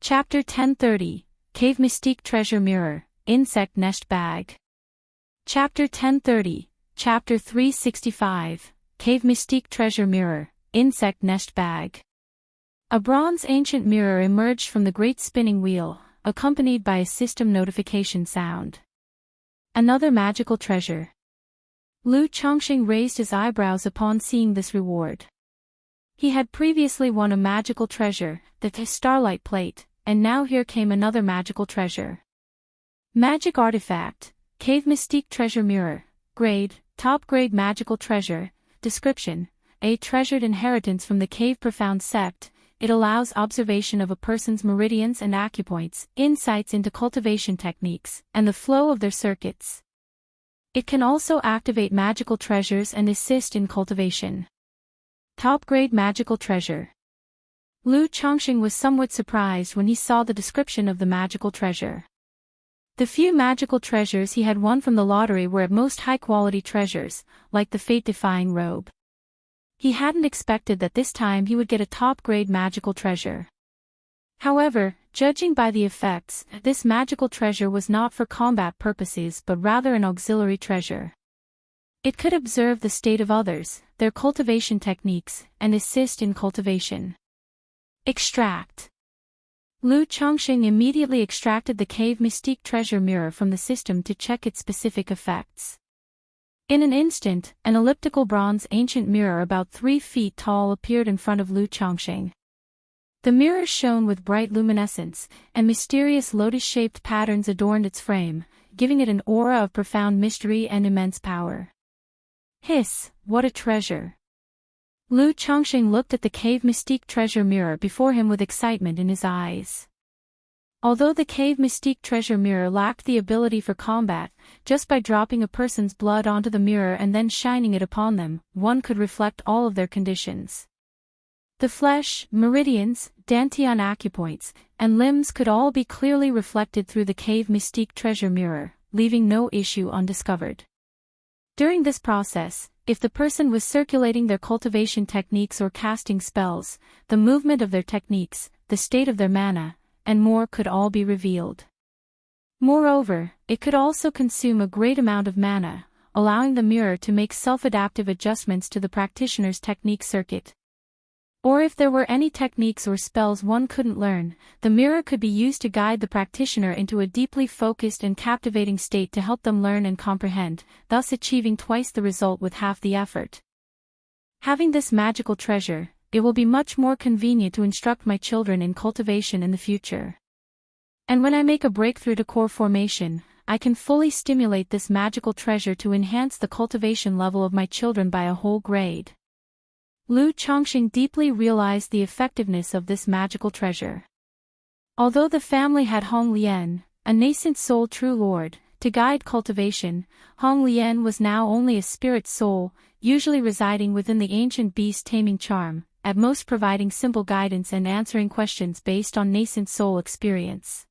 Chapter 1030, Cave Mystique Treasure Mirror, Insect Nest Bag. Chapter 1030, Chapter 365, Cave Mystique Treasure Mirror, Insect Nest Bag. A bronze ancient mirror emerged from the great spinning wheel, accompanied by a system notification sound. Another magical treasure. Lu Chongqing raised his eyebrows upon seeing this reward. He had previously won a magical treasure, the Starlight Plate, and now here came another magical treasure. Magic artifact, Cave Mystique Treasure Mirror. Grade, Top Grade Magical Treasure. Description: a treasured inheritance from the Cave Profound sect. It allows observation of a person's meridians and acupoints, insights into cultivation techniques, and the flow of their circuits. It can also activate magical treasures and assist in cultivation. Top Grade Magical Treasure. Lu Chongqing was somewhat surprised when he saw the description of the magical treasure. The few magical treasures he had won from the lottery were at most high-quality treasures, like the fate-defying robe. He hadn't expected that this time he would get a top-grade magical treasure. However, judging by the effects, this magical treasure was not for combat purposes but rather an auxiliary treasure. It could observe the state of others, their cultivation techniques, and assist in cultivation. Extract. Lu Chongqing immediately extracted the Cave Mystique Treasure Mirror from the system to check its specific effects. In an instant, an elliptical bronze ancient mirror about 3 feet tall appeared in front of Lu Chongqing. The mirror shone with bright luminescence, and mysterious lotus-shaped patterns adorned its frame, giving it an aura of profound mystery and immense power. Hiss, what a treasure! Lu Chongqing looked at the Cave Mystique Treasure Mirror before him with excitement in his eyes. Although the Cave Mystique Treasure Mirror lacked the ability for combat, just by dropping a person's blood onto the mirror and then shining it upon them, one could reflect all of their conditions. The flesh, meridians, dantian acupoints, and limbs could all be clearly reflected through the Cave Mystique Treasure Mirror, leaving no issue undiscovered. During this process, if the person was circulating their cultivation techniques or casting spells, the movement of their techniques, the state of their mana, and more could all be revealed. Moreover, it could also consume a great amount of mana, allowing the mirror to make self-adaptive adjustments to the practitioner's technique circuit. Or if there were any techniques or spells one couldn't learn, the mirror could be used to guide the practitioner into a deeply focused and captivating state to help them learn and comprehend, thus achieving twice the result with half the effort. Having this magical treasure, it will be much more convenient to instruct my children in cultivation in the future. And when I make a breakthrough to core formation, I can fully stimulate this magical treasure to enhance the cultivation level of my children by a whole grade. Lu Chongqing deeply realized the effectiveness of this magical treasure. Although the family had Hong Lian, a nascent soul true lord, to guide cultivation, Hong Lian was now only a spirit soul, usually residing within the ancient beast taming charm, at most providing simple guidance and answering questions based on nascent soul experience.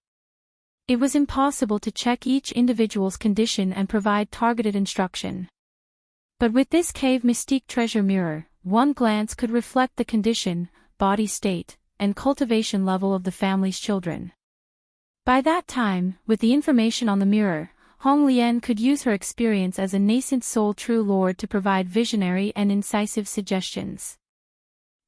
It was impossible to check each individual's condition and provide targeted instruction. But with this Cave Mystique Treasure Mirror, one glance could reflect the condition, body state, and cultivation level of the family's children. By that time, with the information on the mirror, Hong Lian could use her experience as a nascent soul true lord to provide visionary and incisive suggestions.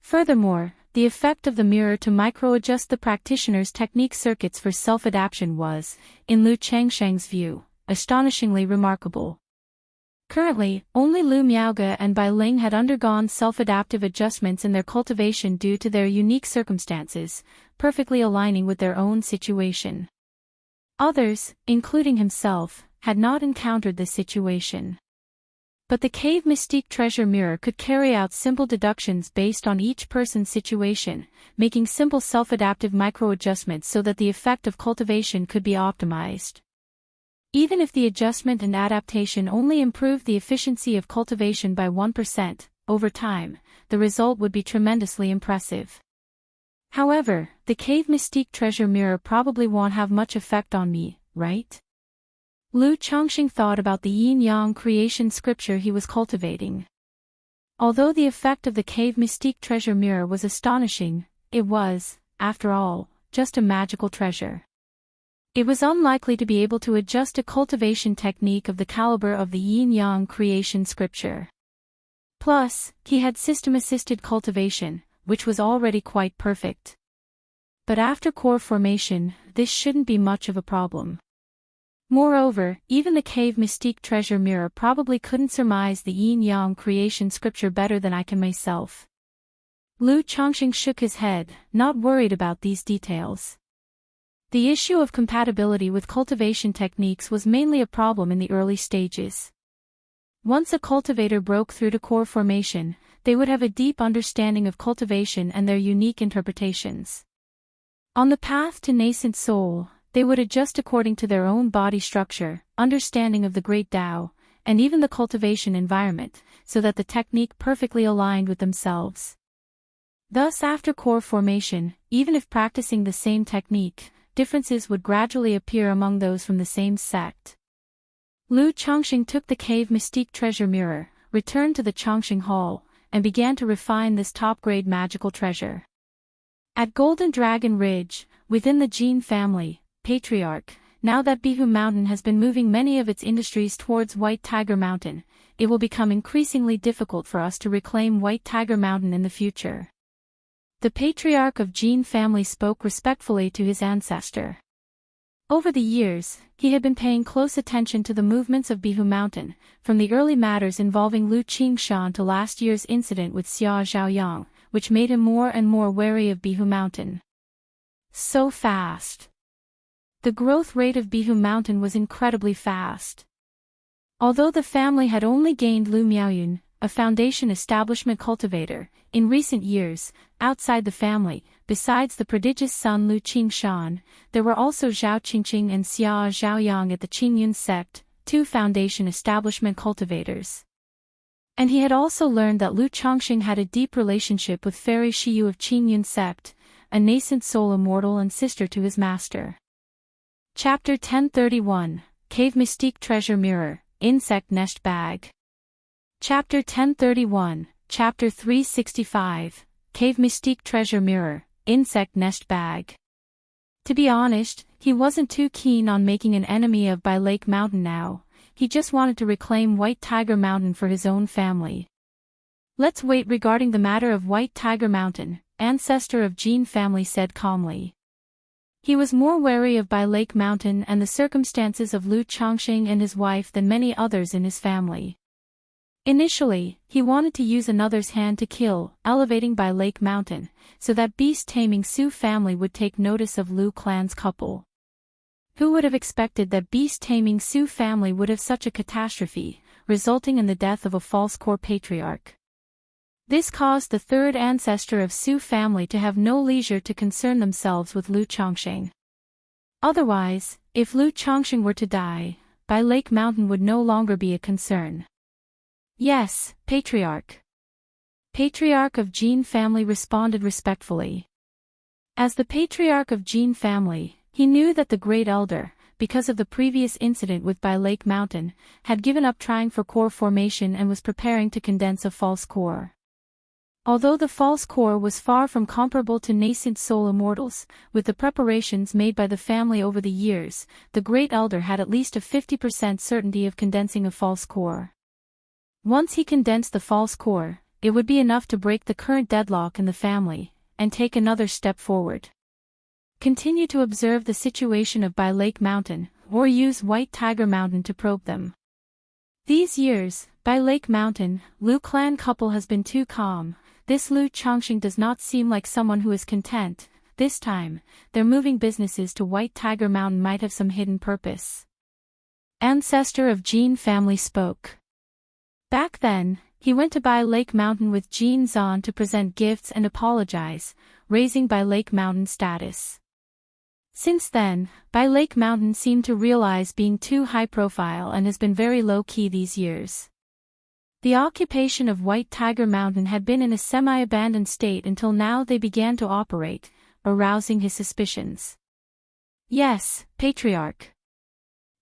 Furthermore, the effect of the mirror to micro-adjust the practitioner's technique circuits for self-adaptation was, in Lu Chongqing's view, astonishingly remarkable. Currently, only Lu Miaoge and Bai Ling had undergone self-adaptive adjustments in their cultivation due to their unique circumstances, perfectly aligning with their own situation. Others, including himself, had not encountered this situation. But the Cave Mystique Treasure Mirror could carry out simple deductions based on each person's situation, making simple self-adaptive micro-adjustments so that the effect of cultivation could be optimized. Even if the adjustment and adaptation only improved the efficiency of cultivation by 1%, over time, the result would be tremendously impressive. However, the Cave Mystique Treasure Mirror probably won't have much effect on me, right? Lu Chongqing thought about the yin-yang creation scripture he was cultivating. Although the effect of the Cave Mystique Treasure Mirror was astonishing, it was, after all, just a magical treasure. It was unlikely to be able to adjust a cultivation technique of the caliber of the yin-yang creation scripture. Plus, he had system-assisted cultivation, which was already quite perfect. But after core formation, this shouldn't be much of a problem. Moreover, even the Cave Mystique Treasure Mirror probably couldn't surmise the yin-yang creation scripture better than I can myself. Lu Chongqing shook his head, not worried about these details. The issue of compatibility with cultivation techniques was mainly a problem in the early stages. Once a cultivator broke through to core formation, they would have a deep understanding of cultivation and their unique interpretations. On the path to nascent soul, they would adjust according to their own body structure, understanding of the great Tao, and even the cultivation environment, so that the technique perfectly aligned with themselves. Thus, after core formation, even if practicing the same technique, differences would gradually appear among those from the same sect. Lu Chongqing took the cave mystique treasure mirror, returned to the Chongqing Hall, and began to refine this top-grade magical treasure. At Golden Dragon Ridge, within the Jin family, patriarch, now that Bihu Mountain has been moving many of its industries towards White Tiger Mountain, it will become increasingly difficult for us to reclaim White Tiger Mountain in the future. The patriarch of Jin family spoke respectfully to his ancestor. Over the years, he had been paying close attention to the movements of Bihu Mountain, from the early matters involving Lu Qingshan to last year's incident with Xia Zhaoyang, which made him more and more wary of Bihu Mountain. So fast. The growth rate of Bihu Mountain was incredibly fast. Although the family had only gained Lu Miaoyun, a foundation establishment cultivator, in recent years, outside the family, besides the prodigious son Lu Qingshan, there were also Zhao Qingqing and Xia Zhaoyang at the Qingyun sect, two foundation establishment cultivators. And he had also learned that Lu Chongqing had a deep relationship with Fairy Shiyu of Qingyun sect, a nascent soul immortal and sister to his master. Chapter 1031, Cave Mystique Treasure Mirror, Insect Nest Bag. Chapter 1031, Chapter 365, Cave Mystique Treasure Mirror, Insect Nest Bag. To be honest, he wasn't too keen on making an enemy of Bai Lake Mountain now, he just wanted to reclaim White Tiger Mountain for his own family. Let's wait regarding the matter of White Tiger Mountain, ancestor of Jin family said calmly. He was more wary of Bai Lake Mountain and the circumstances of Lu Chongqing and his wife than many others in his family. Initially, he wanted to use another's hand to kill, elevating Bai Lake Mountain, so that beast-taming Su family would take notice of Lu clan's couple. Who would have expected that beast-taming Su family would have such a catastrophe, resulting in the death of a false core patriarch? This caused the third ancestor of Su family to have no leisure to concern themselves with Lu Chongqing. Otherwise, if Lu Chongqing were to die, Bai Lake Mountain would no longer be a concern. Yes, Patriarch. Patriarch of Jin family responded respectfully. As the Patriarch of Jin family, he knew that the Great Elder, because of the previous incident with Bai Lake Mountain, had given up trying for core formation and was preparing to condense a false core. Although the false core was far from comparable to nascent soul immortals, with the preparations made by the family over the years, the Great Elder had at least a 50% certainty of condensing a false core. Once he condensed the false core, it would be enough to break the current deadlock in the family, and take another step forward. Continue to observe the situation of Bai Lake Mountain, or use White Tiger Mountain to probe them. These years, Bai Lake Mountain, Lu clan couple has been too calm. This Lu Chongqing does not seem like someone who is content. This time, their moving businesses to White Tiger Mountain might have some hidden purpose. Ancestor of Jin family spoke. Back then, he went to Bai Lake Mountain with Jin Zan to present gifts and apologize, raising Bai Lake Mountain status. Since then, Bai Lake Mountain seemed to realize being too high profile and has been very low-key these years. The occupation of White Tiger Mountain had been in a semi-abandoned state until now they began to operate, arousing his suspicions. Yes, Patriarch.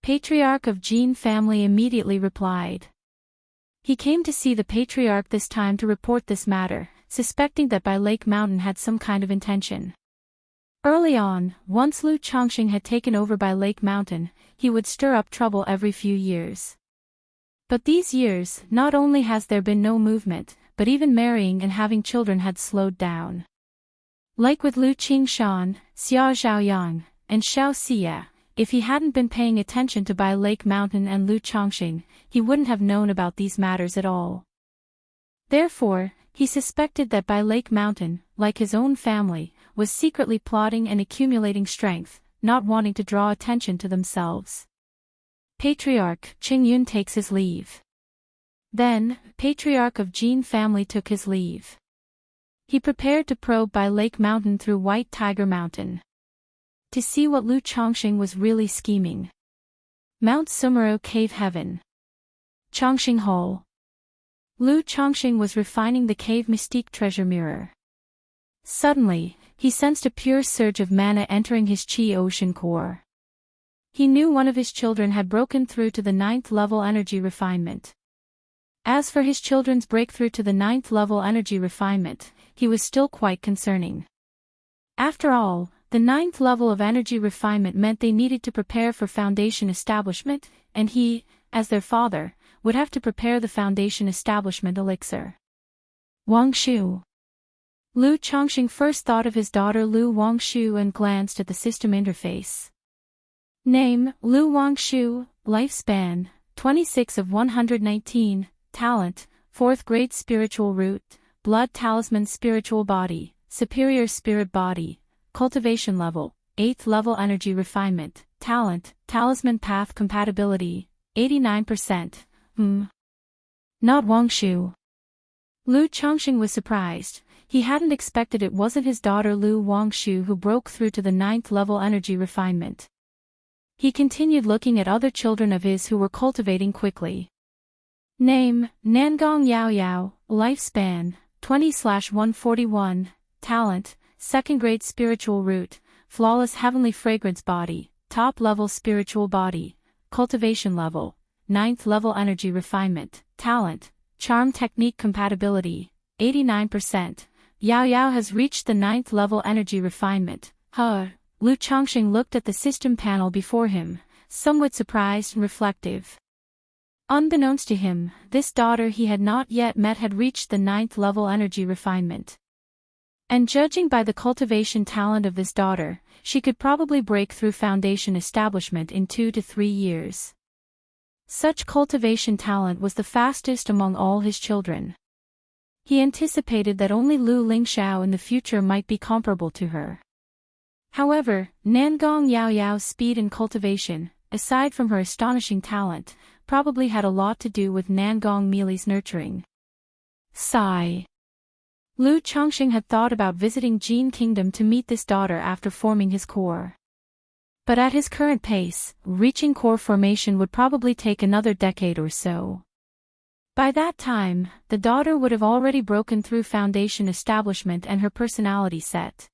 Patriarch of Jin family immediately replied. He came to see the Patriarch this time to report this matter, suspecting that Bai Lake Mountain had some kind of intention. Early on, once Lu Chongqing had taken over Bai Lake Mountain, he would stir up trouble every few years. But these years, not only has there been no movement, but even marrying and having children had slowed down. Like with Lu Qingshan, Xia Zhaoyang, and Xiao Xie, if he hadn't been paying attention to Bai Lake Mountain and Lu Chongqing, he wouldn't have known about these matters at all. Therefore, he suspected that Bai Lake Mountain, like his own family, was secretly plotting and accumulating strength, not wanting to draw attention to themselves. Patriarch Qingyun takes his leave. Then, Patriarch of Jin family took his leave. He prepared to probe by Lake Mountain through White Tiger Mountain, to see what Lu Chongqing was really scheming. Mount Sumero Cave Heaven. Chongqing Hall. Lu Chongqing was refining the cave mystique treasure mirror. Suddenly, he sensed a pure surge of mana entering his chi ocean core. He knew one of his children had broken through to the 9th level energy refinement. As for his children's breakthrough to the 9th level energy refinement, he was still quite concerning. After all, the 9th level of energy refinement meant they needed to prepare for foundation establishment, and he, as their father, would have to prepare the foundation establishment elixir. Wang Shu. Lu Chongqing first thought of his daughter Lu Wangshu and glanced at the system interface. Name, Lu Wangshu, lifespan, 26 of 119, talent, 4th grade spiritual root, blood talisman spiritual body, superior spirit body, cultivation level, 8th level energy refinement, talent, talisman path compatibility, 89%, Not Wangshu. Lu Chongqing was surprised. He hadn't expected it wasn't his daughter Lu Wangshu who broke through to the 9th level energy refinement. He continued looking at other children of his who were cultivating quickly. Name, Nangong Yao Yao, lifespan, 20/141, talent, 2nd grade spiritual root, flawless heavenly fragrance body, top level spiritual body, cultivation level, 9th level energy refinement, talent, charm technique compatibility, 89%. Yao Yao has reached the 9th level energy refinement. Lu Chongqing looked at the system panel before him, somewhat surprised and reflective. Unbeknownst to him, this daughter he had not yet met had reached the 9th level energy refinement. And judging by the cultivation talent of this daughter, she could probably break through foundation establishment in 2 to 3 years. Such cultivation talent was the fastest among all his children. He anticipated that only Lu Lingxiao in the future might be comparable to her. However, Nangong Yao Yao's speed in cultivation, aside from her astonishing talent, probably had a lot to do with Nangong Meili's nurturing. Sigh. Lu Chongqing had thought about visiting Jin Kingdom to meet this daughter after forming his core. But at his current pace, reaching core formation would probably take another decade or so. By that time, the daughter would have already broken through foundation establishment and her personality set.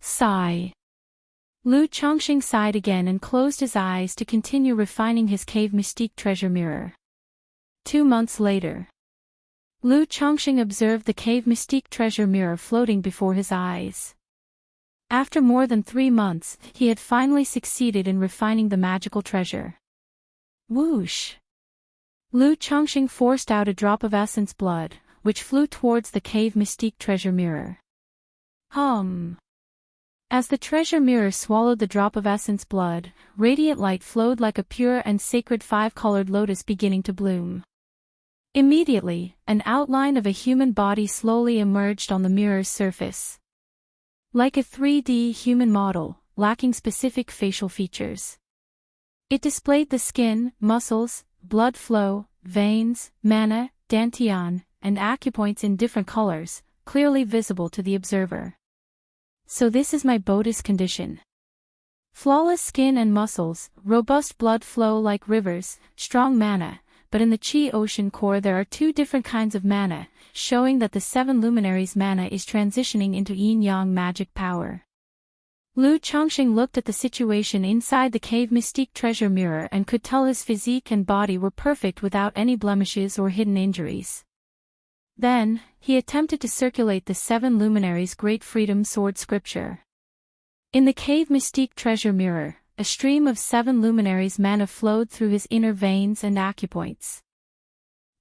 Sigh. Lu Chongqing sighed again and closed his eyes to continue refining his cave mystique treasure mirror. 2 months later. Lu Chongqing observed the cave mystique treasure mirror floating before his eyes. After more than 3 months, he had finally succeeded in refining the magical treasure. Whoosh! Lu Chongqing forced out a drop of essence blood, which flew towards the cave mystique treasure mirror. As the treasure mirror swallowed the drop of essence blood, radiant light flowed like a pure and sacred 5-colored lotus beginning to bloom. Immediately, an outline of a human body slowly emerged on the mirror's surface. Like a 3D human model, lacking specific facial features. It displayed the skin, muscles, blood flow, veins, mana, dantian, and acupoints in different colors, clearly visible to the observer. So this is my Buddhist condition. Flawless skin and muscles, robust blood flow like rivers, strong mana, but in the Qi Ocean core there are 2 different kinds of mana, showing that the 7 luminaries' mana is transitioning into yin-yang magic power. Lu Chongqing looked at the situation inside the cave mystique treasure mirror and could tell his physique and body were perfect without any blemishes or hidden injuries. Then, he attempted to circulate the 7 luminaries' great freedom sword scripture. In the cave mystique treasure mirror, a stream of 7 luminaries' mana flowed through his inner veins and acupoints.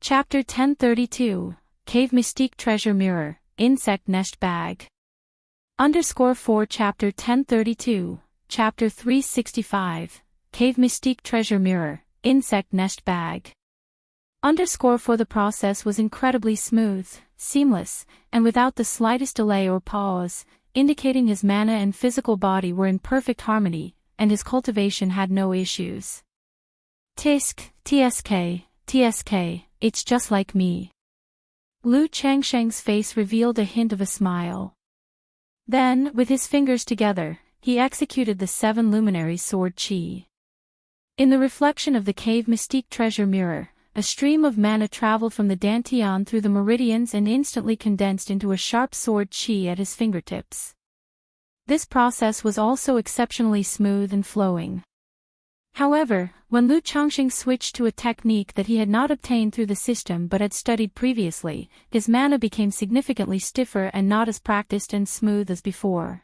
Chapter 1032, Cave Mystique Treasure Mirror, Insect Nest Bag. _4 Chapter 1032, Chapter 365, Cave Mystique Treasure Mirror, Insect Nest Bag. _4 The process was incredibly smooth, seamless, and without the slightest delay or pause, indicating his mana and physical body were in perfect harmony, and his cultivation had no issues. TSK, it's just like me. Lu Changsheng's face revealed a hint of a smile. Then, with his fingers together, he executed the 7 luminaries sword qi. In the reflection of the cave mystique treasure mirror, a stream of mana traveled from the dantian through the meridians and instantly condensed into a sharp sword qi at his fingertips. This process was also exceptionally smooth and flowing. However, when Lu Changxing switched to a technique that he had not obtained through the system but had studied previously, his mana became significantly stiffer and not as practiced and smooth as before.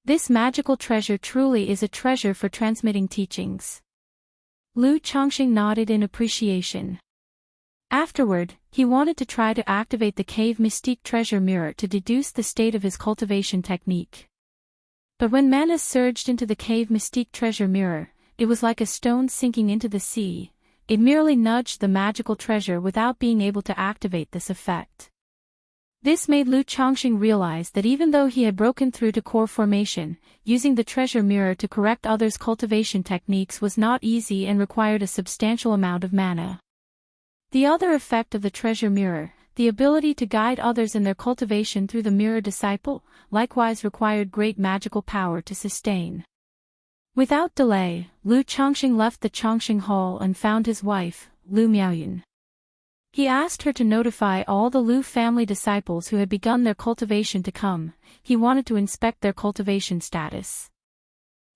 This magical treasure truly is a treasure for transmitting teachings. Lu Changxing nodded in appreciation. Afterward, he wanted to try to activate the cave mystique treasure mirror to deduce the state of his cultivation technique. But when mana surged into the cave mystique treasure mirror, it was like a stone sinking into the sea. It merely nudged the magical treasure without being able to activate this effect. This made Lu Changxing realize that even though he had broken through to core formation, using the treasure mirror to correct others' cultivation techniques was not easy and required a substantial amount of mana. The other effect of the treasure mirror, the ability to guide others in their cultivation through the mirror disciple, likewise required great magical power to sustain. Without delay, Lu Changxing left the Changxing Hall and found his wife, Lu Miaoyun. He asked her to notify all the Lu family disciples who had begun their cultivation to come. He wanted to inspect their cultivation status.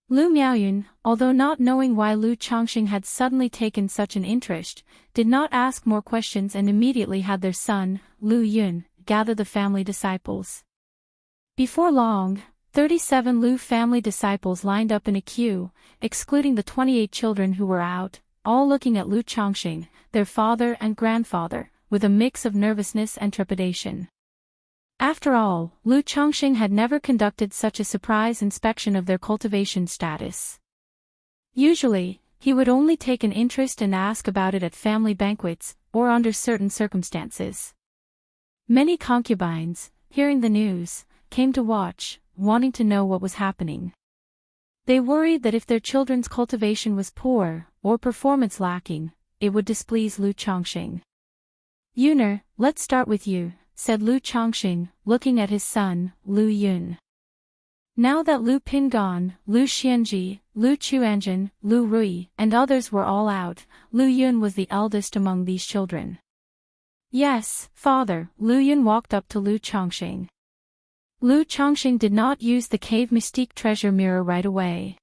Lu Miaoyun, although not knowing why Lu Changxing had suddenly taken such an interest, did not ask more questions and immediately had their son, Lu Yun, gather the family disciples. Before long, 37 Lu family disciples lined up in a queue, excluding the 28 children who were out, all looking at Lu Changxing, their father and grandfather, with a mix of nervousness and trepidation. After all, Lu Changxing had never conducted such a surprise inspection of their cultivation status. Usually, he would only take an interest and ask about it at family banquets, or under certain circumstances. Many concubines, hearing the news, came to watch, wanting to know what was happening. They worried that if their children's cultivation was poor, or performance lacking, it would displease Lu Changxing. "Yuner, let's start with you," said Lu Changxing, looking at his son, Lu Yun. Now that Lu Pingan, Lu Xianji, Lu Chuanjin, Lu Rui, and others were all out, Lu Yun was the eldest among these children. "Yes, father," Lu Yun walked up to Lu Changxing. Lu Changxing did not use the cave mystique treasure mirror right away.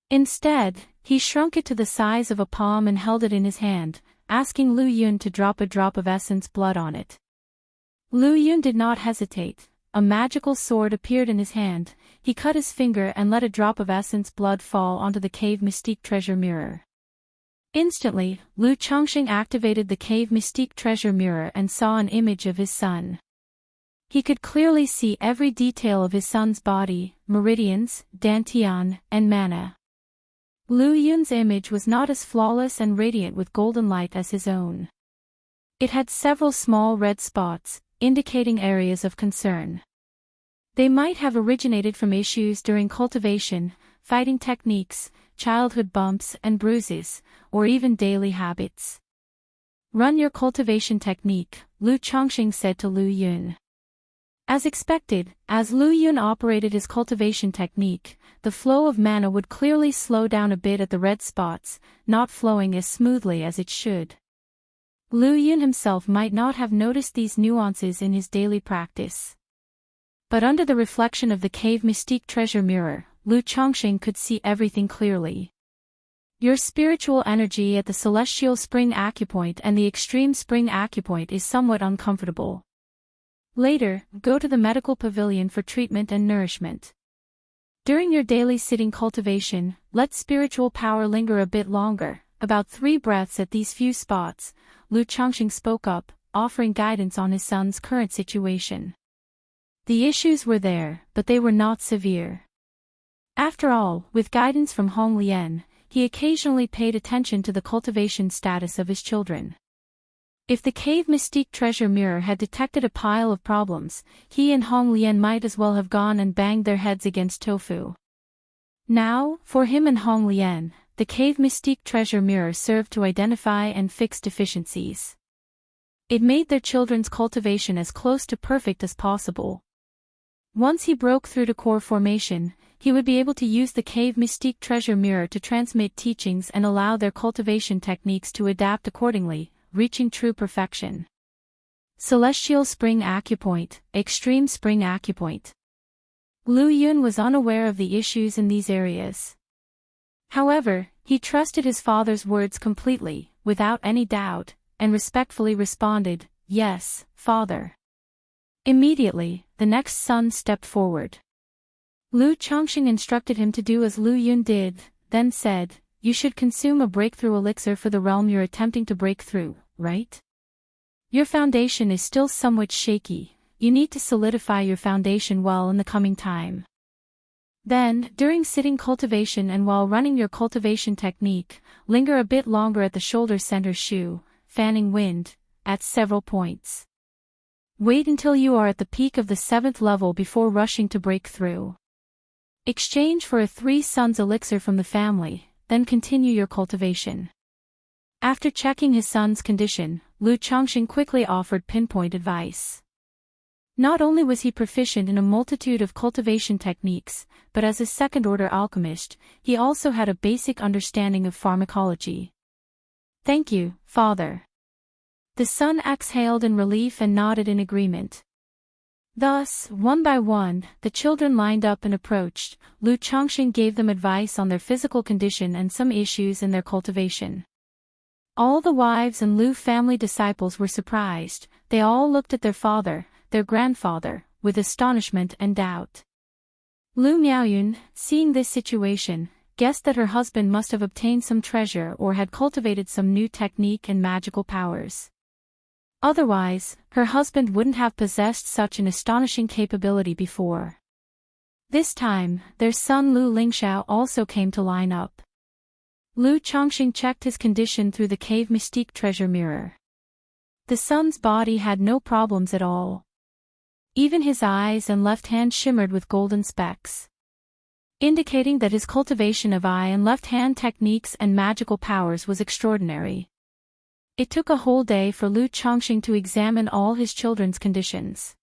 Instead, he shrunk it to the size of a palm and held it in his hand, asking Lu Yun to drop a drop of essence blood on it. Lu Yun did not hesitate. A magical sword appeared in his hand. He cut his finger and let a drop of essence blood fall onto the cave mystique treasure mirror. Instantly, Lu Changxing activated the cave mystique treasure mirror and saw an image of his son. He could clearly see every detail of his son's body, meridians, dantian, and mana. Lu Yun's image was not as flawless and radiant with golden light as his own. It had several small red spots, indicating areas of concern. They might have originated from issues during cultivation, fighting techniques, childhood bumps and bruises, or even daily habits. "Run your cultivation technique," Lu Changxing said to Lu Yun. As expected, as Lu Yun operated his cultivation technique, the flow of mana would clearly slow down a bit at the red spots, not flowing as smoothly as it should. Lu Yun himself might not have noticed these nuances in his daily practice. But under the reflection of the cave mystique treasure mirror, Lu Changxing could see everything clearly. "Your spiritual energy at the celestial spring acupoint and the extreme spring acupoint is somewhat uncomfortable. Later, go to the medical pavilion for treatment and nourishment. During your daily sitting cultivation, let spiritual power linger a bit longer, about 3 breaths at these few spots," Lu Changxing spoke up, offering guidance on his son's current situation. The issues were there, but they were not severe. After all, with guidance from Hong Lian, he occasionally paid attention to the cultivation status of his children. If the cave mystique treasure mirror had detected a pile of problems, he and Hong Lian might as well have gone and banged their heads against tofu. Now, for him and Hong Lian, the cave mystique treasure mirror served to identify and fix deficiencies. It made their children's cultivation as close to perfect as possible. Once he broke through to core formation, he would be able to use the cave mystique treasure mirror to transmit teachings and allow their cultivation techniques to adapt accordingly, reaching true perfection. Celestial Spring Acupoint, Extreme Spring Acupoint. Lu Yun was unaware of the issues in these areas. However, he trusted his father's words completely, without any doubt, and respectfully responded, "Yes, father." Immediately, the next son stepped forward. Lu Chongqing instructed him to do as Lu Yun did, then said, "You should consume a breakthrough elixir for the realm you're attempting to break through, right? Your foundation is still somewhat shaky. You need to solidify your foundation well in the coming time. Then, during sitting cultivation and while running your cultivation technique, linger a bit longer at the shoulder center shu, fanning wind, at several points. Wait until you are at the peak of the 7th level before rushing to break through. Exchange for a 3 sons elixir from the family, then continue your cultivation." After checking his son's condition, Lu Chongqing quickly offered pinpoint advice. Not only was he proficient in a multitude of cultivation techniques, but as a second-order alchemist, he also had a basic understanding of pharmacology. "Thank you, father." The son exhaled in relief and nodded in agreement. Thus, one by one, the children lined up and approached. Lu Chongqing gave them advice on their physical condition and some issues in their cultivation. All the wives and Lu family disciples were surprised. They all looked at their father, their grandfather, with astonishment and doubt. Lu Miaoyun, seeing this situation, guessed that her husband must have obtained some treasure or had cultivated some new technique and magical powers. Otherwise, her husband wouldn't have possessed such an astonishing capability before. This time, their son Lu Lingxiao also came to line up. Lu Chongqing checked his condition through the cave mystique treasure mirror. The son's body had no problems at all. Even his eyes and left hand shimmered with golden specks, indicating that his cultivation of eye and left hand techniques and magical powers was extraordinary. It took a whole day for Lu Chongqing to examine all his children's conditions.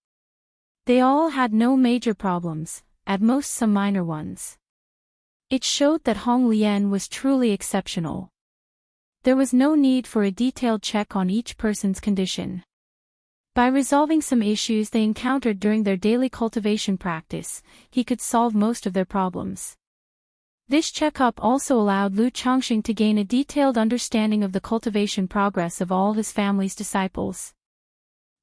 They all had no major problems, at most some minor ones. It showed that Hong Lian was truly exceptional. There was no need for a detailed check on each person's condition. By resolving some issues they encountered during their daily cultivation practice, he could solve most of their problems. This checkup also allowed Lu Chongqing to gain a detailed understanding of the cultivation progress of all his family's disciples.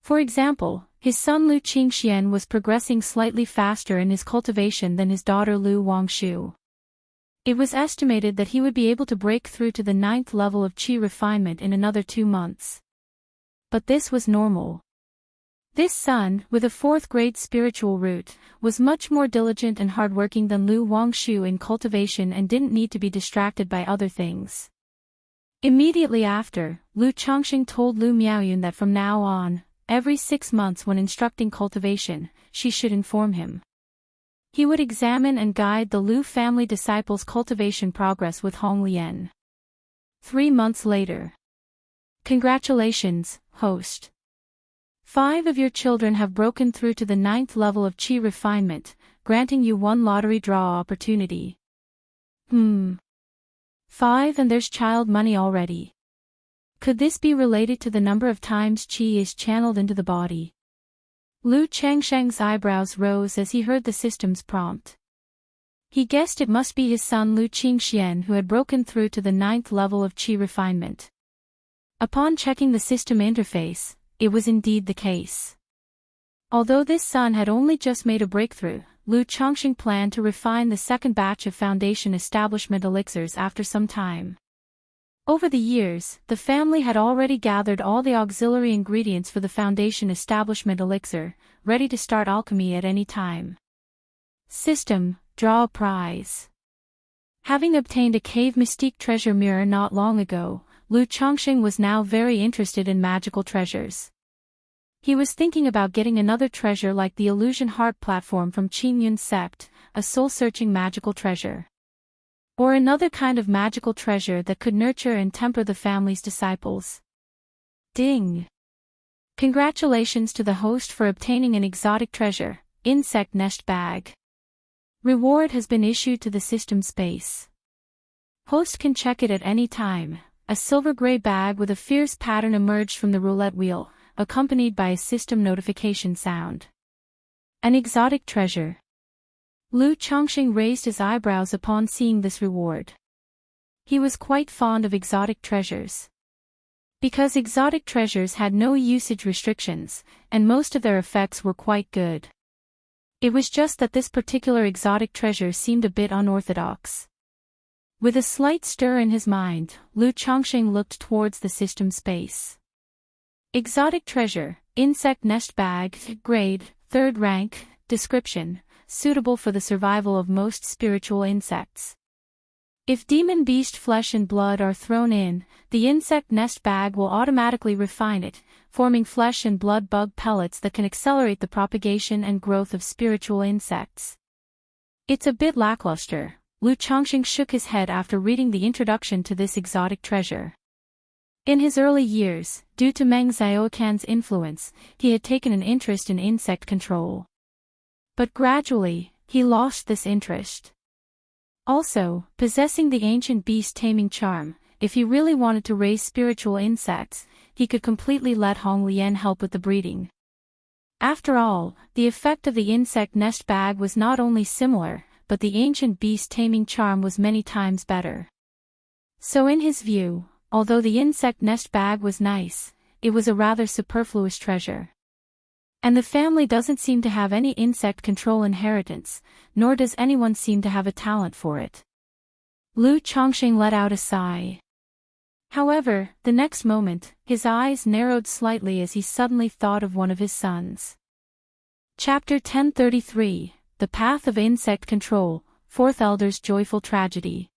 For example, his son Lu Qingxian was progressing slightly faster in his cultivation than his daughter Lu Wangshu. It was estimated that he would be able to break through to the 9th level of qi refinement in another 2 months. But this was normal. This son, with a 4th-grade spiritual root, was much more diligent and hardworking than Lu Wangshu in cultivation and didn't need to be distracted by other things. Immediately after, Lu Chongqing told Lu Miaoyun that from now on, every 6 months when instructing cultivation, she should inform him. He would examine and guide the Lu family disciples' cultivation progress with Hong Lian. 3 months later. Congratulations, host. 5 of your children have broken through to the 9th level of qi refinement, granting you 1 lottery draw opportunity. 5 and there's child money already. Could this be related to the number of times qi is channeled into the body? Lu Changsheng's eyebrows rose as he heard the system's prompt. He guessed it must be his son Lu Qingxian who had broken through to the 9th level of qi refinement. Upon checking the system interface, it was indeed the case. Although this son had only just made a breakthrough, Lu Chongqing planned to refine the second batch of foundation establishment elixirs after some time. Over the years, the family had already gathered all the auxiliary ingredients for the foundation establishment elixir, ready to start alchemy at any time. System, draw a prize. Having obtained a cave mystique treasure mirror not long ago, Lu Chongqing was now very interested in magical treasures. He was thinking about getting another treasure like the Illusion Heart platform from Qingyun sect, a soul-searching magical treasure. Or another kind of magical treasure that could nurture and temper the family's disciples. Ding! Congratulations to the host for obtaining an exotic treasure, insect nest bag. Reward has been issued to the system space. Host can check it at any time. A silver-gray bag with a fierce pattern emerged from the roulette wheel, accompanied by a system notification sound. An exotic treasure. Lu Chongqing raised his eyebrows upon seeing this reward. He was quite fond of exotic treasures. Because exotic treasures had no usage restrictions, and most of their effects were quite good. It was just that this particular exotic treasure seemed a bit unorthodox. With a slight stir in his mind, Lu Chongqing looked towards the system space. Exotic treasure, insect nest bag, grade, 3rd rank, description, suitable for the survival of most spiritual insects. If demon beast flesh and blood are thrown in, the insect nest bag will automatically refine it, forming flesh and blood bug pellets that can accelerate the propagation and growth of spiritual insects. It's a bit lackluster. Lu Chongqing shook his head after reading the introduction to this exotic treasure. In his early years, due to Meng Xiaocan's influence, he had taken an interest in insect control. But gradually, he lost this interest. Also, possessing the ancient beast taming charm, if he really wanted to raise spiritual insects, he could completely let Hong Lian help with the breeding. After all, the effect of the insect nest bag was not only similar, but the ancient beast taming charm was many times better. So in his view, although the insect nest bag was nice, it was a rather superfluous treasure. And the family doesn't seem to have any insect control inheritance, nor does anyone seem to have a talent for it. Lu Chongqing let out a sigh. However, the next moment, his eyes narrowed slightly as he suddenly thought of one of his sons. Chapter 1033, The Path of Insect Control, 4th Elder's Joyful Tragedy.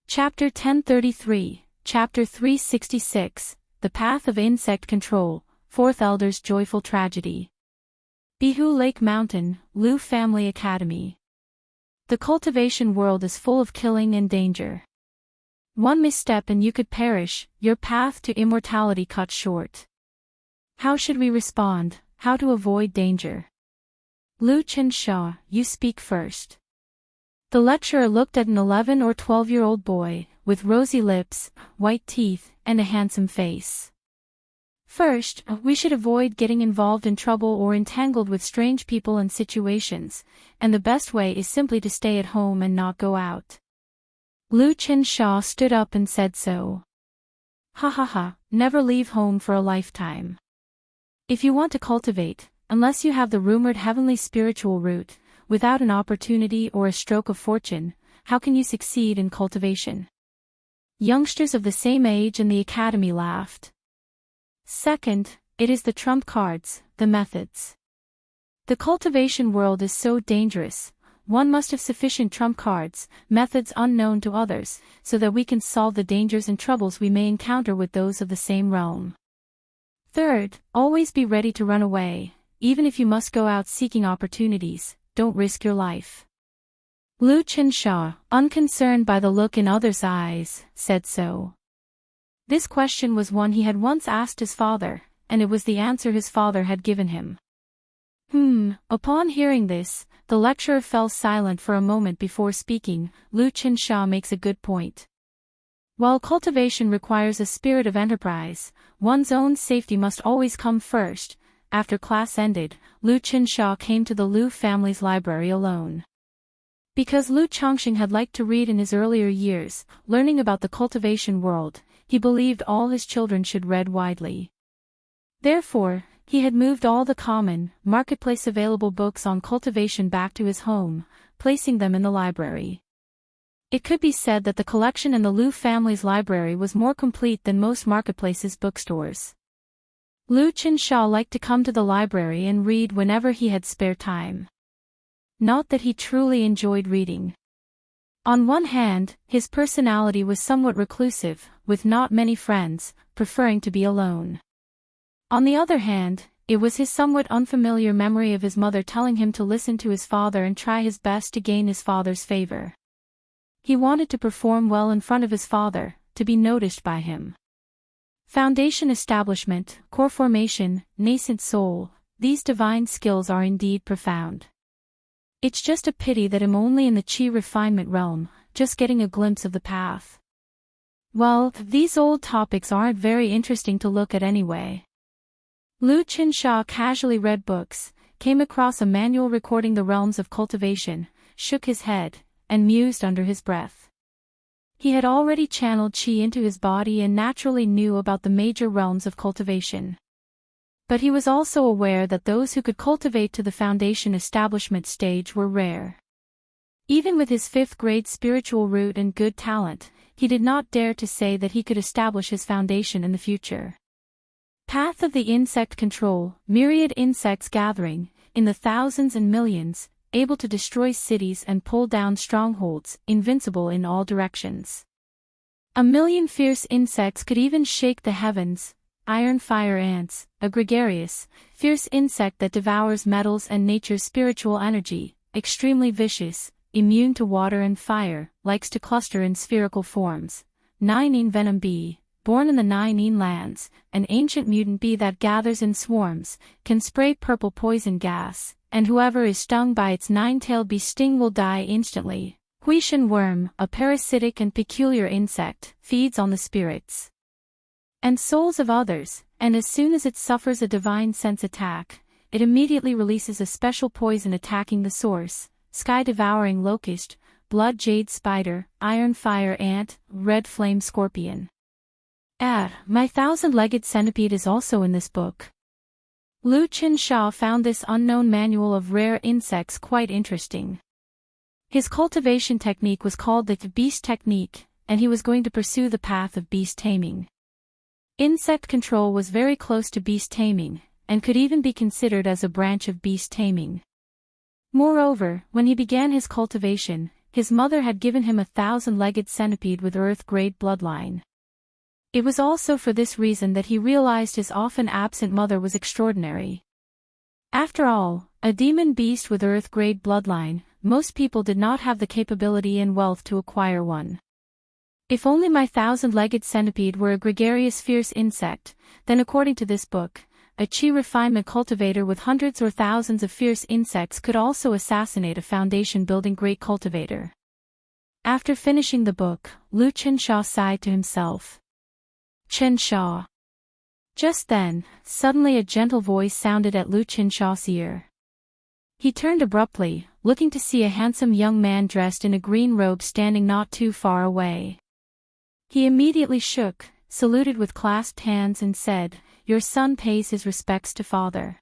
Chapter 1033, Chapter 366, The Path of Insect Control, 4th Elder's Joyful Tragedy. Bihu Lake Mountain, Lu Family Academy. The cultivation world is full of killing and danger. One misstep and you could perish, your path to immortality cut short. How should we respond? How to avoid danger? Lu Qinsha, you speak first. The lecturer looked at an 11 or 12-year-old boy, with rosy lips, white teeth, and a handsome face. First, we should avoid getting involved in trouble or entangled with strange people and situations, and the best way is simply to stay at home and not go out. Lu Qinsha stood up and said so. Ha ha ha, never leave home for a lifetime. If you want to cultivate, unless you have the rumored heavenly spiritual root, without an opportunity or a stroke of fortune, how can you succeed in cultivation? Youngsters of the same age in the academy laughed. Second, it is the trump cards, the methods. The cultivation world is so dangerous, one must have sufficient trump cards, methods unknown to others, so that we can solve the dangers and troubles we may encounter with those of the same realm. Third, always be ready to run away, even if you must go out seeking opportunities, don't risk your life. Lu Qinsha, unconcerned by the look in others' eyes, said so. This question was one he had once asked his father, and it was the answer his father had given him. Upon hearing this, the lecturer fell silent for a moment before speaking. Lu Qinsha makes a good point. While cultivation requires a spirit of enterprise, one's own safety must always come first. After class ended, Lu Qinsha came to the Lu family's library alone. Because Lu Chongqing had liked to read in his earlier years, learning about the cultivation world, he believed all his children should read widely. Therefore, he had moved all the common, marketplace available books on cultivation back to his home, placing them in the library. It could be said that the collection in the Lu family's library was more complete than most marketplaces' bookstores. Lu Qinsha liked to come to the library and read whenever he had spare time. Not that he truly enjoyed reading. On one hand, his personality was somewhat reclusive, with not many friends, preferring to be alone. On the other hand, it was his somewhat unfamiliar memory of his mother telling him to listen to his father and try his best to gain his father's favor. He wanted to perform well in front of his father, to be noticed by him. Foundation establishment, core formation, nascent soul, these divine skills are indeed profound. It's just a pity that I'm only in the chi refinement realm, just getting a glimpse of the path. Well, these old topics aren't very interesting to look at anyway. Lu Qinsha casually read books, came across a manual recording the realms of cultivation, shook his head, and mused under his breath. He had already channeled qi into his body and naturally knew about the major realms of cultivation. But he was also aware that those who could cultivate to the foundation establishment stage were rare. Even with his 5th grade spiritual root and good talent, he did not dare to say that he could establish his foundation in the future. Path of the insect control, myriad insects gathering, in the thousands and millions, able to destroy cities and pull down strongholds, invincible in all directions. A million fierce insects could even shake the heavens. Iron fire ants, a gregarious, fierce insect that devours metals and nature's spiritual energy, extremely vicious, immune to water and fire, likes to cluster in spherical forms. 9 venom bee, born in the 9 lands, an ancient mutant bee that gathers in swarms, can spray purple poison gas, and whoever is stung by its 9-tailed bee sting will die instantly. Huishan worm, a parasitic and peculiar insect, feeds on the spirits and souls of others, and as soon as it suffers a divine sense attack, it immediately releases a special poison attacking the source. Sky-devouring locust, blood jade spider, iron fire ant, red flame scorpion. My 1,000-legged centipede is also in this book. Lu Qinsha found this unknown manual of rare insects quite interesting. His cultivation technique was called the beast technique, and he was going to pursue the path of beast taming. Insect control was very close to beast taming, and could even be considered as a branch of beast taming. Moreover, when he began his cultivation, his mother had given him a 1,000-legged centipede with Earth-grade bloodline. It was also for this reason that he realized his often absent mother was extraordinary. After all, a demon beast with Earth-grade bloodline, most people did not have the capability and wealth to acquire one. If only my 1,000-legged centipede were a gregarious fierce insect, then according to this book, a chi refinement cultivator with hundreds or thousands of fierce insects could also assassinate a foundation-building great cultivator. After finishing the book, Lu Qinsha sighed to himself. Qinsha. Just then, suddenly a gentle voice sounded at Lu Qinsha's ear. He turned abruptly, looking to see a handsome young man dressed in a green robe standing not too far away. He immediately shook, saluted with clasped hands and said, "Your son pays his respects to father.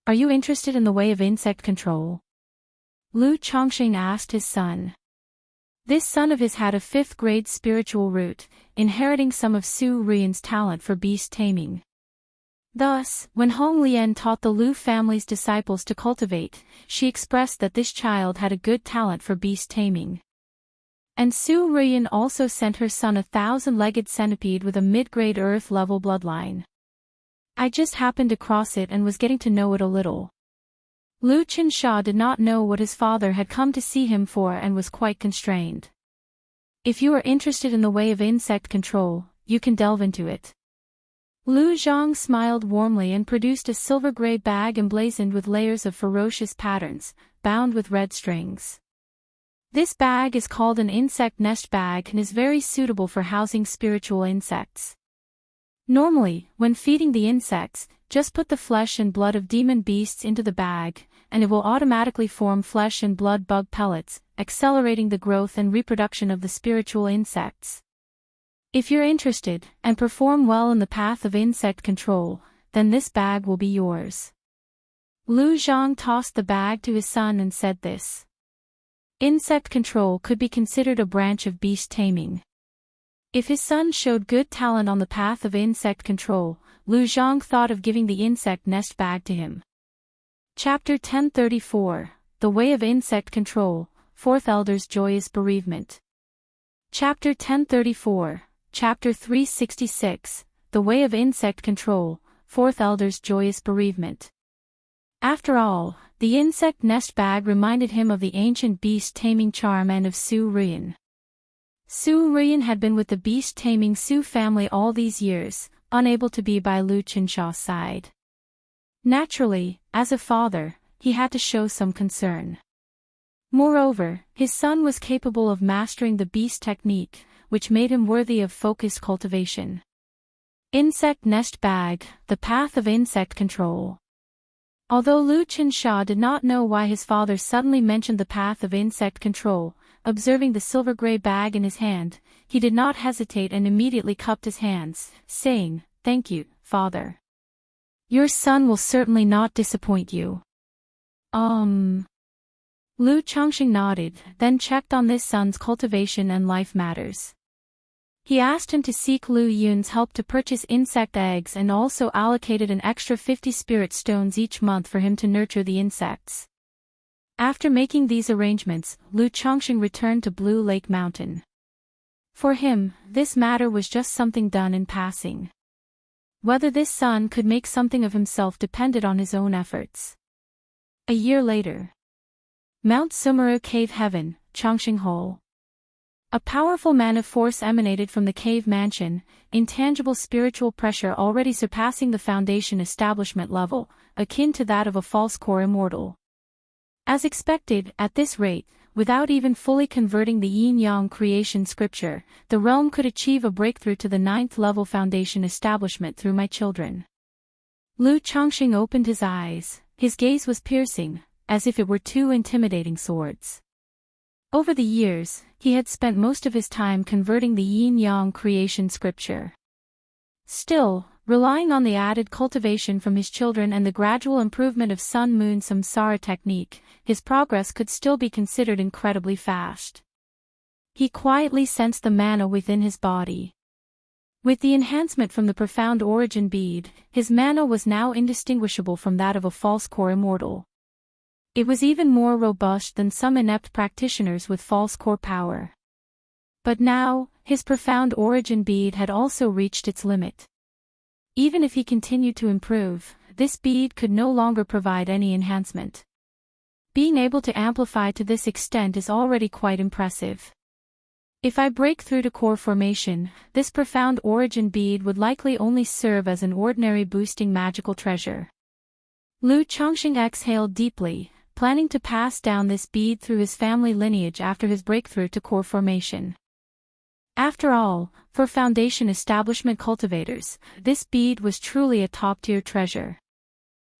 Are you interested in the way of insect control?" Lu Chongqing asked his son. This son of his had a 5th grade spiritual root, inheriting some of Su Ruian's talent for beast taming. Thus, when Hong Lian taught the Lu family's disciples to cultivate, she expressed that this child had a good talent for beast taming. And Su Ruian also sent her son a 1,000-legged centipede with a mid-grade Earth-level bloodline. I just happened to cross it and was getting to know it a little. Lu Qinsha did not know what his father had come to see him for and was quite constrained. If you are interested in the way of insect control, you can delve into it. Lu Zhang smiled warmly and produced a silver-gray bag emblazoned with layers of ferocious patterns, bound with red strings. This bag is called an insect nest bag and is very suitable for housing spiritual insects. Normally, when feeding the insects, just put the flesh and blood of demon beasts into the bag, and it will automatically form flesh and blood bug pellets, accelerating the growth and reproduction of the spiritual insects. If you're interested, and perform well in the path of insect control, then this bag will be yours. Lu Zhang tossed the bag to his son and said this. Insect control could be considered a branch of beast taming. If his son showed good talent on the path of insect control, Lu Zhang thought of giving the insect nest bag to him. Chapter 1034, The Way of Insect Control, 4th Elder's Joyous Bereavement. Chapter 1034, Chapter 366, The Way of Insect Control, 4th Elder's Joyous Bereavement. After all, the insect nest bag reminded him of the ancient beast taming charm and of Su Ruian. Su Rian had been with the beast-taming Su family all these years, unable to be by Lu Qinsha's side. Naturally, as a father, he had to show some concern. Moreover, his son was capable of mastering the beast technique, which made him worthy of focused cultivation. Insect Nest Bag, the path of insect control. Although Lu Qinsha did not know why his father suddenly mentioned the path of insect control, observing the silver-gray bag in his hand, he did not hesitate and immediately cupped his hands, saying, "Thank you, father. Your son will certainly not disappoint you." Lu Changxing nodded, then checked on this son's cultivation and life matters. He asked him to seek Lu Yun's help to purchase insect eggs and also allocated an extra 50 spirit stones each month for him to nurture the insects. After making these arrangements, Lu Changxing returned to Blue Lake Mountain. For him, this matter was just something done in passing. Whether this son could make something of himself depended on his own efforts. A year later. Mount Sumeru Cave Heaven, Changxing Hole. A powerful mana force emanated from the cave mansion, intangible spiritual pressure already surpassing the foundation establishment level, akin to that of a false core immortal. As expected, at this rate, without even fully converting the yin-yang creation scripture, the realm could achieve a breakthrough to the 9th level foundation establishment through my children. Lu Changxing opened his eyes, his gaze was piercing, as if it were two intimidating swords. Over the years, he had spent most of his time converting the yin-yang creation scripture. Still, relying on the added cultivation from his children and the gradual improvement of Sun-Moon Samsara technique, his progress could still be considered incredibly fast. He quietly sensed the mana within his body. With the enhancement from the profound origin bead, his mana was now indistinguishable from that of a false core immortal. It was even more robust than some inept practitioners with false core power. But now, his profound origin bead had also reached its limit. Even if he continued to improve, this bead could no longer provide any enhancement. Being able to amplify to this extent is already quite impressive. If I break through to core formation, this profound origin bead would likely only serve as an ordinary boosting magical treasure. Lu Changxing exhaled deeply, planning to pass down this bead through his family lineage after his breakthrough to core formation. After all, for foundation establishment cultivators, this bead was truly a top-tier treasure.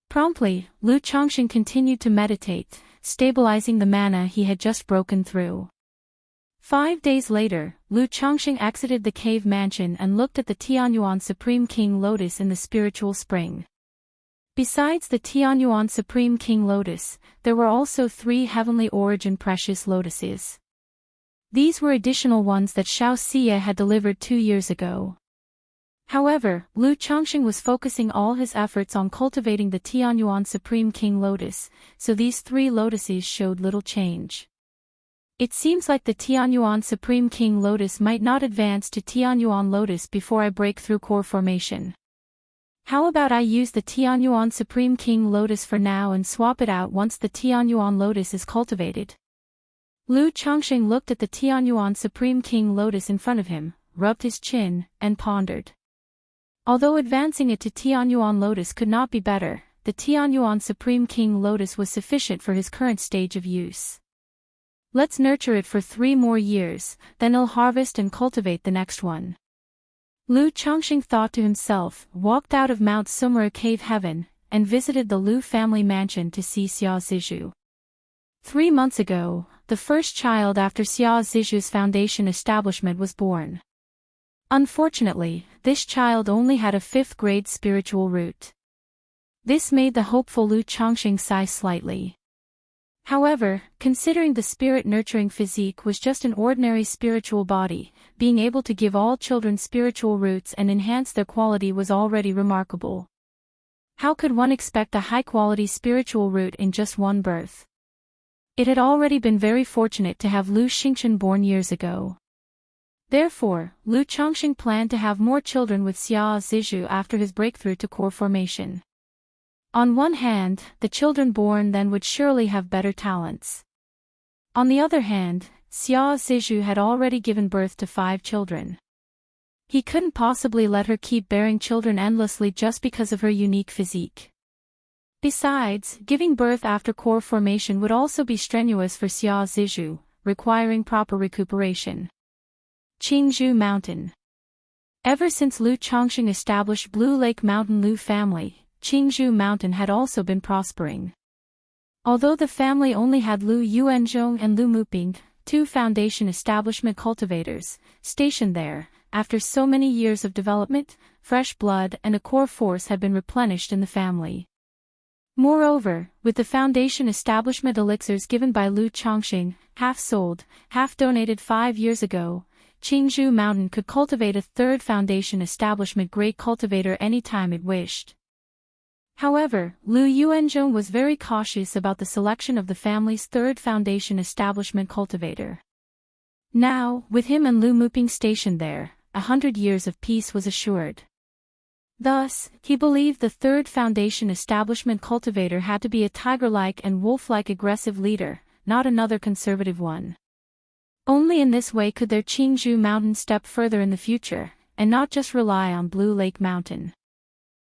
Promptly, Lu Changxing continued to meditate, stabilizing the mana he had just broken through. 5 days later, Lu Changxing exited the cave mansion and looked at the Tianyuan Supreme King Lotus in the spiritual spring. Besides the Tianyuan Supreme King Lotus, there were also 3 heavenly origin precious lotuses. These were additional ones that Xiao Xie had delivered 2 years ago. However, Lu Changxing was focusing all his efforts on cultivating the Tianyuan Supreme King Lotus, so these 3 lotuses showed little change. It seems like the Tianyuan Supreme King Lotus might not advance to Tianyuan Lotus before I break through core formation. How about I use the Tianyuan Supreme King Lotus for now and swap it out once the Tianyuan Lotus is cultivated? Lu Changxing looked at the Tianyuan Supreme King Lotus in front of him, rubbed his chin, and pondered. Although advancing it to Tianyuan Lotus could not be better, the Tianyuan Supreme King Lotus was sufficient for his current stage of use. Let's nurture it for 3 more years, then I'll harvest and cultivate the next one. Lu Changxing thought to himself, walked out of Mount Sumeru Cave Heaven, and visited the Lu family mansion to see Xia Zizhu. 3 months ago, the first child after Xia Zizhu's foundation establishment was born. Unfortunately, this child only had a 5th grade spiritual root. This made the hopeful Lu Changxing sigh slightly. However, considering the spirit-nurturing physique was just an ordinary spiritual body, being able to give all children spiritual roots and enhance their quality was already remarkable. How could one expect a high-quality spiritual root in just one birth? It had already been very fortunate to have Lu Xingchen born years ago. Therefore, Lu Changxing planned to have more children with Xia Zizhu after his breakthrough to core formation. On one hand, the children born then would surely have better talents. On the other hand, Xiao Zizhu had already given birth to 5 children. He couldn't possibly let her keep bearing children endlessly just because of her unique physique. Besides, giving birth after core formation would also be strenuous for Xiao Zizhu, requiring proper recuperation. Qingzhou Mountain. Ever since Lu Chongqing established Blue Lake Mountain Lu family, Qingzhou Mountain had also been prospering. Although the family only had Lu Yuanzhong and Lu Muping, 2 foundation establishment cultivators, stationed there, after so many years of development, fresh blood and a core force had been replenished in the family. Moreover, with the foundation establishment elixirs given by Lu Chongqing, half sold, half donated 5 years ago, Qingzhou Mountain could cultivate a 3rd foundation establishment great cultivator anytime it wished. However, Lu Yuanzhong was very cautious about the selection of the family's 3rd foundation establishment cultivator. Now, with him and Lu Muping stationed there, 100 years of peace was assured. Thus, he believed the 3rd foundation establishment cultivator had to be a tiger-like and wolf-like aggressive leader, not another conservative one. Only in this way could their Qingzhou Mountain step further in the future, and not just rely on Blue Lake Mountain.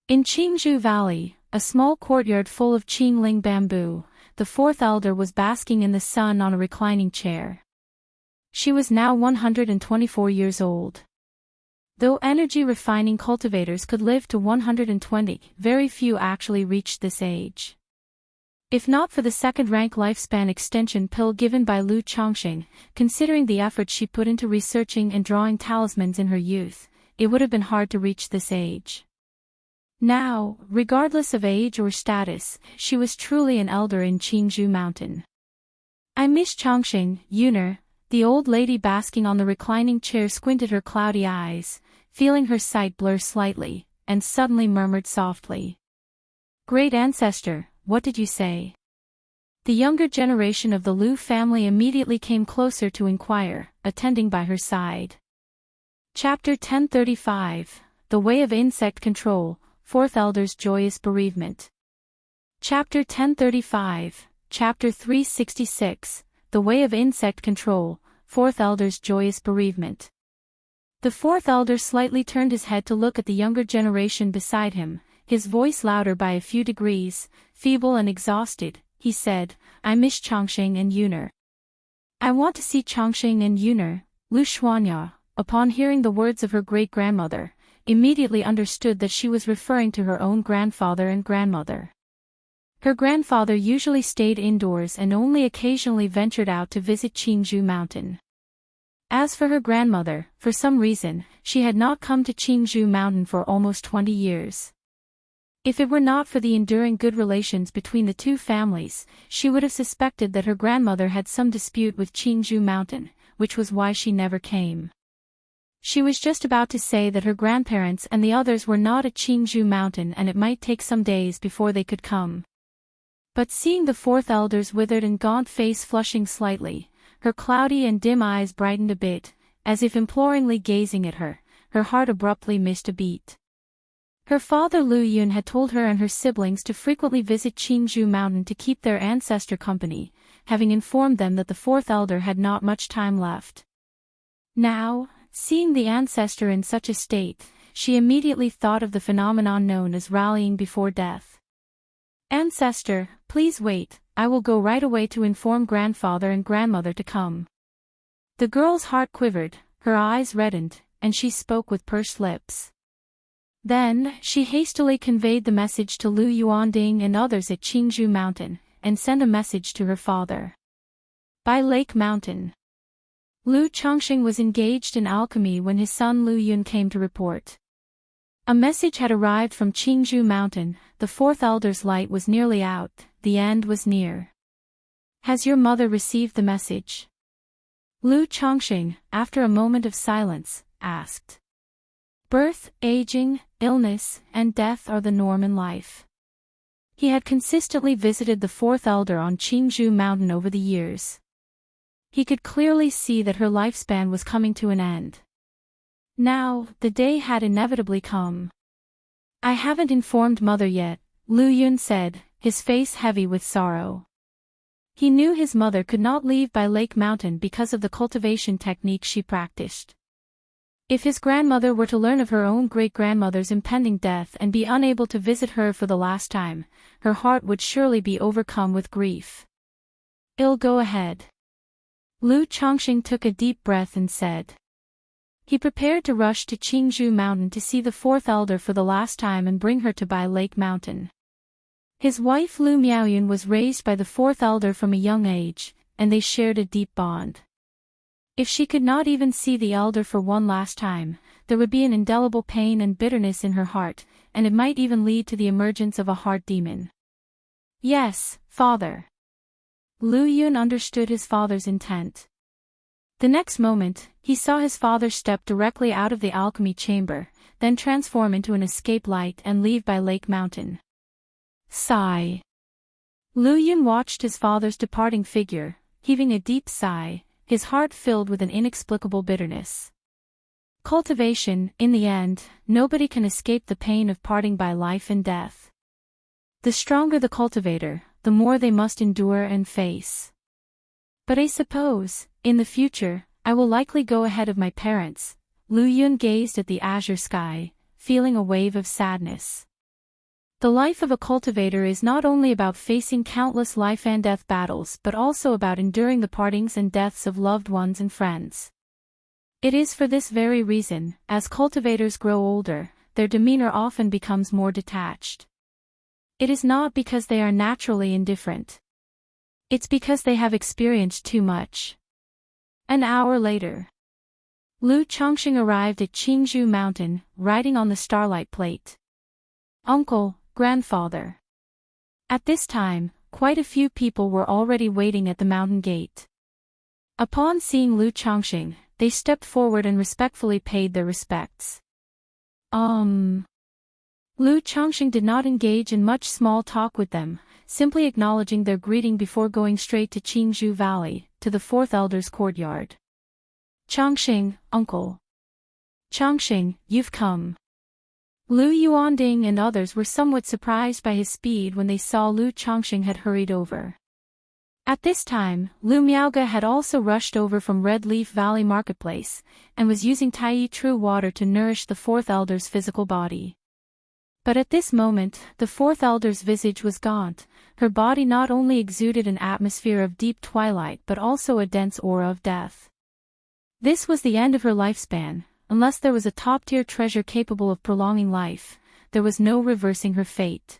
In Qingzhou Valley, a small courtyard full of Qingling bamboo, the 4th elder was basking in the sun on a reclining chair. She was now 124 years old. Though energy refining cultivators could live to 120, very few actually reached this age. If not for the 2nd rank lifespan extension pill given by Lu Chongqing, considering the effort she put into researching and drawing talismans in her youth, it would have been hard to reach this age. Now, regardless of age or status, she was truly an elder in Qingzhou Mountain. I miss Chongqing, Yuner. The old lady basking on the reclining chair squinted her cloudy eyes, feeling her sight blur slightly, and suddenly murmured softly. Great ancestor, what did you say? The younger generation of the Lu family immediately came closer to inquire, attending by her side. Chapter 1035, The Way of Insect Control, 4th Elder's Joyous Bereavement. Chapter 1035, Chapter 366, The Way of Insect Control, 4th Elder's Joyous Bereavement. The 4th elder slightly turned his head to look at the younger generation beside him, his voice louder by a few degrees, feeble and exhausted. He said, I miss Chongqing and Yuner. I want to see Chongqing and Yuner. Lu Xuanya, upon hearing the words of her great-grandmother, immediately understood that she was referring to her own grandfather and grandmother. Her grandfather usually stayed indoors and only occasionally ventured out to visit Qingzhou Mountain. As for her grandmother, for some reason, she had not come to Qingzhou Mountain for almost 20 years. If it were not for the enduring good relations between the 2 families, she would have suspected that her grandmother had some dispute with Qingzhou Mountain, which was why she never came. She was just about to say that her grandparents and the others were not at Qingzhou Mountain and it might take some days before they could come. But seeing the 4th elder's withered and gaunt face flushing slightly, her cloudy and dim eyes brightened a bit, as if imploringly gazing at her, her heart abruptly missed a beat. Her father Lu Yun had told her and her siblings to frequently visit Qingzhou Mountain to keep their ancestor company, having informed them that the 4th elder had not much time left. Now, seeing the ancestor in such a state, she immediately thought of the phenomenon known as rallying before death. Ancestor, please wait, I will go right away to inform grandfather and grandmother to come. The girl's heart quivered, her eyes reddened, and she spoke with pursed lips. Then, she hastily conveyed the message to Lu Yuanding and others at Qingzhou Mountain, and sent a message to her father. By Lake Mountain. Lu Chongqing was engaged in alchemy when his son Lu Yun came to report. A message had arrived from Qingzhou Mountain, the 4th elder's light was nearly out, the end was near. Has your mother received the message? Lu Chongqing, after a moment of silence, asked. Birth, aging, illness, and death are the norm in life. He had consistently visited the 4th elder on Qingzhou Mountain over the years. He could clearly see that her lifespan was coming to an end. Now, the day had inevitably come. I haven't informed mother yet, Lu Yun said, his face heavy with sorrow. He knew his mother could not leave by Lake Mountain because of the cultivation technique she practiced. If his grandmother were to learn of her own great-grandmother's impending death and be unable to visit her for the last time, her heart would surely be overcome with grief. "I'll go ahead." Lu Chongqing took a deep breath and said. He prepared to rush to Qingzhou Mountain to see the fourth elder for the last time and bring her to Bai Lake Mountain. His wife Lu Miaoyun was raised by the fourth elder from a young age, and they shared a deep bond. If she could not even see the elder for one last time, there would be an indelible pain and bitterness in her heart, and it might even lead to the emergence of a heart demon. "Yes, father." Lu Yun understood his father's intent. The next moment, he saw his father step directly out of the alchemy chamber, then transform into an escape light and leave by Lake Mountain. Sigh. Lu Yun watched his father's departing figure, heaving a deep sigh, his heart filled with an inexplicable bitterness. Cultivation, in the end, nobody can escape the pain of parting by life and death. The stronger the cultivator, the more they must endure and face. "But I suppose, in the future, I will likely go ahead of my parents." Lu Yun gazed at the azure sky, feeling a wave of sadness. The life of a cultivator is not only about facing countless life and death battles but also about enduring the partings and deaths of loved ones and friends. It is for this very reason, as cultivators grow older, their demeanor often becomes more detached. It is not because they are naturally indifferent. It's because they have experienced too much. An hour later, Lu Chongqing arrived at Qingzhou Mountain, riding on the Starlight Plate. "Uncle, grandfather." At this time, quite a few people were already waiting at the mountain gate. Upon seeing Lu Chongqing, they stepped forward and respectfully paid their respects. Lu Chongqing did not engage in much small talk with them, simply acknowledging their greeting before going straight to Qingzhou Valley, to the fourth elder's courtyard. "Chongqing, uncle." "Chongqing, you've come." Lu Yuanding and others were somewhat surprised by his speed when they saw Lu Chongqing had hurried over. At this time, Lu Miaoge had also rushed over from Red Leaf Valley Marketplace, and was using Taiyi True Water to nourish the fourth elder's physical body. But at this moment, the fourth elder's visage was gaunt, her body not only exuded an atmosphere of deep twilight but also a dense aura of death. This was the end of her lifespan. Unless there was a top-tier treasure capable of prolonging life, there was no reversing her fate.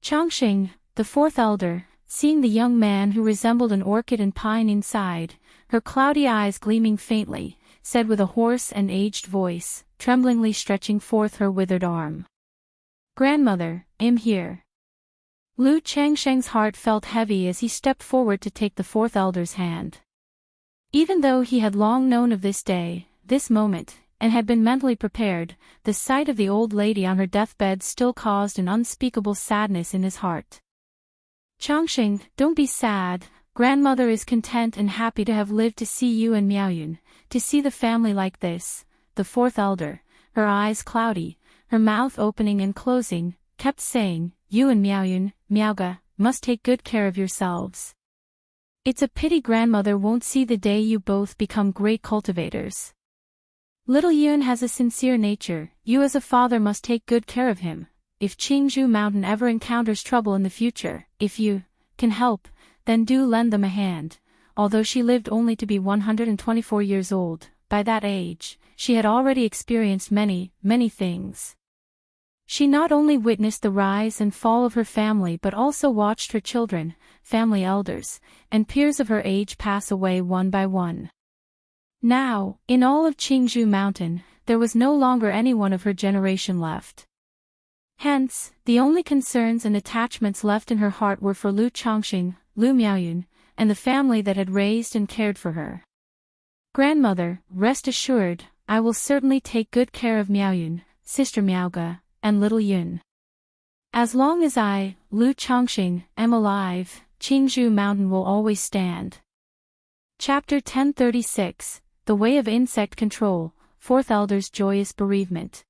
Chongqing, the fourth elder, seeing the young man who resembled an orchid and pine inside, her cloudy eyes gleaming faintly, said with a hoarse and aged voice, tremblingly stretching forth her withered arm. "Grandmother, I'm here." Lu Changsheng's heart felt heavy as he stepped forward to take the fourth elder's hand. Even though he had long known of this day, this moment, and had been mentally prepared, the sight of the old lady on her deathbed still caused an unspeakable sadness in his heart. "Chongqing, don't be sad. Grandmother is content and happy to have lived to see you and Miaoyun, to see the family like this." The fourth elder, her eyes cloudy, her mouth opening and closing, kept saying, "You and Miaoyun, Miaoge, must take good care of yourselves. It's a pity grandmother won't see the day you both become great cultivators. Little Yun has a sincere nature, you as a father must take good care of him. If Qingzhou Mountain ever encounters trouble in the future, if you can help, then do lend them a hand." Although she lived only to be 124 years old, by that age, she had already experienced many, many things. She not only witnessed the rise and fall of her family but also watched her children, family elders, and peers of her age pass away one by one. Now, in all of Qingzhou Mountain, there was no longer anyone of her generation left. Hence, the only concerns and attachments left in her heart were for Lu Chongqing, Lu Miaoyun, and the family that had raised and cared for her. "Grandmother, rest assured, I will certainly take good care of Miaoyun, sister Miaoge, and little Yun. As long as I, Lu Chongqing, am alive, Qingzhou Mountain will always stand." Chapter 1036, The Way of Insect Control, Fourth Elder's Joyous Bereavement.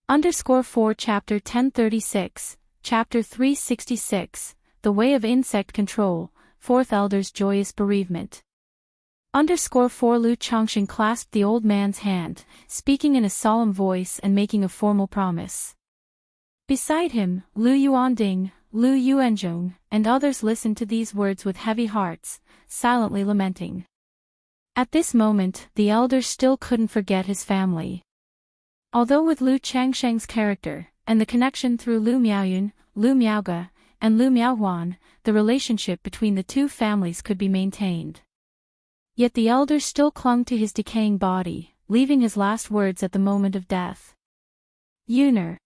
_4 Chapter 1036, Chapter 366, The Way of Insect Control, fourth elder's joyous bereavement. _4 Lu Changxing clasped the old man's hand, speaking in a solemn voice and making a formal promise. Beside him, Lu Yuanding, Lu Yuanzhong, and others listened to these words with heavy hearts, silently lamenting. At this moment, the elder still couldn't forget his family. Although with Lu Changsheng's character, and the connection through Lu Miaoyun, Lu Miaoge, and Lu Miaohuan, the relationship between the two families could be maintained. Yet the elder still clung to his decaying body, leaving his last words at the moment of death. Yuner.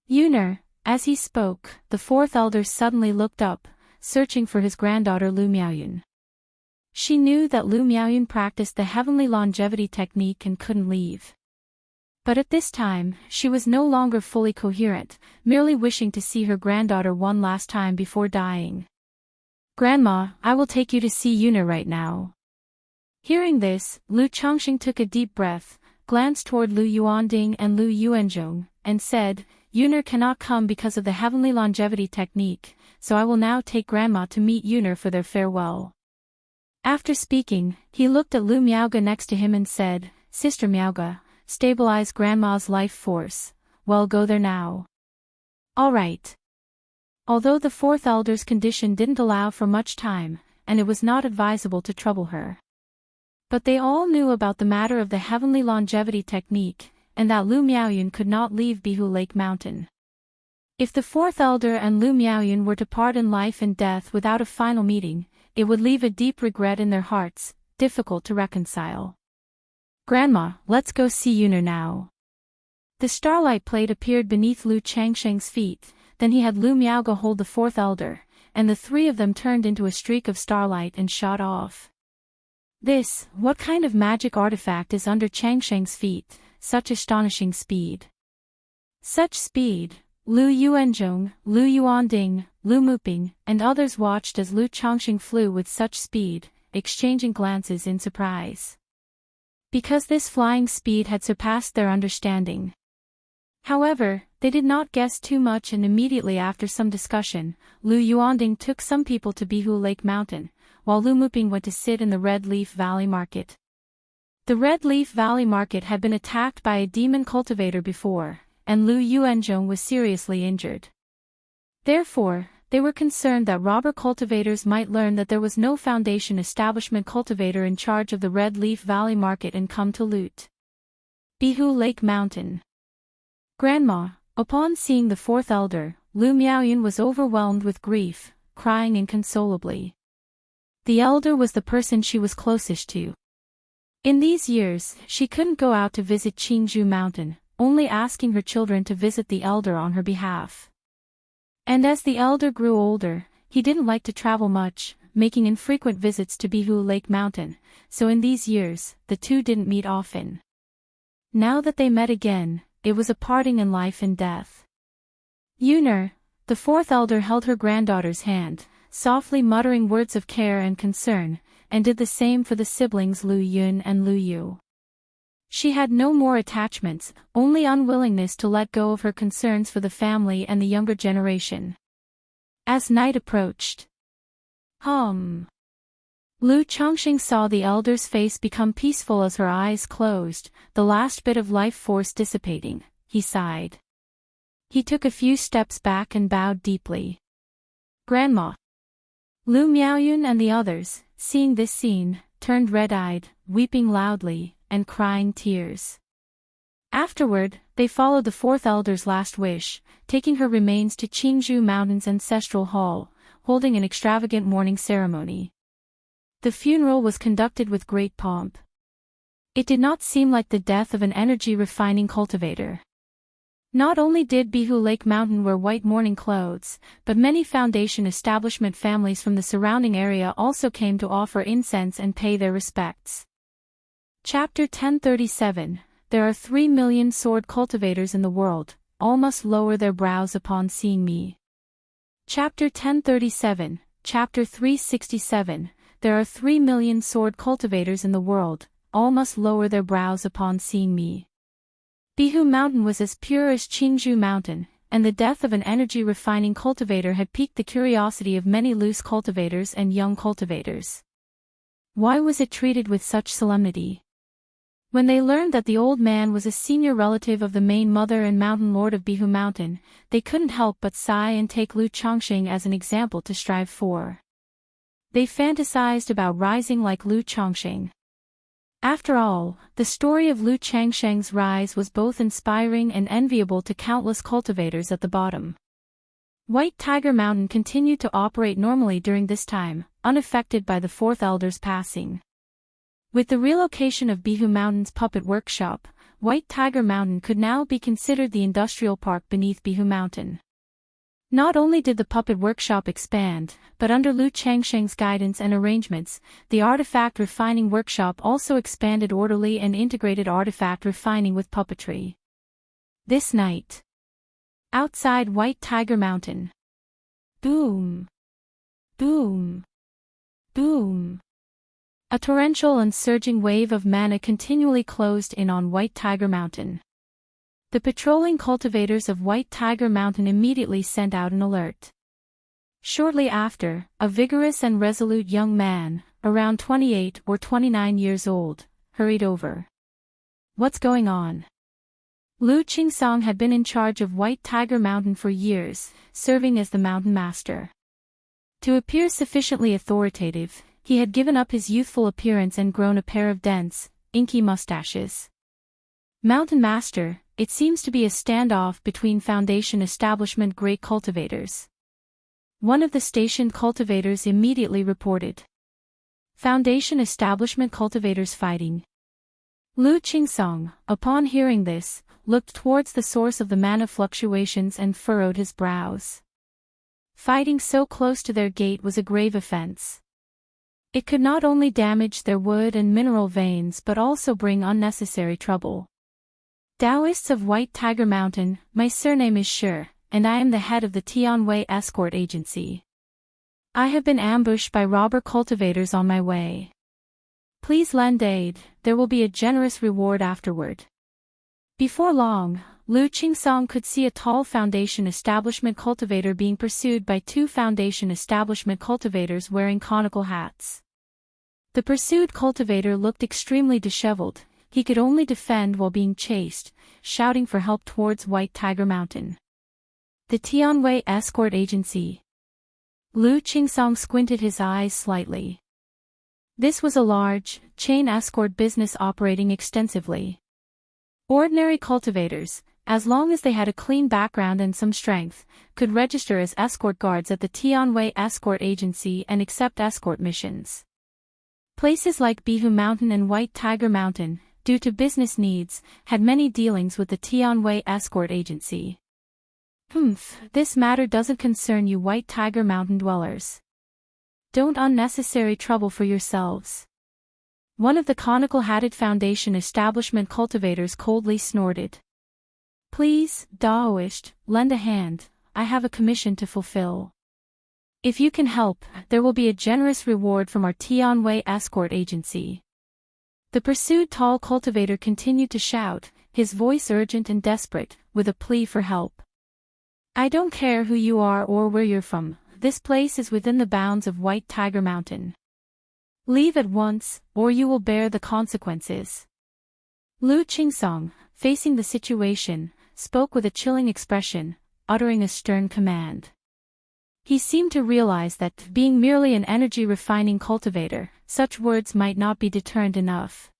Yuner. As he spoke, the fourth elder suddenly looked up, searching for his granddaughter Lu Miaoyun. She knew that Lu Miaoyun practiced the heavenly longevity technique and couldn't leave. But at this time, she was no longer fully coherent, merely wishing to see her granddaughter one last time before dying. "Grandma, I will take you to see Yuner right now." Hearing this, Lu Changxing took a deep breath, glanced toward Lu Yuanding and Lu Yuanzhong, and said, "Yuner cannot come because of the heavenly longevity technique, so I will now take Grandma to meet Yuner for their farewell." After speaking, he looked at Lu Miaoge next to him and said, "Sister Miaoge, stabilize Grandma's life force. Well, go there now." "All right." Although the fourth elder's condition didn't allow for much time, and it was not advisable to trouble her. But they all knew about the matter of the heavenly longevity technique, and that Lu Miaoyun could not leave Bihu Lake Mountain. If the fourth elder and Lu Miaoyun were to part in life and death without a final meeting, it would leave a deep regret in their hearts, difficult to reconcile. "Grandma, let's go see Yuner now." The starlight plate appeared beneath Lu Changsheng's feet, then he had Lu Miaoge hold the fourth elder, and the three of them turned into a streak of starlight and shot off. What kind of magic artifact is under Changsheng's feet, such astonishing speed? Such speed! Lu Yuanzhong, Lu Yuanding, Lu Muping, and others watched as Lu Changxing flew with such speed, exchanging glances in surprise. Because this flying speed had surpassed their understanding. However, they did not guess too much, and immediately after some discussion, Lu Yuanding took some people to Bihu Lake Mountain, while Lu Muping went to sit in the Red Leaf Valley Market. The Red Leaf Valley Market had been attacked by a demon cultivator before, and Lu Yuanzhong was seriously injured. Therefore, they were concerned that robber cultivators might learn that there was no Foundation establishment cultivator in charge of the Red Leaf Valley Market and come to loot Bihu Lake Mountain. "Grandma," upon seeing the fourth elder, Lu Miaoyun was overwhelmed with grief, crying inconsolably. The elder was the person she was closest to. In these years, she couldn't go out to visit Qingzhou Mountain, only asking her children to visit the elder on her behalf. And as the elder grew older, he didn't like to travel much, making infrequent visits to Bihu Lake Mountain, so in these years, the two didn't meet often. Now that they met again, it was a parting in life and death. "Yuner," the fourth elder held her granddaughter's hand, softly muttering words of care and concern, and did the same for the siblings Lu Yun and Lu Yu. She had no more attachments, only unwillingness to let go of her concerns for the family and the younger generation. As night approached, Lu Changxing saw the elder's face become peaceful as her eyes closed, the last bit of life force dissipating. He sighed. He took a few steps back and bowed deeply. "Grandma." Lu Miaoyun and the others, seeing this scene, turned red-eyed, weeping loudly, and crying tears. Afterward, they followed the fourth elder's last wish, taking her remains to Qingzhou Mountain's ancestral hall, holding an extravagant mourning ceremony. The funeral was conducted with great pomp. It did not seem like the death of an energy-refining cultivator. Not only did Bihu Lake Mountain wear white mourning clothes, but many Foundation establishment families from the surrounding area also came to offer incense and pay their respects. Chapter 1037. There are 3 million sword cultivators in the world, all must lower their brows upon seeing me. Chapter 1037, Chapter 367. There are 3 million sword cultivators in the world, all must lower their brows upon seeing me. Bihu Mountain was as pure as Qingzhou Mountain, and the death of an energy-refining cultivator had piqued the curiosity of many loose cultivators and young cultivators. Why was it treated with such solemnity? When they learned that the old man was a senior relative of the main mother and mountain lord of Bihu Mountain, they couldn't help but sigh and take Lu Chongsheng as an example to strive for. They fantasized about rising like Lu Chongsheng. After all, the story of Lu Changsheng's rise was both inspiring and enviable to countless cultivators at the bottom. White Tiger Mountain continued to operate normally during this time, unaffected by the fourth elder's passing. With the relocation of Bihu Mountain's puppet workshop, White Tiger Mountain could now be considered the industrial park beneath Bihu Mountain. Not only did the puppet workshop expand, but under Lu Changsheng's guidance and arrangements, the artifact refining workshop also expanded orderly and integrated artifact refining with puppetry. This night, outside White Tiger Mountain. Boom! Boom! Boom! A torrential and surging wave of mana continually closed in on White Tiger Mountain. The patrolling cultivators of White Tiger Mountain immediately sent out an alert. Shortly after, a vigorous and resolute young man, around 28 or 29 years old, hurried over. What's going on? Lu Qingsong had been in charge of White Tiger Mountain for years, serving as the mountain master. To appear sufficiently authoritative, he had given up his youthful appearance and grown a pair of dense, inky mustaches. Mountain Master, it seems to be a standoff between Foundation establishment great cultivators. One of the stationed cultivators immediately reported. Foundation establishment cultivators fighting. Lu Qingsong, upon hearing this, looked towards the source of the mana fluctuations and furrowed his brows. Fighting so close to their gate was a grave offense. It could not only damage their wood and mineral veins but also bring unnecessary trouble. Taoists of White Tiger Mountain, my surname is Shi, and I am the head of the Tianwei Escort Agency. I have been ambushed by robber cultivators on my way. Please lend aid, there will be a generous reward afterward. Before long, Lu Qingsong could see a tall Foundation establishment cultivator being pursued by two Foundation establishment cultivators wearing conical hats. The pursued cultivator looked extremely disheveled, he could only defend while being chased, shouting for help towards White Tiger Mountain. The Tianwei Escort Agency. Lu Qingsong squinted his eyes slightly. This was a large, chain escort business operating extensively. Ordinary cultivators, as long as they had a clean background and some strength, could register as escort guards at the Tianwei Escort Agency and accept escort missions. Places like Bihu Mountain and White Tiger Mountain, due to business needs, had many dealings with the Tianwei Escort Agency. This matter doesn't concern you White Tiger Mountain dwellers. Don't unnecessary trouble for yourselves. One of the conical-hatted Foundation establishment cultivators coldly snorted. Please, Daoist, lend a hand, I have a commission to fulfill. If you can help, there will be a generous reward from our Tianwei Escort Agency. The pursued tall cultivator continued to shout, his voice urgent and desperate, with a plea for help. I don't care who you are or where you're from, this place is within the bounds of White Tiger Mountain. Leave at once, or you will bear the consequences. Lu Qingsong, facing the situation, spoke with a chilling expression, uttering a stern command. He seemed to realize that, being merely an energy-refining cultivator, such words might not be deterrent enough.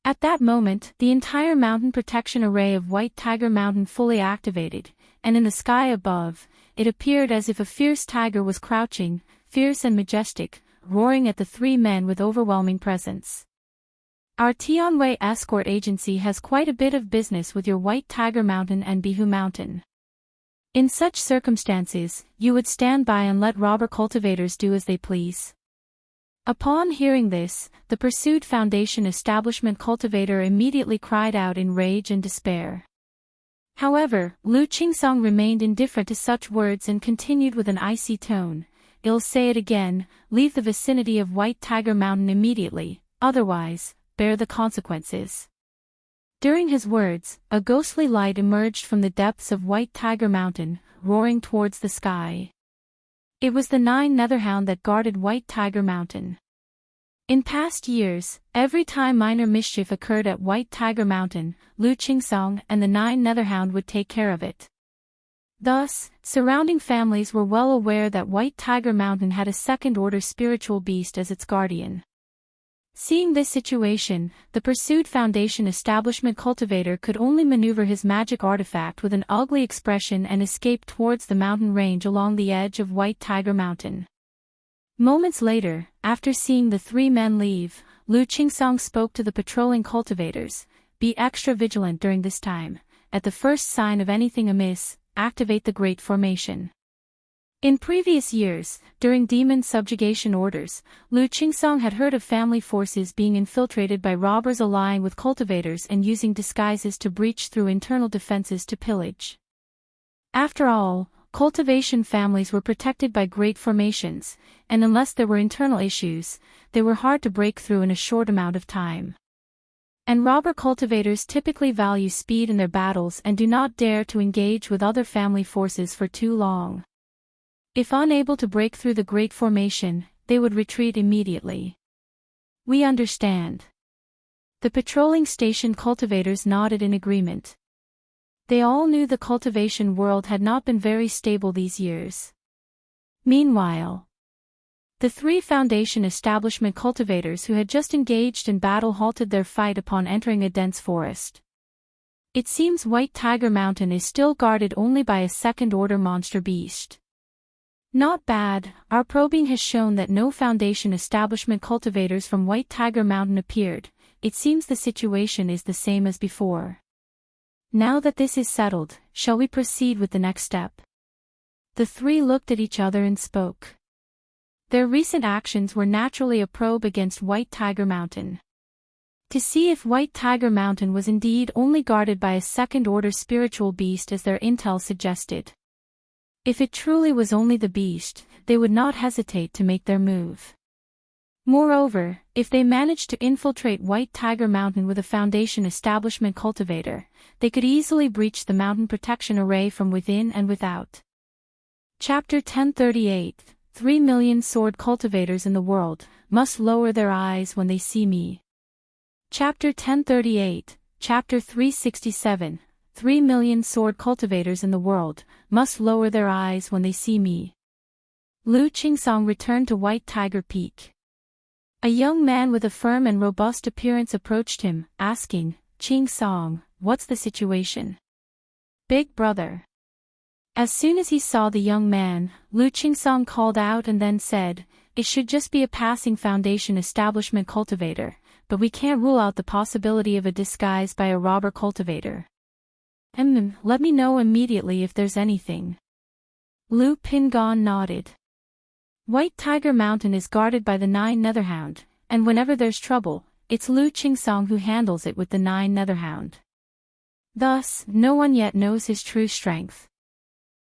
At that moment, the entire mountain protection array of White Tiger Mountain fully activated, and in the sky above, it appeared as if a fierce tiger was crouching, fierce and majestic, roaring at the three men with overwhelming presence. Our Tianwei Escort Agency has quite a bit of business with your White Tiger Mountain and Bihu Mountain. In such circumstances, you would stand by and let robber cultivators do as they please. Upon hearing this, the pursued Foundation establishment cultivator immediately cried out in rage and despair. However, Lu Qingsong remained indifferent to such words and continued with an icy tone, I'll say it again, leave the vicinity of White Tiger Mountain immediately, otherwise, bear the consequences. During his words, a ghostly light emerged from the depths of White Tiger Mountain, roaring towards the sky. It was the 9 Netherhound that guarded White Tiger Mountain. In past years, every time minor mischief occurred at White Tiger Mountain, Lu Qingsong and the 9 Netherhound would take care of it. Thus, surrounding families were well aware that White Tiger Mountain had a second-order spiritual beast as its guardian. Seeing this situation, the pursued Foundation establishment cultivator could only maneuver his magic artifact with an ugly expression and escape towards the mountain range along the edge of White Tiger Mountain. Moments later, after seeing the 3 men leave, Lu Qingsong spoke to the patrolling cultivators. Be extra vigilant during this time. At the first sign of anything amiss, activate the Great Formation. In previous years, during demon subjugation orders, Lu Qingsong had heard of family forces being infiltrated by robbers allying with cultivators and using disguises to breach through internal defenses to pillage. After all, cultivation families were protected by great formations, and unless there were internal issues, they were hard to break through in a short amount of time. And robber cultivators typically value speed in their battles and do not dare to engage with other family forces for too long. If unable to break through the Great Formation, they would retreat immediately. We understand. The patrolling station cultivators nodded in agreement. They all knew the cultivation world had not been very stable these years. Meanwhile, the 3 Foundation establishment cultivators who had just engaged in battle halted their fight upon entering a dense forest. It seems White Tiger Mountain is still guarded only by a second-order monster beast. Not bad, our probing has shown that no Foundation establishment cultivators from White Tiger Mountain appeared. It seems the situation is the same as before. Now that this is settled, shall we proceed with the next step? The 3 looked at each other and spoke. Their recent actions were naturally a probe against White Tiger Mountain. To see if White Tiger Mountain was indeed only guarded by a second-order spiritual beast as their intel suggested. If it truly was only the beast, they would not hesitate to make their move. Moreover, if they managed to infiltrate White Tiger Mountain with a Foundation establishment cultivator, they could easily breach the mountain protection array from within and without. Chapter 1038, 3 million sword cultivators in the world, must lower their eyes when they see me. Chapter 1038, Chapter 367, 3 million sword cultivators in the world, must lower their eyes when they see me. Lu Qingsong returned to White Tiger Peak. A young man with a firm and robust appearance approached him, asking, Qingsong, what's the situation? Big brother. As soon as he saw the young man, Lu Qingsong called out and then said, it should just be a passing Foundation establishment cultivator, but we can't rule out the possibility of a disguise by a robber cultivator. Let me know immediately if there's anything. Lu Pingon nodded. White Tiger Mountain is guarded by the 9 Netherhound, and whenever there's trouble, it's Lu Qingsong who handles it with the 9 Netherhound. Thus, no one yet knows his true strength.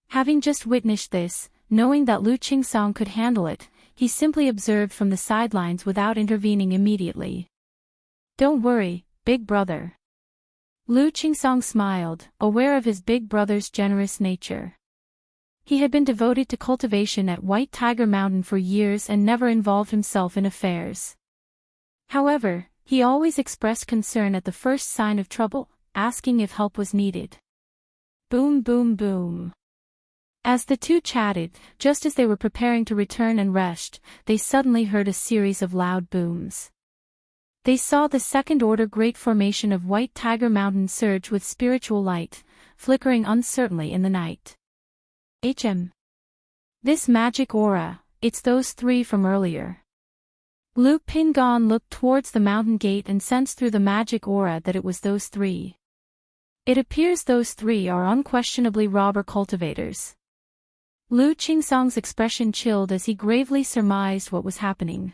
Having just witnessed this, knowing that Lu Qingsong could handle it, he simply observed from the sidelines without intervening immediately. Don't worry, big brother. Lu Qingsong smiled, aware of his big brother's generous nature. He had been devoted to cultivation at White Tiger Mountain for years and never involved himself in affairs. However, he always expressed concern at the first sign of trouble, asking if help was needed. Boom boom boom. As the 2 chatted, just as they were preparing to return and rest, they suddenly heard a series of loud booms. They saw the second-order Great Formation of White Tiger Mountain surge with spiritual light, flickering uncertainly in the night. This magic aura, it's those 3 from earlier. Lu Pingon looked towards the mountain gate and sensed through the magic aura that it was those 3. It appears those 3 are unquestionably robber cultivators. Lu Qingsong's expression chilled as he gravely surmised what was happening.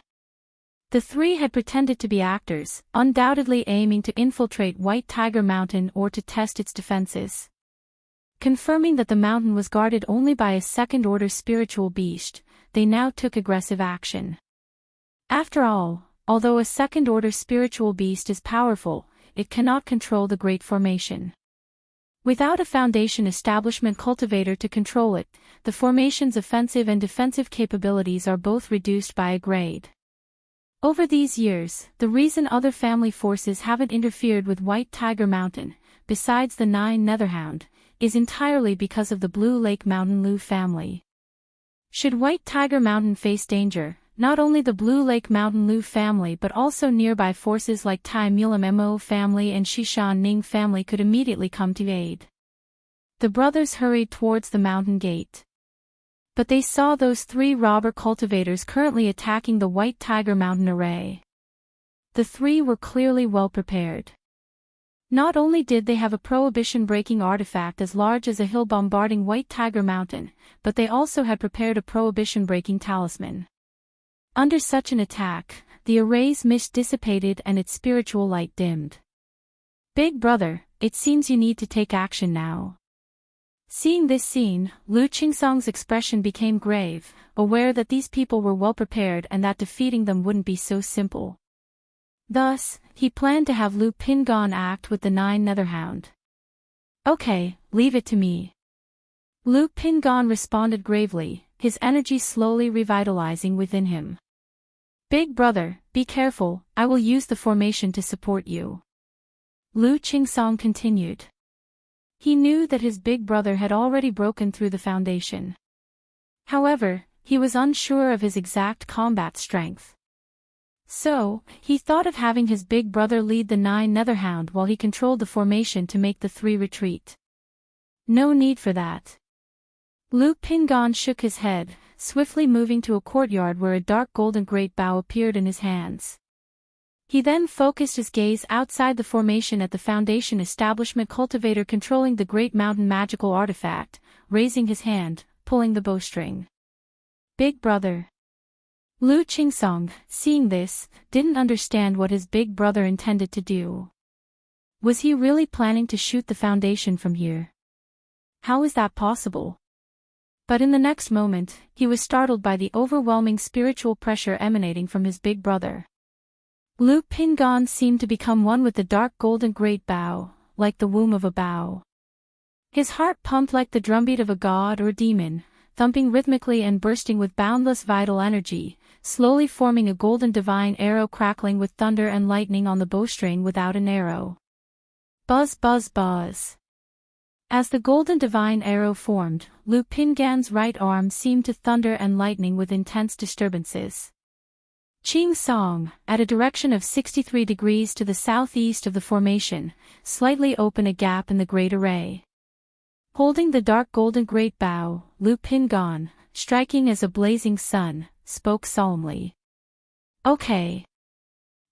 The 3 had pretended to be actors, undoubtedly aiming to infiltrate White Tiger Mountain or to test its defenses. Confirming that the mountain was guarded only by a second-order spiritual beast, they now took aggressive action. After all, although a second-order spiritual beast is powerful, it cannot control the Great Formation. Without a Foundation establishment cultivator to control it, the formation's offensive and defensive capabilities are both reduced by a grade. Over these years, the reason other family forces haven't interfered with White Tiger Mountain, besides the 9 Netherhound, is entirely because of the Blue Lake Mountain Lu family. Should White Tiger Mountain face danger, not only the Blue Lake Mountain Lu family but also nearby forces like Tai Mulam Mo family and Shishan Ning family could immediately come to aid. The brothers hurried towards the mountain gate. But they saw those 3 robber cultivators currently attacking the White Tiger Mountain array. The 3 were clearly well prepared. Not only did they have a prohibition-breaking artifact as large as a hill bombarding White Tiger Mountain, but they also had prepared a prohibition-breaking talisman. Under such an attack, the array's mist dissipated and its spiritual light dimmed. Big brother, it seems you need to take action now. Seeing this scene, Lu Qingsong's expression became grave, aware that these people were well prepared and that defeating them wouldn't be so simple. Thus, he planned to have Lu Pingon act with the 9 Netherhound. Okay, leave it to me. Lu Pingon responded gravely, his energy slowly revitalizing within him. Big brother, be careful, I will use the formation to support you. Lu Qingsong continued. He knew that his big brother had already broken through the foundation. However, he was unsure of his exact combat strength. So, he thought of having his big brother lead the 9 Netherhound while he controlled the formation to make the 3 retreat. No need for that. Lu Pingon shook his head, swiftly moving to a courtyard where a dark golden great bow appeared in his hands. He then focused his gaze outside the formation at the Foundation establishment cultivator controlling the Great Mountain magical artifact, raising his hand, pulling the bowstring. Big brother. Lu Qingsong, seeing this, didn't understand what his big brother intended to do. Was he really planning to shoot the Foundation from here? How is that possible? But in the next moment, he was startled by the overwhelming spiritual pressure emanating from his big brother. Lu Pingon seemed to become one with the dark golden great bow, like the womb of a bow. His heart pumped like the drumbeat of a god or demon, thumping rhythmically and bursting with boundless vital energy, slowly forming a golden divine arrow crackling with thunder and lightning on the bowstring without an arrow. Buzz buzz buzz. As the golden divine arrow formed, Lu Pingan's right arm seemed to thunder and lightning with intense disturbances. Qing Song, at a direction of 63 degrees to the southeast of the formation, slightly open a gap in the great array. Holding the dark golden great bow, Lu Pingon, striking as a blazing sun, spoke solemnly. Okay.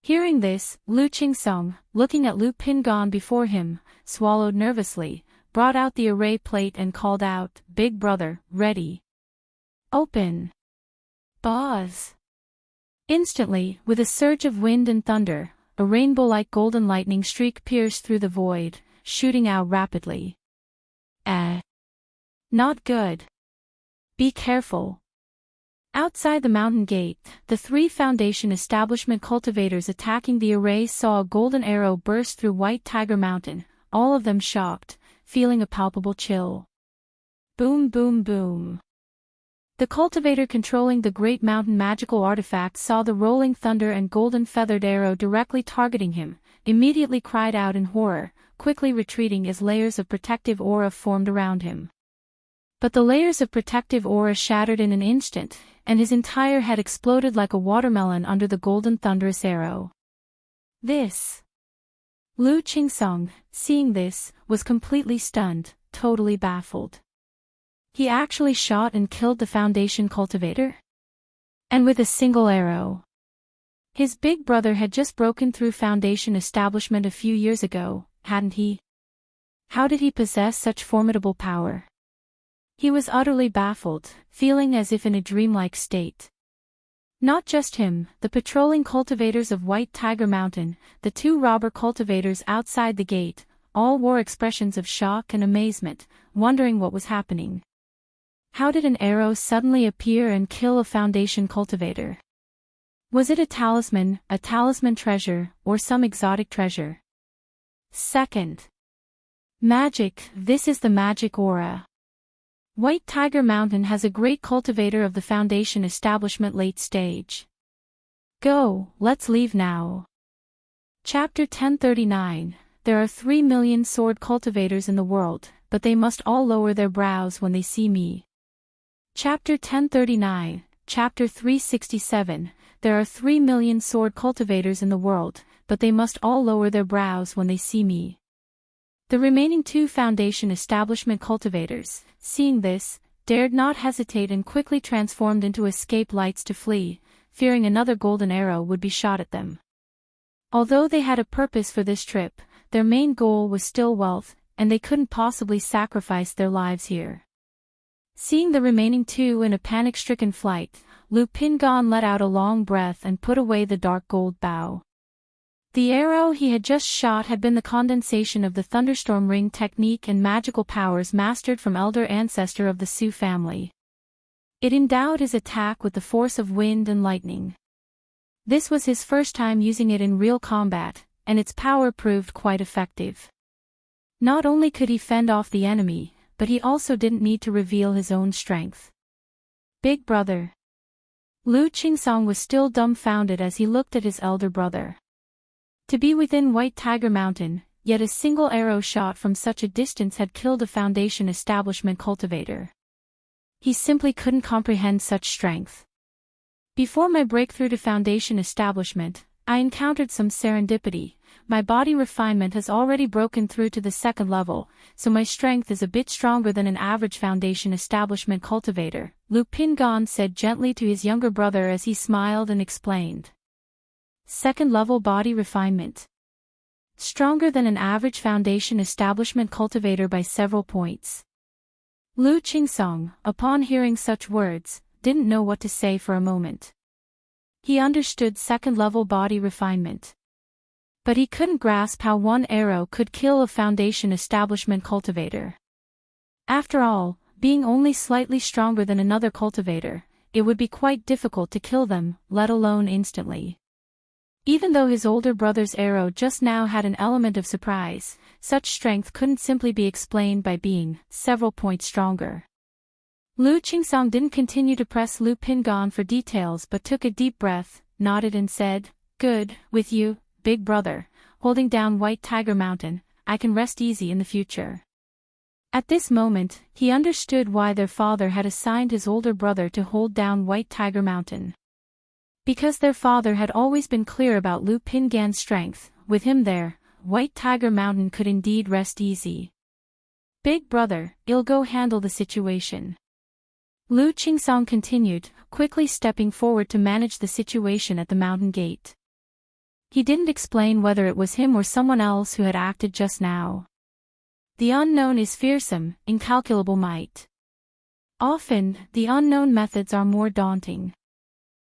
Hearing this, Lu Qingsong, looking at Lu Pingon before him, swallowed nervously, brought out the array plate and called out, Big brother, ready. Open. Buzz. Instantly, with a surge of wind and thunder, a rainbow-like golden lightning streak pierced through the void, shooting out rapidly. Not good. Be careful. Outside the mountain gate, the 3 Foundation establishment cultivators attacking the array saw a golden arrow burst through White Tiger Mountain, all of them shocked, feeling a palpable chill. Boom boom boom. The cultivator controlling the Great Mountain magical artifact saw the rolling thunder and golden feathered arrow directly targeting him, immediately cried out in horror, quickly retreating as layers of protective aura formed around him. But the layers of protective aura shattered in an instant, and his entire head exploded like a watermelon under the golden thunderous arrow. This. Lu Qingsong, seeing this, was completely stunned, totally baffled. He actually shot and killed the Foundation cultivator? And with a single arrow. His big brother had just broken through Foundation establishment a few years ago, hadn't he? How did he possess such formidable power? He was utterly baffled, feeling as if in a dreamlike state. Not just him, the patrolling cultivators of White Tiger Mountain, the 2 robber cultivators outside the gate, all wore expressions of shock and amazement, wondering what was happening. How did an arrow suddenly appear and kill a Foundation cultivator? Was it a talisman treasure, or some exotic treasure? Second. Magic. This is the magic aura. White Tiger Mountain has a great cultivator of the foundation establishment late stage. Go, let's leave now. Chapter 1039. There are 3 million sword cultivators in the world, but they must all lower their brows when they see me. Chapter 1039, Chapter 367. There are 3 million sword cultivators in the world, but they must all lower their brows when they see me. The remaining 2 foundation establishment cultivators, seeing this, dared not hesitate and quickly transformed into escape lights to flee, fearing another golden arrow would be shot at them. Although they had a purpose for this trip, their main goal was still wealth, and they couldn't possibly sacrifice their lives here. Seeing the remaining 2 in a panic-stricken flight, Lu Pingan let out a long breath and put away the dark gold bow. The arrow he had just shot had been the condensation of the thunderstorm ring technique and magical powers mastered from elder ancestor of the Su family. It endowed his attack with the force of wind and lightning. This was his first time using it in real combat, and its power proved quite effective. Not only could he fend off the enemy, but he also didn't need to reveal his own strength. Big brother. Lu Qingsong was still dumbfounded as he looked at his elder brother. To be within White Tiger Mountain, yet a single arrow shot from such a distance had killed a foundation establishment cultivator. He simply couldn't comprehend such strength. Before my breakthrough to foundation establishment, I encountered some serendipity. My body refinement has already broken through to the 2nd level, so my strength is a bit stronger than an average foundation establishment cultivator, Lu Pingan said gently to his younger brother as he smiled and explained. 2nd level body refinement. Stronger than an average foundation establishment cultivator by several points. Lu Qingsong, upon hearing such words, didn't know what to say for a moment. He understood 2nd level body refinement. But he couldn't grasp how one arrow could kill a foundation establishment cultivator. After all, being only slightly stronger than another cultivator, it would be quite difficult to kill them, let alone instantly. Even though his older brother's arrow just now had an element of surprise, such strength couldn't simply be explained by being several points stronger. Lu Qingsong didn't continue to press Lu Pingan for details but took a deep breath, nodded and said, "Good, with you, big brother, holding down White Tiger Mountain, I can rest easy in the future." At this moment, he understood why their father had assigned his older brother to hold down White Tiger Mountain. Because their father had always been clear about Lu Pingan's strength, with him there, White Tiger Mountain could indeed rest easy. "Big brother, I'll go handle the situation." Lu Qingsong continued, quickly stepping forward to manage the situation at the mountain gate. He didn't explain whether it was him or someone else who had acted just now. The unknown is fearsome, incalculable might. Often, the unknown methods are more daunting.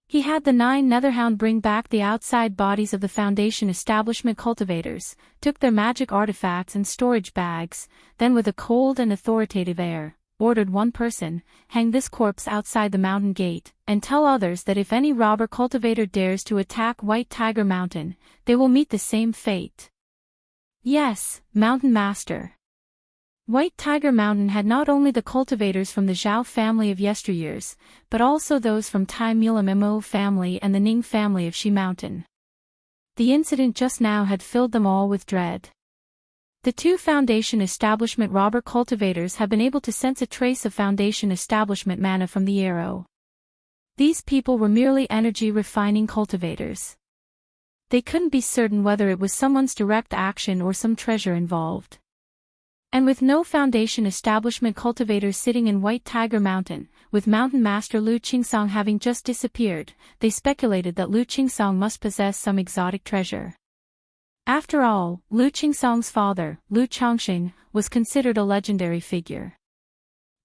He had the 9 Netherhound bring back the outside bodies of the foundation establishment cultivators, took their magic artifacts and storage bags, then with a cold and authoritative air, ordered one person, hang this corpse outside the mountain gate, and tell others that if any robber cultivator dares to attack White Tiger Mountain, they will meet the same fate. Yes, Mountain Master. White Tiger Mountain had not only the cultivators from the Zhao family of yesteryears, but also those from Tai Mulam Mo family and the Ning family of Shi Mountain. The incident just now had filled them all with dread. The 2 foundation establishment robber cultivators have been able to sense a trace of foundation establishment mana from the arrow. These people were merely energy refining cultivators. They couldn't be certain whether it was someone's direct action or some treasure involved. And with no foundation establishment cultivators sitting in White Tiger Mountain, with Mountain Master Lu Qingsong having just disappeared, they speculated that Lu Qingsong must possess some exotic treasure. After all, Lu Qingsong's father, Lu Chongqing, was considered a legendary figure.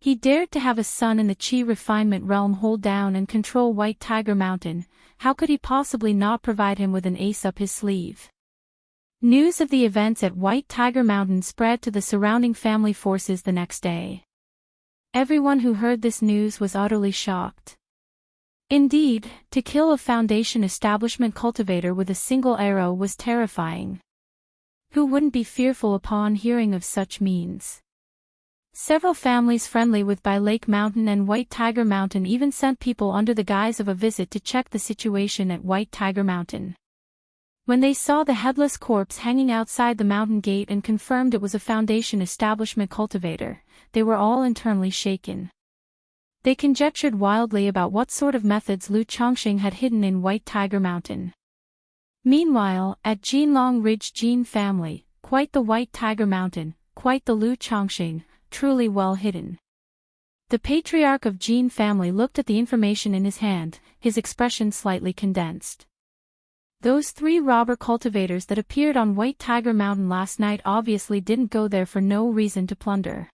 He dared to have a son in the Qi refinement realm hold down and control White Tiger Mountain. How could he possibly not provide him with an ace up his sleeve? News of the events at White Tiger Mountain spread to the surrounding family forces the next day. Everyone who heard this news was utterly shocked. Indeed, to kill a foundation establishment cultivator with a single arrow was terrifying. Who wouldn't be fearful upon hearing of such means? Several families friendly with By Lake Mountain and White Tiger Mountain even sent people under the guise of a visit to check the situation at White Tiger Mountain. When they saw the headless corpse hanging outside the mountain gate and confirmed it was a Foundation establishment cultivator, they were all internally shaken. They conjectured wildly about what sort of methods Lu Chongqing had hidden in White Tiger Mountain. Meanwhile, at Jinlong Ridge Jin family, quite the White Tiger Mountain, quite the Lu Chongqing, truly well hidden. The patriarch of Jin family looked at the information in his hand, his expression slightly condensed. Those 3 robber cultivators that appeared on White Tiger Mountain last night obviously didn't go there for no reason to plunder.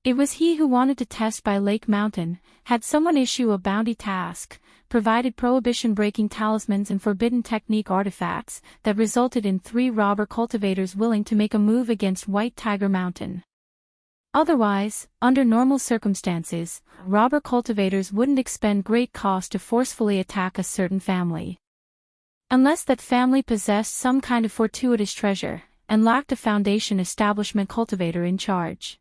It was he who wanted to test By Lake Mountain, had someone issue a bounty task, provided prohibition-breaking talismans and forbidden technique artifacts, that resulted in 3 robber cultivators willing to make a move against White Tiger Mountain. Otherwise, under normal circumstances, robber cultivators wouldn't expend great cost to forcefully attack a certain family. Unless that family possessed some kind of fortuitous treasure, and lacked a Foundation establishment cultivator in charge.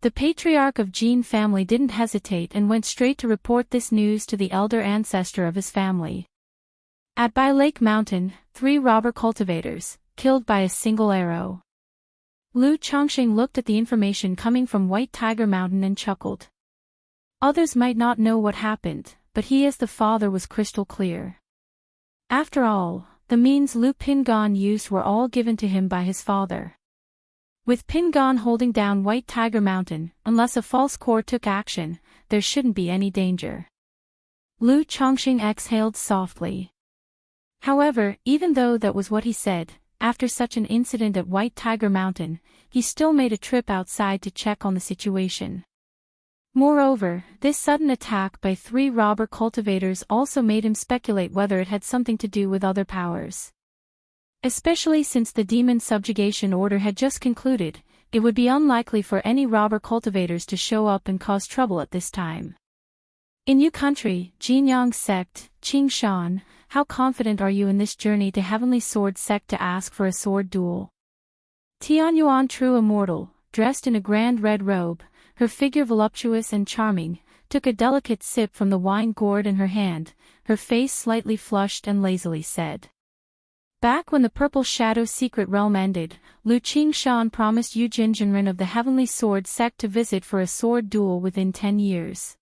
The patriarch of Jin family didn't hesitate and went straight to report this news to the elder ancestor of his family. At By Lake Mountain, 3 robber cultivators, killed by a single arrow. Lu Chongqing looked at the information coming from White Tiger Mountain and chuckled. Others might not know what happened, but he as the father was crystal clear. After all, the means Lu Pingon used were all given to him by his father. With Pingon holding down White Tiger Mountain, unless a false core took action, there shouldn't be any danger. Lu Chongqing exhaled softly. However, even though that was what he said, after such an incident at White Tiger Mountain, he still made a trip outside to check on the situation. Moreover, this sudden attack by 3 robber cultivators also made him speculate whether it had something to do with other powers. Especially since the demon subjugation order had just concluded, it would be unlikely for any robber cultivators to show up and cause trouble at this time. In your country, Jinyang sect, Qingshan, how confident are you in this journey to Heavenly Sword sect to ask for a sword duel? Tianyuan True Immortal, dressed in a grand red robe, her figure voluptuous and charming, took a delicate sip from the wine gourd in her hand, her face slightly flushed and lazily said. Back when the Purple Shadow Secret Realm ended, Lu Qingshan promised Yu Jinjinren of the Heavenly Sword sect to visit for a sword duel within 10 years.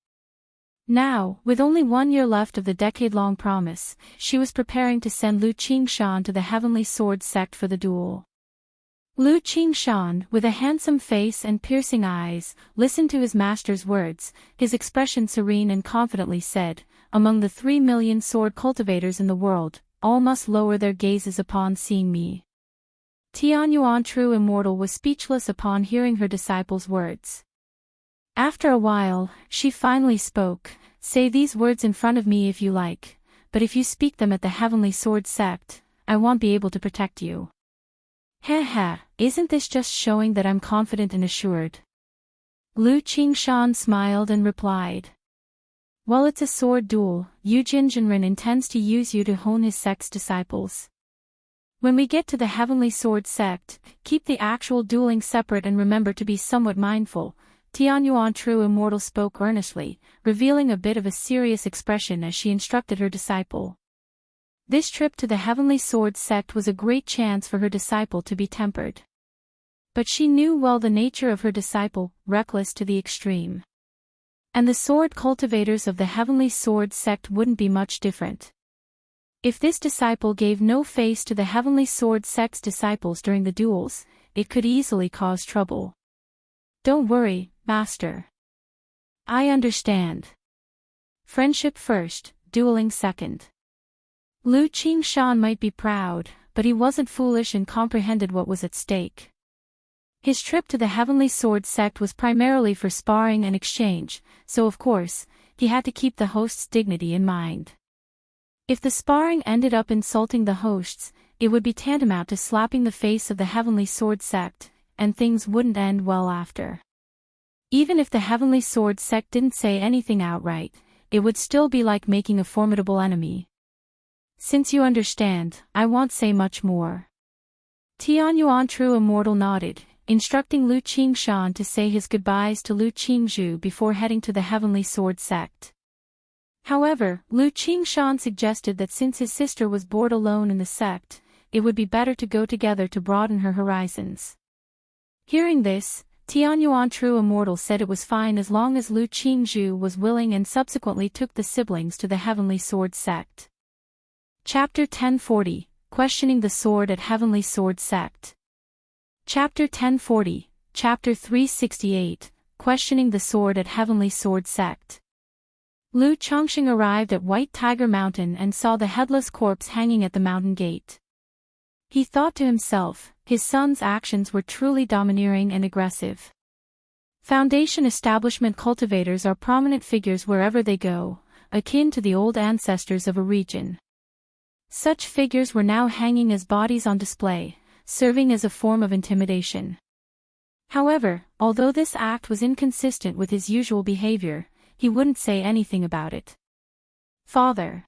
Now, with only 1 year left of the decade-long promise, she was preparing to send Lu Qingshan to the Heavenly Sword sect for the duel. Lu Qingshan, with a handsome face and piercing eyes, listened to his master's words, his expression serene and confidently said, among the 3 million sword cultivators in the world, all must lower their gazes upon seeing me. Tianyuan True Immortal was speechless upon hearing her disciple's words. After a while, she finally spoke, say these words in front of me if you like, but if you speak them at the Heavenly Sword sect, I won't be able to protect you. Heh, isn't this just showing that I'm confident and assured? Lu Qingshan smiled and replied. Well, it's a sword duel, Yu Jinjinren intends to use you to hone his sect's disciples. When we get to the Heavenly Sword sect, keep the actual dueling separate and remember to be somewhat mindful. Tianyuan True Immortal spoke earnestly, revealing a bit of a serious expression as she instructed her disciple. This trip to the Heavenly Sword sect was a great chance for her disciple to be tempered. But she knew well the nature of her disciple, reckless to the extreme. And the sword cultivators of the Heavenly Sword sect wouldn't be much different. If this disciple gave no face to the Heavenly Sword sect's disciples during the duels, it could easily cause trouble. Don't worry, Master. I understand. Friendship first, dueling second. Lu Qingshan might be proud, but he wasn't foolish and comprehended what was at stake. His trip to the Heavenly Sword sect was primarily for sparring and exchange, so of course, he had to keep the host's dignity in mind. If the sparring ended up insulting the hosts, it would be tantamount to slapping the face of the Heavenly Sword sect, and things wouldn't end well after. Even if the Heavenly Sword sect didn't say anything outright, it would still be like making a formidable enemy. Since you understand, I won't say much more. Tianyuan True Immortal nodded, instructing Lu Qingshan to say his goodbyes to Lu Qingzhu before heading to the Heavenly Sword sect. However, Lu Qingshan suggested that since his sister was bored alone in the sect, it would be better to go together to broaden her horizons. Hearing this, Tianyuan True Immortal said it was fine as long as Lu Qingzhu was willing, and subsequently took the siblings to the Heavenly Sword sect. Chapter 1040, Questioning the Sword at Heavenly Sword Sect. Chapter 1040, Chapter 368, Questioning the Sword at Heavenly Sword Sect. Lu Chongqing arrived at White Tiger Mountain and saw the headless corpse hanging at the mountain gate. He thought to himself, his son's actions were truly domineering and aggressive. Foundation establishment cultivators are prominent figures wherever they go, akin to the old ancestors of a region. Such figures were now hanging as bodies on display, serving as a form of intimidation. However, although this act was inconsistent with his usual behavior, he wouldn't say anything about it. Father.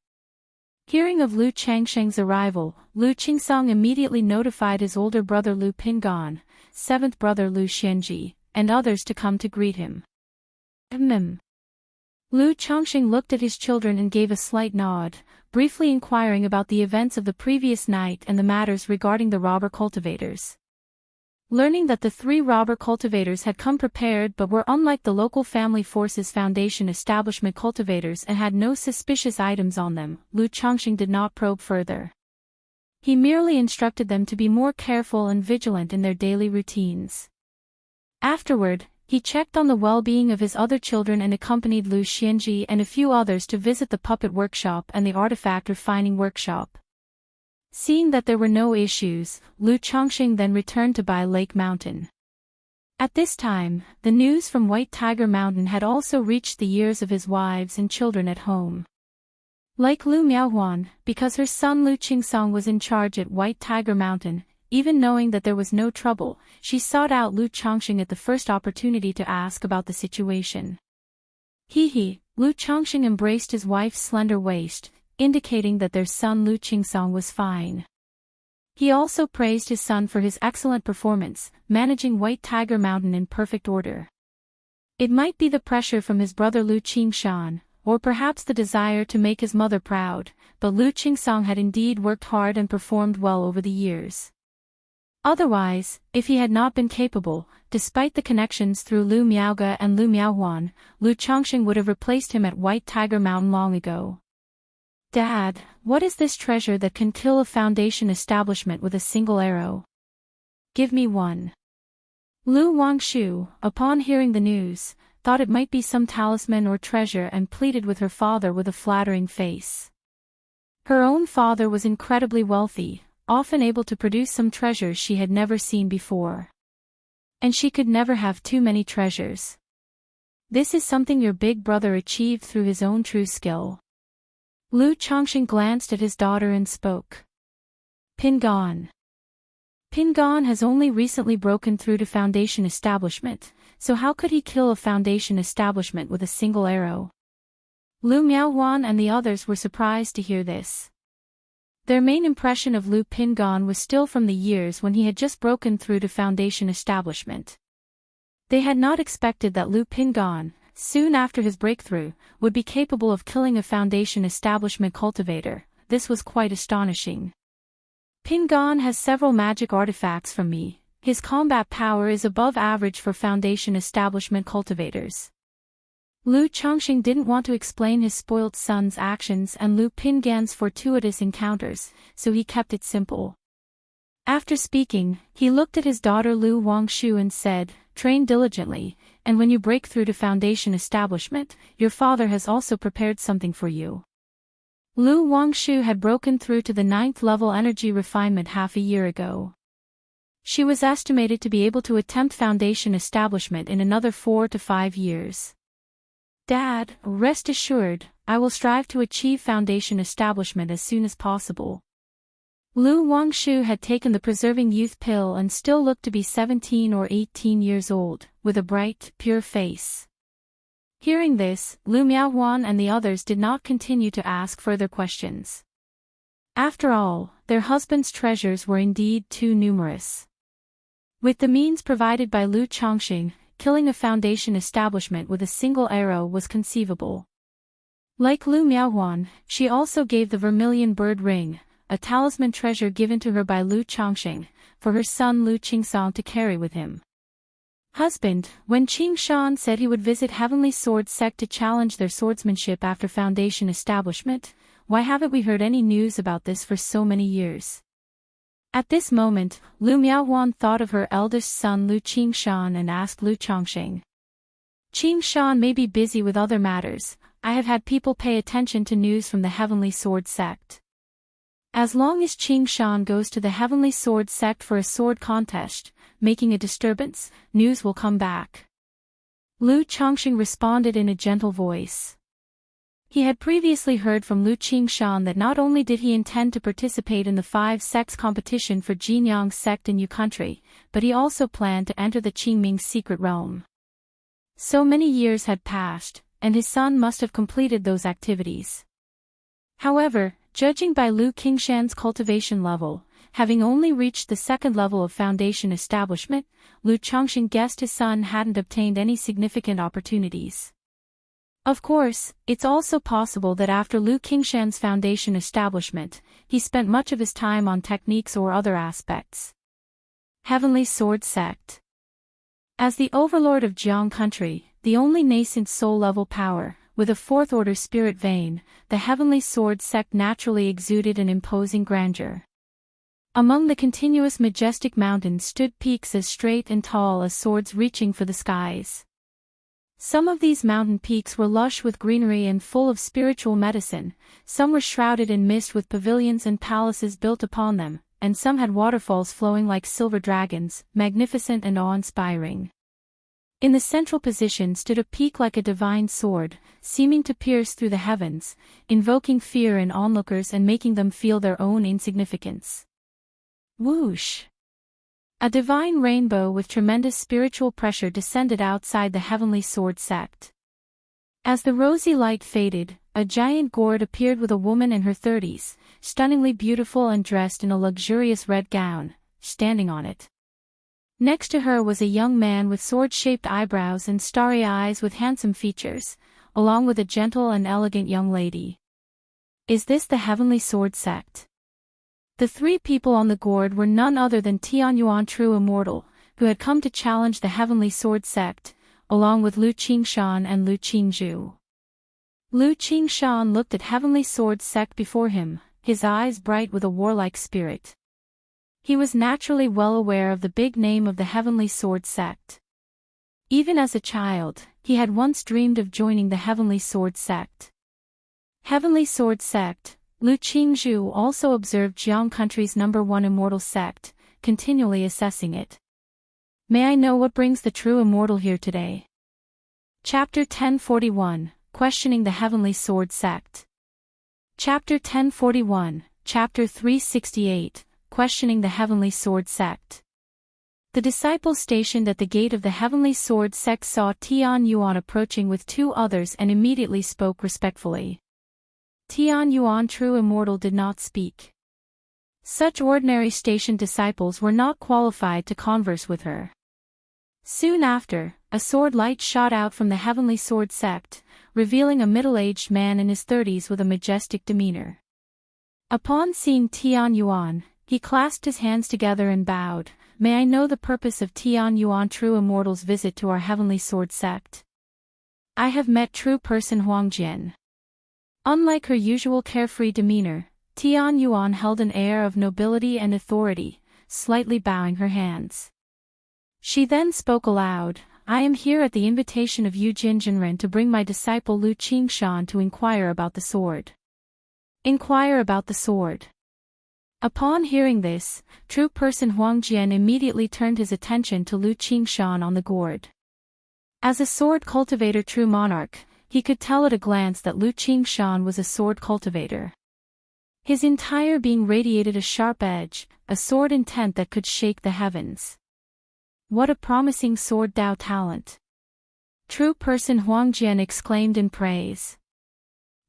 Hearing of Lu Changsheng's arrival, Lu Qingsong immediately notified his older brother Lu Pingan, seventh brother Lu Xianji, and others to come to greet him. Lu Chongqing looked at his children and gave a slight nod, briefly inquiring about the events of the previous night and the matters regarding the robber cultivators. Learning that the 3 robber cultivators had come prepared but were unlike the local Family Forces Foundation establishment cultivators and had no suspicious items on them, Lu Chongqing did not probe further. He merely instructed them to be more careful and vigilant in their daily routines. Afterward, he checked on the well-being of his other children and accompanied Lu Xianji and a few others to visit the puppet workshop and the artifact refining workshop. Seeing that there were no issues, Lu Chongqing then returned to Bai Lake Mountain. At this time, the news from White Tiger Mountain had also reached the ears of his wives and children at home. Like Lu Miaohuan, because her son Lu Qingsong was in charge at White Tiger Mountain, even knowing that there was no trouble, she sought out Lu Chongqing at the first opportunity to ask about the situation. Lu Chongqing embraced his wife's slender waist, indicating that their son Lu Qingsong was fine. He also praised his son for his excellent performance, managing White Tiger Mountain in perfect order. It might be the pressure from his brother Lu Qingshan, or perhaps the desire to make his mother proud, but Lu Qingsong had indeed worked hard and performed well over the years. Otherwise, if he had not been capable, despite the connections through Lu Miaoge and Lu Miaohuan, Lu Chongqing would have replaced him at White Tiger Mountain long ago. Dad, what is this treasure that can kill a Foundation establishment with a single arrow? Give me one. Lu Wangshu, upon hearing the news, thought it might be some talisman or treasure and pleaded with her father with a flattering face. Her own father was incredibly wealthy, often able to produce some treasures she had never seen before. And she could never have too many treasures. This is something your big brother achieved through his own true skill. Lu Chongqing glanced at his daughter and spoke. Pingan. Pingan has only recently broken through to Foundation establishment, so how could he kill a Foundation establishment with a single arrow? Lu Miaohuan and the others were surprised to hear this. Their main impression of Lu Pingan was still from the years when he had just broken through to Foundation establishment. They had not expected that Lu Pingan, soon after his breakthrough, would be capable of killing a Foundation establishment cultivator. This was quite astonishing. Pingan has several magic artifacts from me. His combat power is above average for Foundation establishment cultivators. Lu Chongqing didn't want to explain his spoilt son's actions and Lu Pingan's fortuitous encounters, so he kept it simple. After speaking, he looked at his daughter Lu Wangshu and said, "Train diligently, and when you break through to Foundation establishment, your father has also prepared something for you." Lu Wangshu had broken through to the 9th level energy refinement half a year ago. She was estimated to be able to attempt Foundation establishment in another 4 to 5 years. Dad, rest assured, I will strive to achieve Foundation establishment as soon as possible. Lu Wangshu had taken the preserving youth pill and still looked to be 17 or 18 years old, with a bright, pure face. Hearing this, Lu Miaohuan and the others did not continue to ask further questions. After all, their husbands' treasures were indeed too numerous. With the means provided by Lu Chongqing, killing a foundation establishment with a single arrow was conceivable. Like Lu Miaohuan, she also gave the vermilion bird ring, a talisman treasure given to her by Lu Chongqing, for her son Lu Qingsong to carry with him. Husband, when Qingshan said he would visit Heavenly Sword sect to challenge their swordsmanship after foundation establishment, why haven't we heard any news about this for so many years? At this moment, Lu Miaohuan thought of her eldest son Lu Qingshan and asked Lu Chongqing. Qingshan may be busy with other matters, I have had people pay attention to news from the Heavenly Sword sect. As long as Qingshan goes to the Heavenly Sword sect for a sword contest, making a disturbance, news will come back. Lu Chongqing responded in a gentle voice. He had previously heard from Lu Qingshan that not only did he intend to participate in the 5 sects competition for Jinyang sect in Yu country, but he also planned to enter the Qingming secret realm. So many years had passed, and his son must have completed those activities. However, judging by Lu Qingshan's cultivation level, having only reached the 2nd level of foundation establishment, Lu Chongqing guessed his son hadn't obtained any significant opportunities. Of course, it's also possible that after Lu Qingshan's foundation establishment, he spent much of his time on techniques or other aspects. Heavenly Sword Sect. As the overlord of Jiang country, the only nascent soul-level power, with a 4th-order spirit vein, the Heavenly Sword Sect naturally exuded an imposing grandeur. Among the continuous majestic mountains stood peaks as straight and tall as swords reaching for the skies. Some of these mountain peaks were lush with greenery and full of spiritual medicine, some were shrouded in mist with pavilions and palaces built upon them, and some had waterfalls flowing like silver dragons, magnificent and awe-inspiring. In the central position stood a peak like a divine sword, seeming to pierce through the heavens, invoking fear in onlookers and making them feel their own insignificance. Whoosh! A divine rainbow with tremendous spiritual pressure descended outside the Heavenly Sword sect. As the rosy light faded, a giant gourd appeared with a woman in her 30s, stunningly beautiful and dressed in a luxurious red gown, standing on it. Next to her was a young man with sword-shaped eyebrows and starry eyes with handsome features, along with a gentle and elegant young lady. Is this the Heavenly Sword sect? The 3 people on the gourd were none other than Tianyuan True Immortal, who had come to challenge the Heavenly Sword sect, along with Lu Qingshan and Lu Qingzhu. Lu Qingshan looked at Heavenly Sword sect before him, his eyes bright with a warlike spirit. He was naturally well aware of the big name of the Heavenly Sword sect. Even as a child, he had once dreamed of joining the Heavenly Sword sect. Heavenly Sword sect. Lu Qingzhu also observed Jiang country's #1 immortal sect, continually assessing it. May I know what brings the true immortal here today? Chapter 1041, Questioning the Heavenly Sword Sect. Chapter 1041, Chapter 368, Questioning the Heavenly Sword Sect. The disciples stationed at the gate of the Heavenly Sword sect saw Tian Yuan approaching with 2 others and immediately spoke respectfully. Tian Yuan True Immortal did not speak. Such ordinary station disciples were not qualified to converse with her. Soon after, a sword light shot out from the Heavenly Sword sect, revealing a middle-aged man in his 30s with a majestic demeanor. Upon seeing Tian Yuan, he clasped his hands together and bowed. May I know the purpose of Tian Yuan True Immortal's visit to our Heavenly Sword sect? I have met True Person Huangjian. Unlike her usual carefree demeanor, Tian Yuan held an air of nobility and authority, slightly bowing her hands. She then spoke aloud, I am here at the invitation of Yu Jinjinren to bring my disciple Lu Qingshan to inquire about the sword. Inquire about the sword. Upon hearing this, True Person Huangjian immediately turned his attention to Lu Qingshan on the gourd. As a sword cultivator true monarch, he could tell at a glance that Lu Qingshan was a sword cultivator. His entire being radiated a sharp edge, a sword intent that could shake the heavens. What a promising sword Dao talent! True Person Huangjian exclaimed in praise.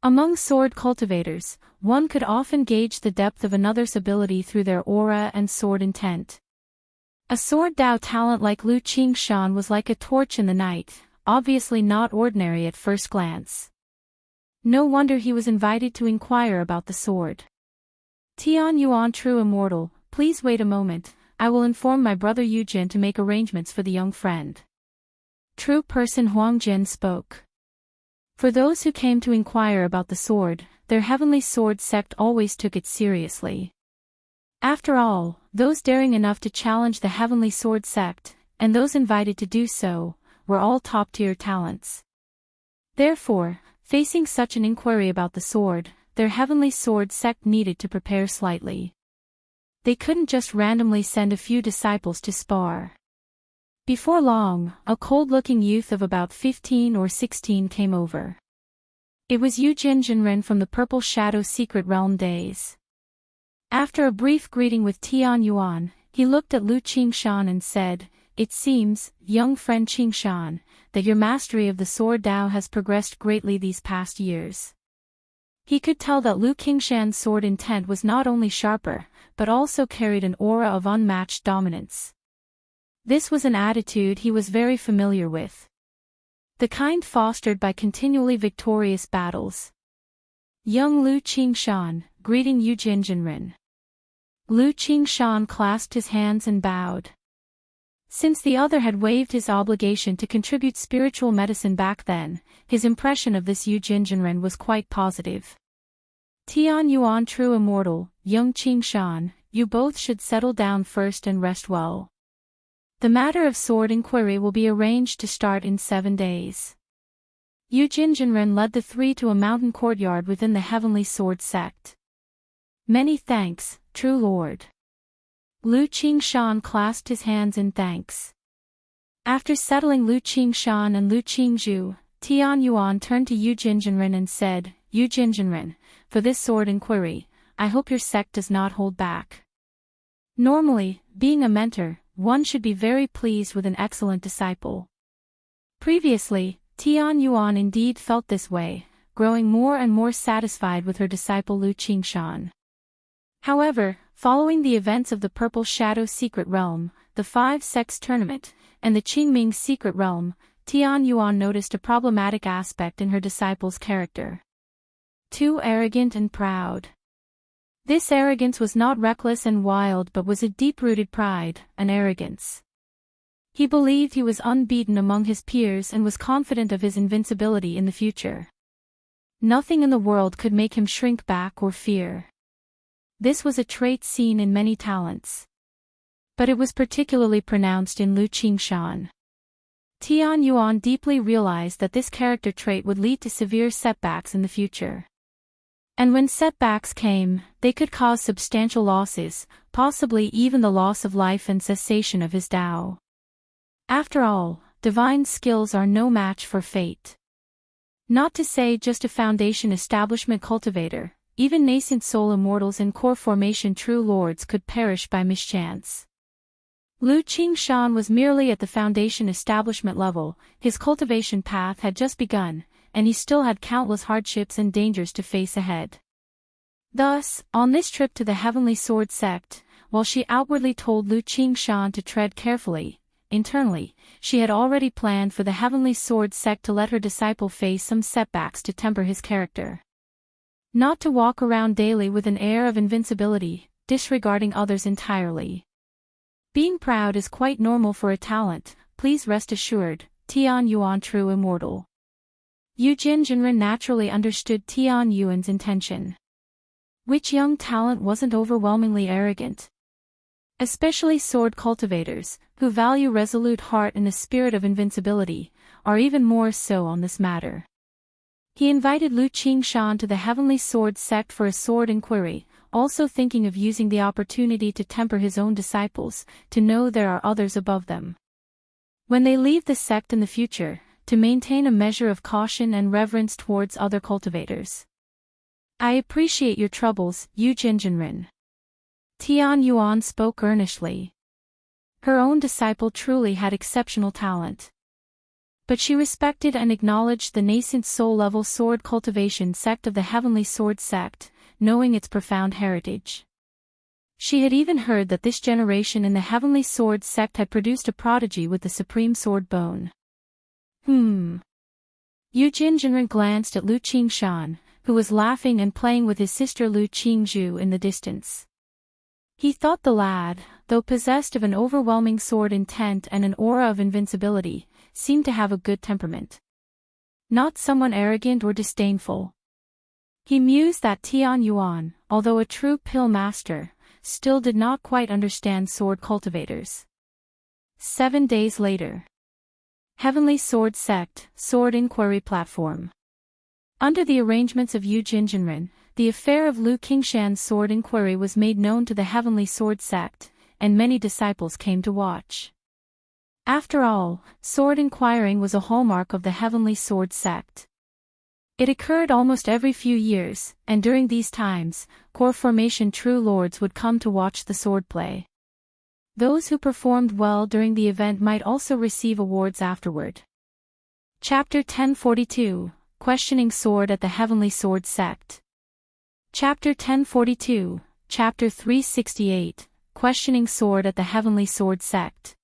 Among sword cultivators, one could often gauge the depth of another's ability through their aura and sword intent. A sword Dao talent like Lu Qingshan was like a torch in the night, obviously not ordinary at first glance. No wonder he was invited to inquire about the sword. Tian Yuan, true immortal, please wait a moment, I will inform my brother Yujin to make arrangements for the young friend. True person Huang Jin spoke. For those who came to inquire about the sword, their heavenly sword sect always took it seriously. After all, those daring enough to challenge the heavenly sword sect, and those invited to do so, were all top-tier talents. Therefore, facing such an inquiry about the sword, their heavenly sword sect needed to prepare slightly. They couldn't just randomly send a few disciples to spar. Before long, a cold-looking youth of about 15 or 16 came over. It was Yujin Jinren from the Purple Shadow Secret Realm days. After a brief greeting with Tian Yuan, he looked at Lu Qingshan and said, "It seems, young friend Qingshan, that your mastery of the sword Dao has progressed greatly these past years." He could tell that Lu Qingshan's sword intent was not only sharper, but also carried an aura of unmatched dominance. This was an attitude he was very familiar with. The kind fostered by continually victorious battles. Young Lu Qingshan, greeting Yujin Jinren. Lu Qingshan clasped his hands and bowed. Since the other had waived his obligation to contribute spiritual medicine back then, his impression of this Yujin Jinren was quite positive. Tian Yuan, true immortal, young Qingshan, you both should settle down first and rest well. The matter of sword inquiry will be arranged to start in 7 days. Yujin Jinren led the three to a mountain courtyard within the heavenly sword sect. Many thanks, true lord. Lu Qingshan clasped his hands in thanks. After settling Lu Qingshan and Lu Qingzhu, Tian Yuan turned to Yujin Jinren and said, Yujin Jinren, for this sword inquiry, I hope your sect does not hold back. Normally, being a mentor, one should be very pleased with an excellent disciple. Previously, Tian Yuan indeed felt this way, growing more and more satisfied with her disciple Lu Qingshan. However, following the events of the Purple Shadow Secret Realm, the 5 Sects Tournament, and the Qingming Secret Realm, Tian Yuan noticed a problematic aspect in her disciple's character. Too arrogant and proud. This arrogance was not reckless and wild but was a deep-rooted pride, an arrogance. He believed he was unbeaten among his peers and was confident of his invincibility in the future. Nothing in the world could make him shrink back or fear. This was a trait seen in many talents. But it was particularly pronounced in Lu Qingshan. Tian Yuan deeply realized that this character trait would lead to severe setbacks in the future. And when setbacks came, they could cause substantial losses, possibly even the loss of life and cessation of his Tao. After all, divine skills are no match for fate. Not to say just a foundation establishment cultivator, even nascent soul immortals and core formation true lords could perish by mischance. Lu Qingshan was merely at the foundation establishment level, his cultivation path had just begun, and he still had countless hardships and dangers to face ahead. Thus, on this trip to the Heavenly Sword Sect, while she outwardly told Lu Qingshan to tread carefully, internally, she had already planned for the Heavenly Sword Sect to let her disciple face some setbacks to temper his character. Not to walk around daily with an air of invincibility, disregarding others entirely. Being proud is quite normal for a talent, please rest assured, Tian Yuan true immortal. Yujin Jinren naturally understood Tian Yuan's intention. Which young talent wasn't overwhelmingly arrogant? Especially sword cultivators, who value resolute heart and a spirit of invincibility, are even more so on this matter. He invited Lu Qingshan to the Heavenly Sword Sect for a sword inquiry, also thinking of using the opportunity to temper his own disciples, to know there are others above them. When they leave the sect in the future, to maintain a measure of caution and reverence towards other cultivators. I appreciate your troubles, Yujin Jinren. Tian Yuan spoke earnestly. Her own disciple truly had exceptional talent. But she respected and acknowledged the nascent soul-level sword cultivation sect of the Heavenly Sword sect, knowing its profound heritage. She had even heard that this generation in the Heavenly Sword sect had produced a prodigy with the supreme sword bone. Yu Jinjinren glanced at Lu Qingshan, who was laughing and playing with his sister Lu Qingzhu in the distance. He thought the lad, though possessed of an overwhelming sword intent and an aura of invincibility, seemed to have a good temperament. Not someone arrogant or disdainful. He mused that Tian Yuan, although a true pill master, still did not quite understand sword cultivators. 7 days later. Heavenly Sword Sect, Sword Inquiry Platform. Under the arrangements of Yu Jinjinren, the affair of Lu Qingshan's sword inquiry was made known to the Heavenly Sword Sect, and many disciples came to watch. After all, sword inquiring was a hallmark of the Heavenly Sword Sect. It occurred almost every few years, and during these times, core formation true lords would come to watch the swordplay. Those who performed well during the event might also receive awards afterward. Chapter 1042, Questioning Sword at the Heavenly Sword Sect. Chapter 1042, Chapter 368, Questioning Sword at the Heavenly Sword Sect.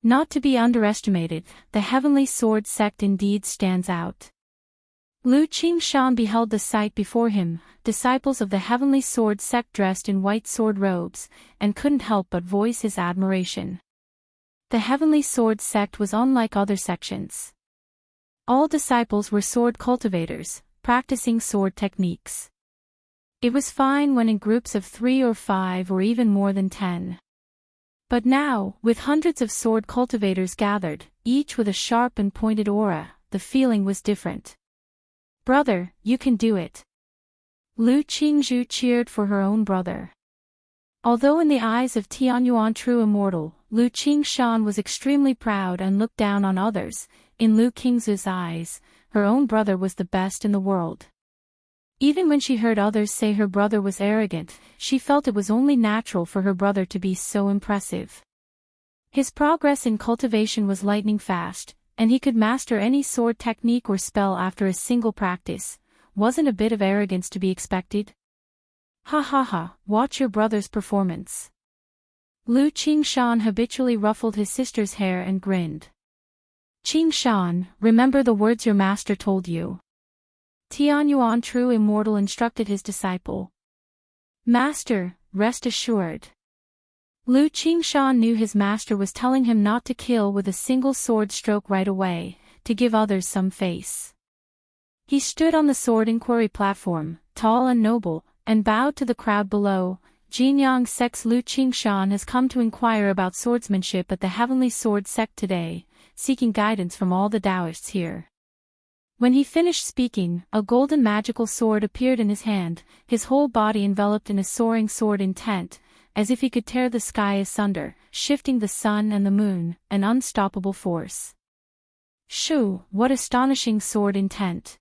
Not to be underestimated, the Heavenly Sword Sect indeed stands out. Lu Qingshan beheld the sight before him, disciples of the Heavenly Sword Sect dressed in white sword robes, and couldn't help but voice his admiration. The Heavenly Sword Sect was unlike other sections. All disciples were sword cultivators, practicing sword techniques. It was fine when in groups of 3 or 5 or even more than 10. But now, with hundreds of sword cultivators gathered, each with a sharp and pointed aura, the feeling was different. Brother, you can do it. Lu Qingzhu cheered for her own brother. Although in the eyes of Tianyuan true immortal, Lu Qingshan was extremely proud and looked down on others, in Lu Qingzhu's eyes, her own brother was the best in the world. Even when she heard others say her brother was arrogant, she felt it was only natural for her brother to be so impressive. His progress in cultivation was lightning fast, and he could master any sword technique or spell after a single practice. Wasn't a bit of arrogance to be expected? Ha ha ha, watch your brother's performance. Lu Qingshan habitually ruffled his sister's hair and grinned. Qingshan, remember the words your master told you. Tianyuan true immortal instructed his disciple. Master, rest assured. Lu Qingshan knew his master was telling him not to kill with a single sword stroke right away, to give others some face. He stood on the sword inquiry platform, tall and noble, and bowed to the crowd below. Jinyang sect's Lu Qingshan has come to inquire about swordsmanship at the Heavenly Sword sect today, seeking guidance from all the Taoists here. When he finished speaking, a golden magical sword appeared in his hand, his whole body enveloped in a soaring sword intent, as if he could tear the sky asunder, shifting the sun and the moon, an unstoppable force. Shoo, what astonishing sword intent!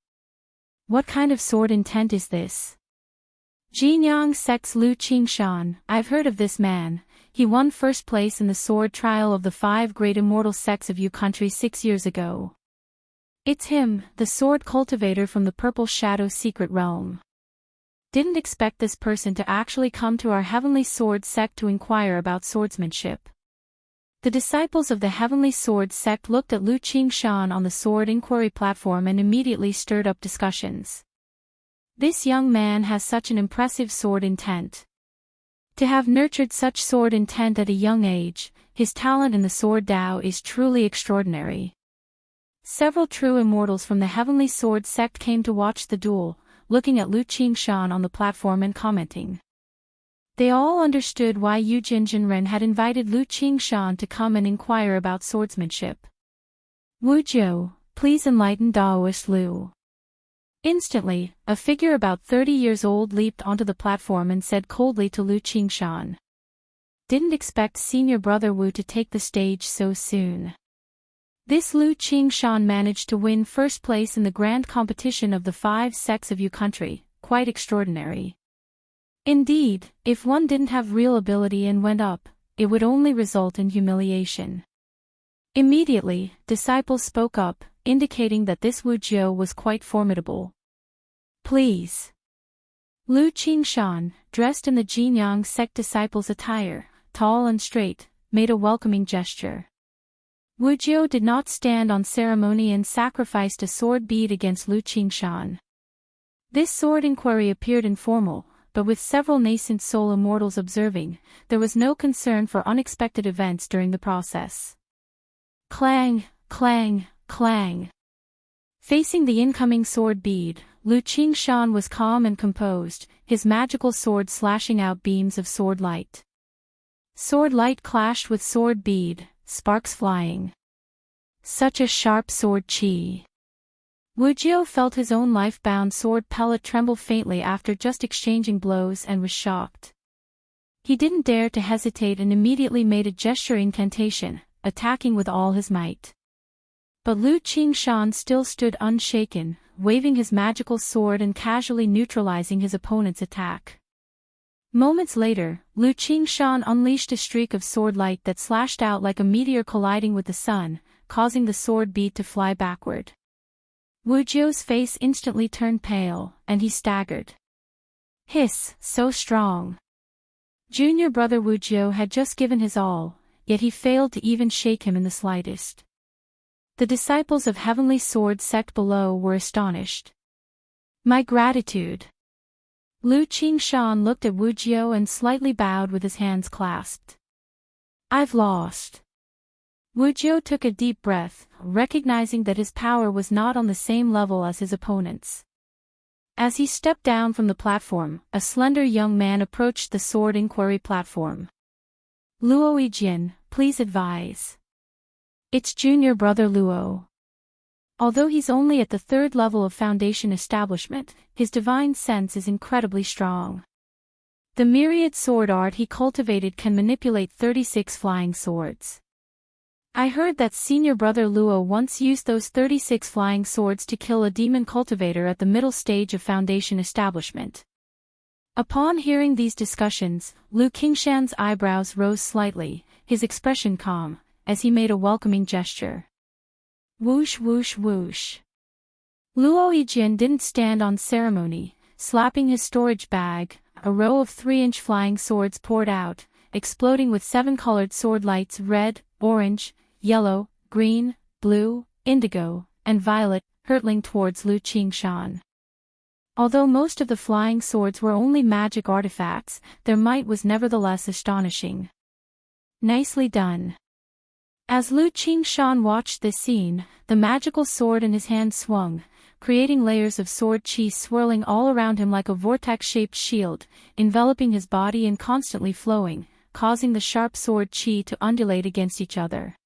What kind of sword intent is this? Jinyang sect's Lu Qingshan, I've heard of this man. He won first place in the sword trial of the 5 great immortal sects of Yu country 6 years ago. It's him, the sword cultivator from the Purple Shadow secret realm. Didn't expect this person to actually come to our Heavenly Sword sect to inquire about swordsmanship. The disciples of the Heavenly Sword sect looked at Lu Qingshan on the sword inquiry platform and immediately stirred up discussions. This young man has such an impressive sword intent. To have nurtured such sword intent at a young age, his talent in the sword Tao is truly extraordinary. Several true immortals from the Heavenly Sword sect came to watch the duel, looking at Lu Qingshan on the platform and commenting. They all understood why Yu Jinjinren had invited Lu Qingshan to come and inquire about swordsmanship. Wuxia, please enlighten Daoist Lu. Instantly, a figure about 30 years old leaped onto the platform and said coldly to Lu Qingshan. Didn't expect senior brother Wu to take the stage so soon. This Lu Qingshan managed to win first place in the grand competition of the 5 sects of Yu country, quite extraordinary. Indeed, if one didn't have real ability and went up, it would only result in humiliation. Immediately, disciples spoke up, indicating that this Wuxia was quite formidable. Please. Lu Qingshan, dressed in the Jinyang sect disciples' attire, tall and straight, made a welcoming gesture. Wuxia did not stand on ceremony and sacrificed a sword bead against Lu Qingshan. This sword inquiry appeared informal, but with several nascent soul immortals observing, there was no concern for unexpected events during the process. Clang, clang, clang. Facing the incoming sword bead, Lu Qingshan was calm and composed, his magical sword slashing out beams of sword light. Sword light clashed with sword bead, sparks flying. Such a sharp sword chi. Wuxia felt his own life-bound sword pellet tremble faintly after just exchanging blows and was shocked. He didn't dare to hesitate and immediately made a gesture incantation, attacking with all his might. But Lu Qingshan still stood unshaken, waving his magical sword and casually neutralizing his opponent's attack. Moments later, Lu Qingshan unleashed a streak of sword light that slashed out like a meteor colliding with the sun, causing the sword bead to fly backward. Wuxia's face instantly turned pale, and he staggered. Hiss, so strong. Junior brother Wuxia had just given his all, yet he failed to even shake him in the slightest. The disciples of Heavenly Sword sect below were astonished. My gratitude. Lu Qingshan looked at Wuxia and slightly bowed with his hands clasped. I've lost. Wuxia took a deep breath, recognizing that his power was not on the same level as his opponent's. As he stepped down from the platform, a slender young man approached the sword inquiry platform. Luo Yijin, please advise. It's junior brother Luo. Although he's only at the 3rd level of Foundation establishment, his divine sense is incredibly strong. The myriad sword art he cultivated can manipulate 36 flying swords. I heard that senior brother Luo once used those 36 flying swords to kill a demon cultivator at the middle stage of Foundation establishment. Upon hearing these discussions, Lu Qingshan's eyebrows rose slightly, his expression calm, as he made a welcoming gesture. Whoosh whoosh whoosh. Luo Yijin didn't stand on ceremony, slapping his storage bag, a row of 3-inch flying swords poured out, exploding with 7-colored sword lights red, orange, yellow, green, blue, indigo, and violet, hurtling towards Lu Qingshan. Although most of the flying swords were only magic artifacts, their might was nevertheless astonishing. Nicely done. As Lu Qingshan watched this scene, the magical sword in his hand swung, creating layers of sword chi swirling all around him like a vortex-shaped shield, enveloping his body and constantly flowing, causing the sharp sword chi to undulate against each other.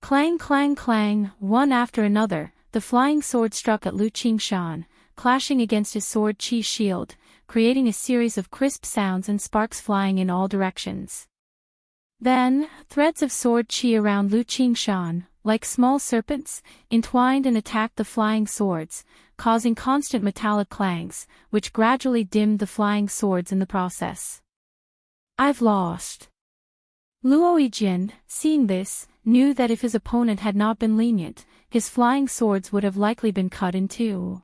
Clang clang clang, one after another, the flying sword struck at Lu Qingshan, clashing against his sword chi shield, creating a series of crisp sounds and sparks flying in all directions. Then, threads of sword chi around Lu Qingshan, like small serpents, entwined and attacked the flying swords, causing constant metallic clangs, which gradually dimmed the flying swords in the process. I've lost. Luo Yijin, seeing this, knew that if his opponent had not been lenient, his flying swords would have likely been cut in two.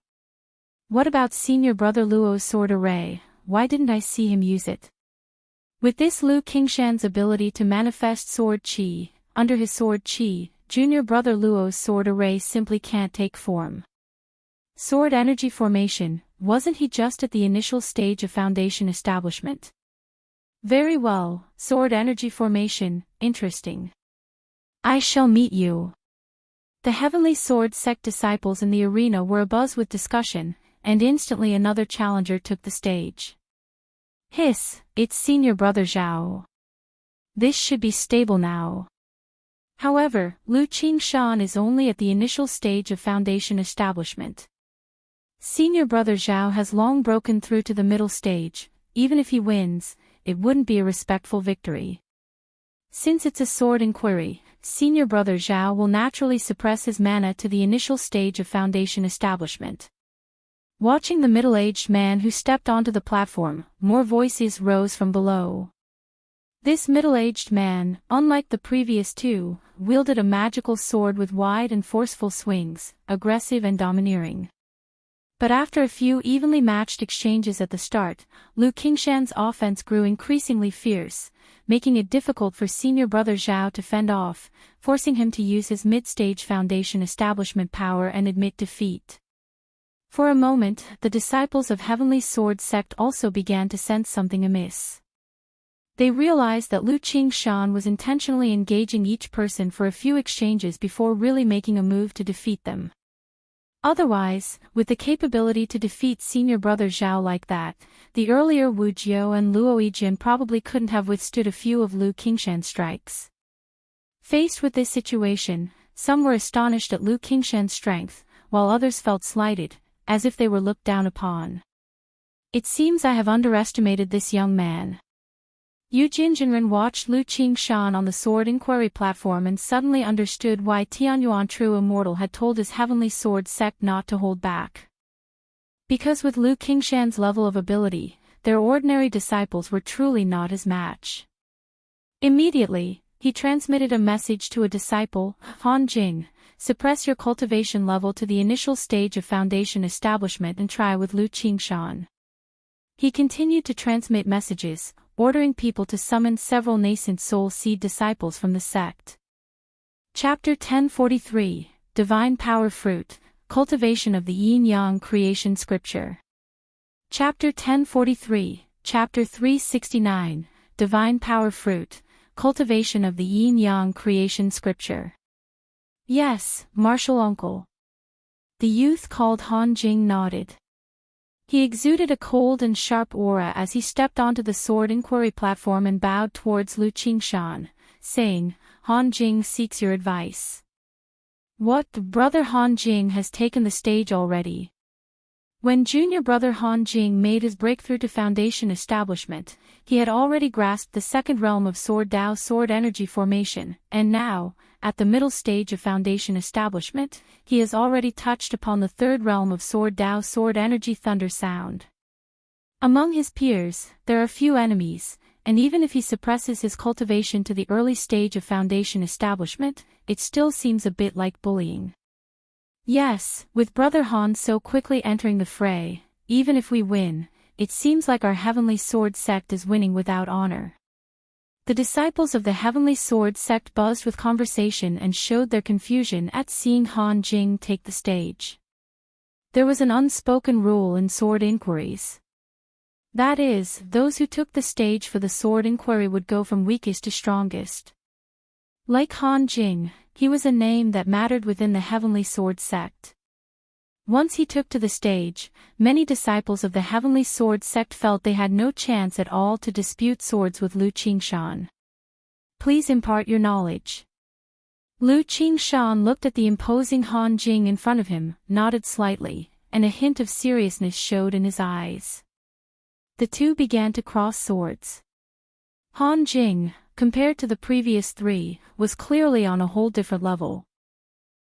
What about senior brother Luo's sword array? Why didn't I see him use it? With this Lu Qingshan's ability to manifest sword chi, under his sword chi, junior brother Luo's sword array simply can't take form. Sword energy formation, wasn't he just at the initial stage of Foundation establishment? Very well, sword energy formation, interesting. I shall meet you. The Heavenly Sword sect disciples in the arena were abuzz with discussion, and instantly another challenger took the stage. Hiss, it's senior brother Zhao. This should be stable now. However, Lu Qingshan is only at the initial stage of Foundation establishment. Senior brother Zhao has long broken through to the middle stage. Even if he wins, it wouldn't be a respectful victory. Since it's a sword inquiry, senior brother Zhao will naturally suppress his mana to the initial stage of Foundation establishment. Watching the middle-aged man who stepped onto the platform, more voices rose from below. This middle-aged man, unlike the previous two, wielded a magical sword with wide and forceful swings, aggressive and domineering. But after a few evenly matched exchanges at the start, Lu Qingshan's offense grew increasingly fierce, making it difficult for senior brother Zhao to fend off, forcing him to use his mid-stage foundation establishment power and admit defeat. For a moment, the disciples of Heavenly Sword sect also began to sense something amiss. They realized that Lu Qingshan was intentionally engaging each person for a few exchanges before really making a move to defeat them. Otherwise, with the capability to defeat senior brother Zhao like that, the earlier Wu Jiao and Luo Yijin probably couldn't have withstood a few of Lu Qingshan's strikes. Faced with this situation, some were astonished at Lu Qingshan's strength, while others felt slighted, as if they were looked down upon. It seems I have underestimated this young man. Yu Jinjinren watched Lu Qingshan on the Sword Inquiry platform and suddenly understood why Tianyuan True Immortal had told his Heavenly Sword sect not to hold back. Because with Lu Qingshan's level of ability, their ordinary disciples were truly not his match. Immediately, he transmitted a message to a disciple, Han Jing, suppress your cultivation level to the initial stage of foundation establishment and try with Lu Qingshan. He continued to transmit messages, ordering people to summon several nascent soul seed disciples from the sect. Chapter 1043, Divine Power Fruit, Cultivation of the Yin-Yang Creation Scripture. Chapter 1043, Chapter 369, Divine Power Fruit, Cultivation of the Yin-Yang Creation Scripture. Yes, martial uncle. The youth called Han Jing nodded. He exuded a cold and sharp aura as he stepped onto the Sword Inquiry platform and bowed towards Lu Qingshan, saying, Han Jing seeks your advice. What, brother Han Jing has taken the stage already? When junior brother Han Jing made his breakthrough to foundation establishment, he had already grasped the second realm of Sword Dao Sword Energy Formation, and now, at the middle stage of foundation establishment, he has already touched upon the third realm of Sword Dao Sword Energy Thunder Sound. Among his peers, there are few enemies, and even if he suppresses his cultivation to the early stage of foundation establishment, it still seems a bit like bullying. Yes, with brother Han so quickly entering the fray, even if we win, it seems like our Heavenly Sword sect is winning without honor. The disciples of the Heavenly Sword sect buzzed with conversation and showed their confusion at seeing Han Jing take the stage. There was an unspoken rule in sword inquiries. That is, those who took the stage for the sword inquiry would go from weakest to strongest. Like Han Jing, he was a name that mattered within the Heavenly Sword sect. Once he took to the stage, many disciples of the Heavenly Sword sect felt they had no chance at all to dispute swords with Lu Qingshan. Please impart your knowledge. Lu Qingshan looked at the imposing Han Jing in front of him, nodded slightly, and a hint of seriousness showed in his eyes. The two began to cross swords. Han Jing, compared to the previous three, was clearly on a whole different level.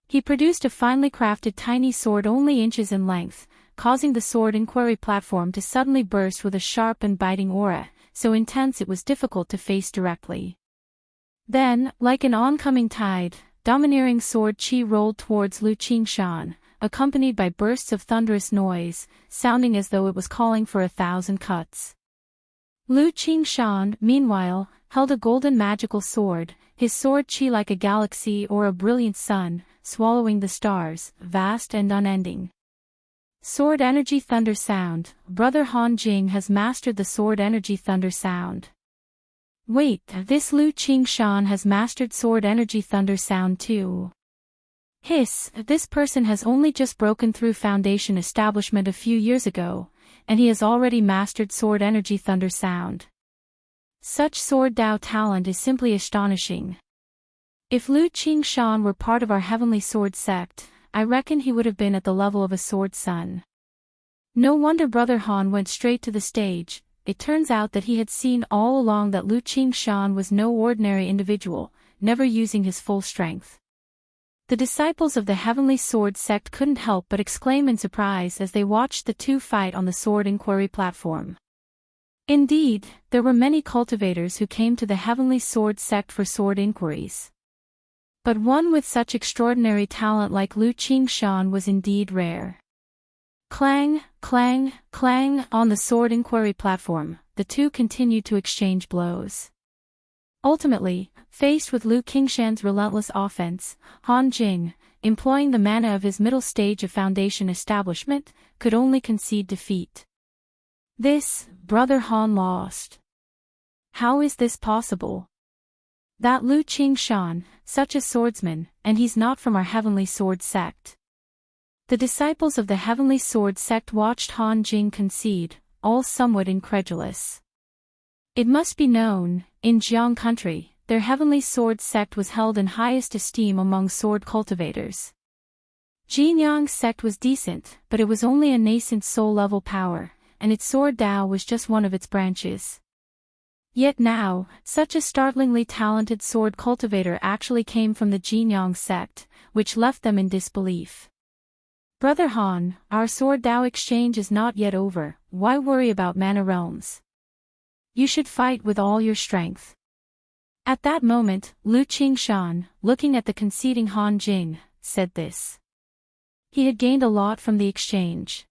He produced a finely crafted tiny sword only inches in length, causing the Sword Inquiry platform to suddenly burst with a sharp and biting aura, so intense it was difficult to face directly. Then, like an oncoming tide, domineering sword chi rolled towards Lu Qingshan, accompanied by bursts of thunderous noise, sounding as though it was calling for 1,000 cuts. Lu Qingshan, meanwhile, held a golden magical sword, his sword chi like a galaxy or a brilliant sun, swallowing the stars, vast and unending. Sword Energy Thunder Sound, brother Han Jing has mastered the Sword Energy Thunder Sound. Wait, this Lu Qingshan has mastered Sword Energy Thunder Sound too. Hiss, this person has only just broken through foundation establishment a few years ago, and he has already mastered Sword Energy Thunder Sound. Such Sword Dao talent is simply astonishing. If Lu Qingshan were part of our Heavenly Sword sect, I reckon he would have been at the level of a Sword Sun. No wonder brother Han went straight to the stage. It turns out that he had seen all along that Lu Qingshan was no ordinary individual, never using his full strength. The disciples of the Heavenly Sword sect couldn't help but exclaim in surprise as they watched the two fight on the Sword Inquiry platform. Indeed, there were many cultivators who came to the Heavenly Sword sect for sword inquiries. But one with such extraordinary talent like Lu Qingshan was indeed rare. Clang, clang, clang on the sword inquiry platform, the two continued to exchange blows. Ultimately, faced with Lu Qingshan's relentless offense, Han Jing, employing the mana of his middle stage of foundation establishment, could only concede defeat. This, Brother Han lost. How is this possible? That Lu Qingshan, such a swordsman, and he's not from our Heavenly Sword sect. The disciples of the Heavenly Sword sect watched Han Jing concede, all somewhat incredulous. It must be known, in Jiang country, their Heavenly Sword sect was held in highest esteem among sword cultivators. Jinyang's sect was decent, but it was only a nascent soul-level power, and its sword Dao was just one of its branches. Yet now, such a startlingly talented sword cultivator actually came from the Jinyang sect, which left them in disbelief. Brother Han, our sword Dao exchange is not yet over, why worry about mana realms? You should fight with all your strength. At that moment, Lu Qingshan, looking at the conceding Han Jing, said this. He had gained a lot from the exchange.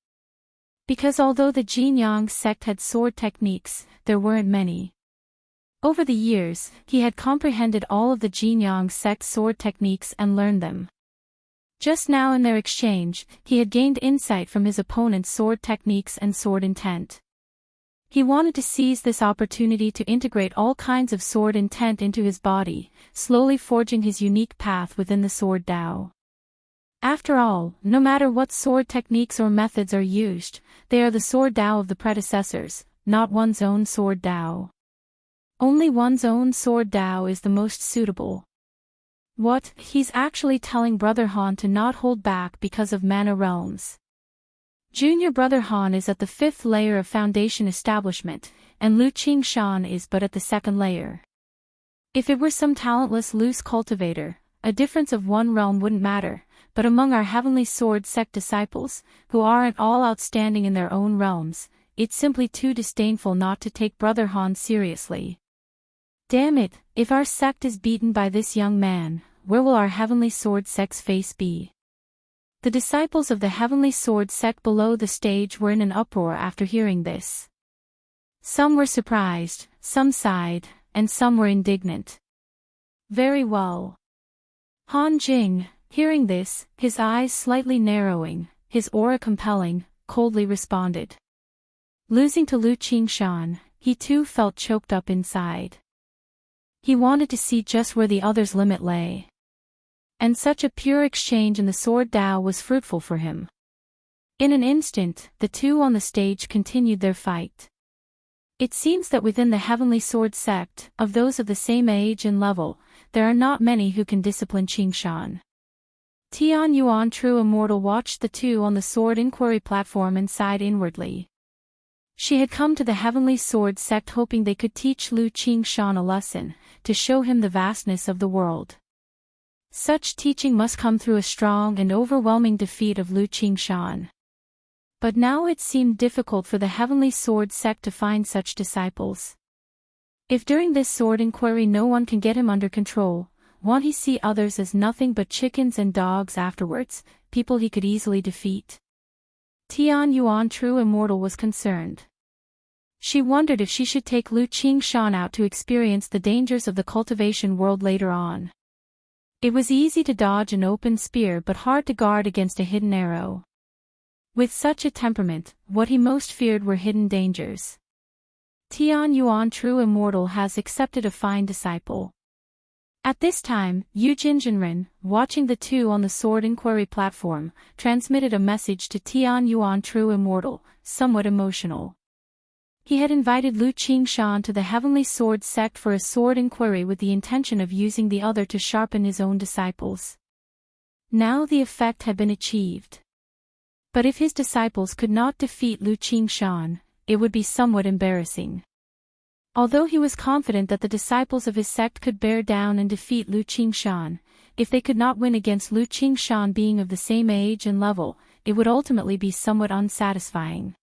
Because although the Jinyang sect had sword techniques, there weren't many. Over the years, he had comprehended all of the Jinyang sect's sword techniques and learned them. Just now in their exchange, he had gained insight from his opponent's sword techniques and sword intent. He wanted to seize this opportunity to integrate all kinds of sword intent into his body, slowly forging his unique path within the sword Dao. After all, no matter what sword techniques or methods are used, they are the sword Dao of the predecessors, not one's own sword Dao. Only one's own sword Dao is the most suitable. What, he's actually telling Brother Han to not hold back because of mana realms. Junior Brother Han is at the 5th layer of foundation establishment, and Lu Qingshan is but at the 2nd layer. If it were some talentless loose cultivator, a difference of one realm wouldn't matter, but among our Heavenly Sword sect disciples, who aren't all outstanding in their own realms, it's simply too disdainful not to take Brother Han seriously. Damn it, if our sect is beaten by this young man, where will our Heavenly Sword sect's face be? The disciples of the Heavenly Sword sect below the stage were in an uproar after hearing this. Some were surprised, some sighed, and some were indignant. Very well. Han Jing, hearing this, his eyes slightly narrowing, his aura compelling, coldly responded. Losing to Lu Qingshan, he too felt choked up inside. He wanted to see just where the other's limit lay. And such a pure exchange in the sword Dao was fruitful for him. In an instant, the two on the stage continued their fight. It seems that within the Heavenly Sword sect, of those of the same age and level, there are not many who can discipline Qingshan. Tian Yuan True Immortal watched the two on the sword inquiry platform and sighed inwardly. She had come to the Heavenly Sword sect hoping they could teach Lu Qingshan a lesson, to show him the vastness of the world. Such teaching must come through a strong and overwhelming defeat of Lu Qingshan. But now it seemed difficult for the Heavenly Sword sect to find such disciples. If during this sword inquiry no one can get him under control, won't he see others as nothing but chickens and dogs afterwards, people he could easily defeat? Tian Yuan True Immortal was concerned. She wondered if she should take Lu Qingshan out to experience the dangers of the cultivation world later on. It was easy to dodge an open spear but hard to guard against a hidden arrow. With such a temperament, what he most feared were hidden dangers. Tian Yuan True Immortal has accepted a fine disciple. At this time, Yu Jinjinren, watching the two on the sword inquiry platform, transmitted a message to Tian Yuan True Immortal, somewhat emotional. He had invited Lu Qingshan to the Heavenly Sword sect for a sword inquiry with the intention of using the other to sharpen his own disciples. Now the effect had been achieved. But if his disciples could not defeat Lu Qingshan, it would be somewhat embarrassing. Although he was confident that the disciples of his sect could bear down and defeat Lu Qingshan, if they could not win against Lu Qingshan being of the same age and level, it would ultimately be somewhat unsatisfying.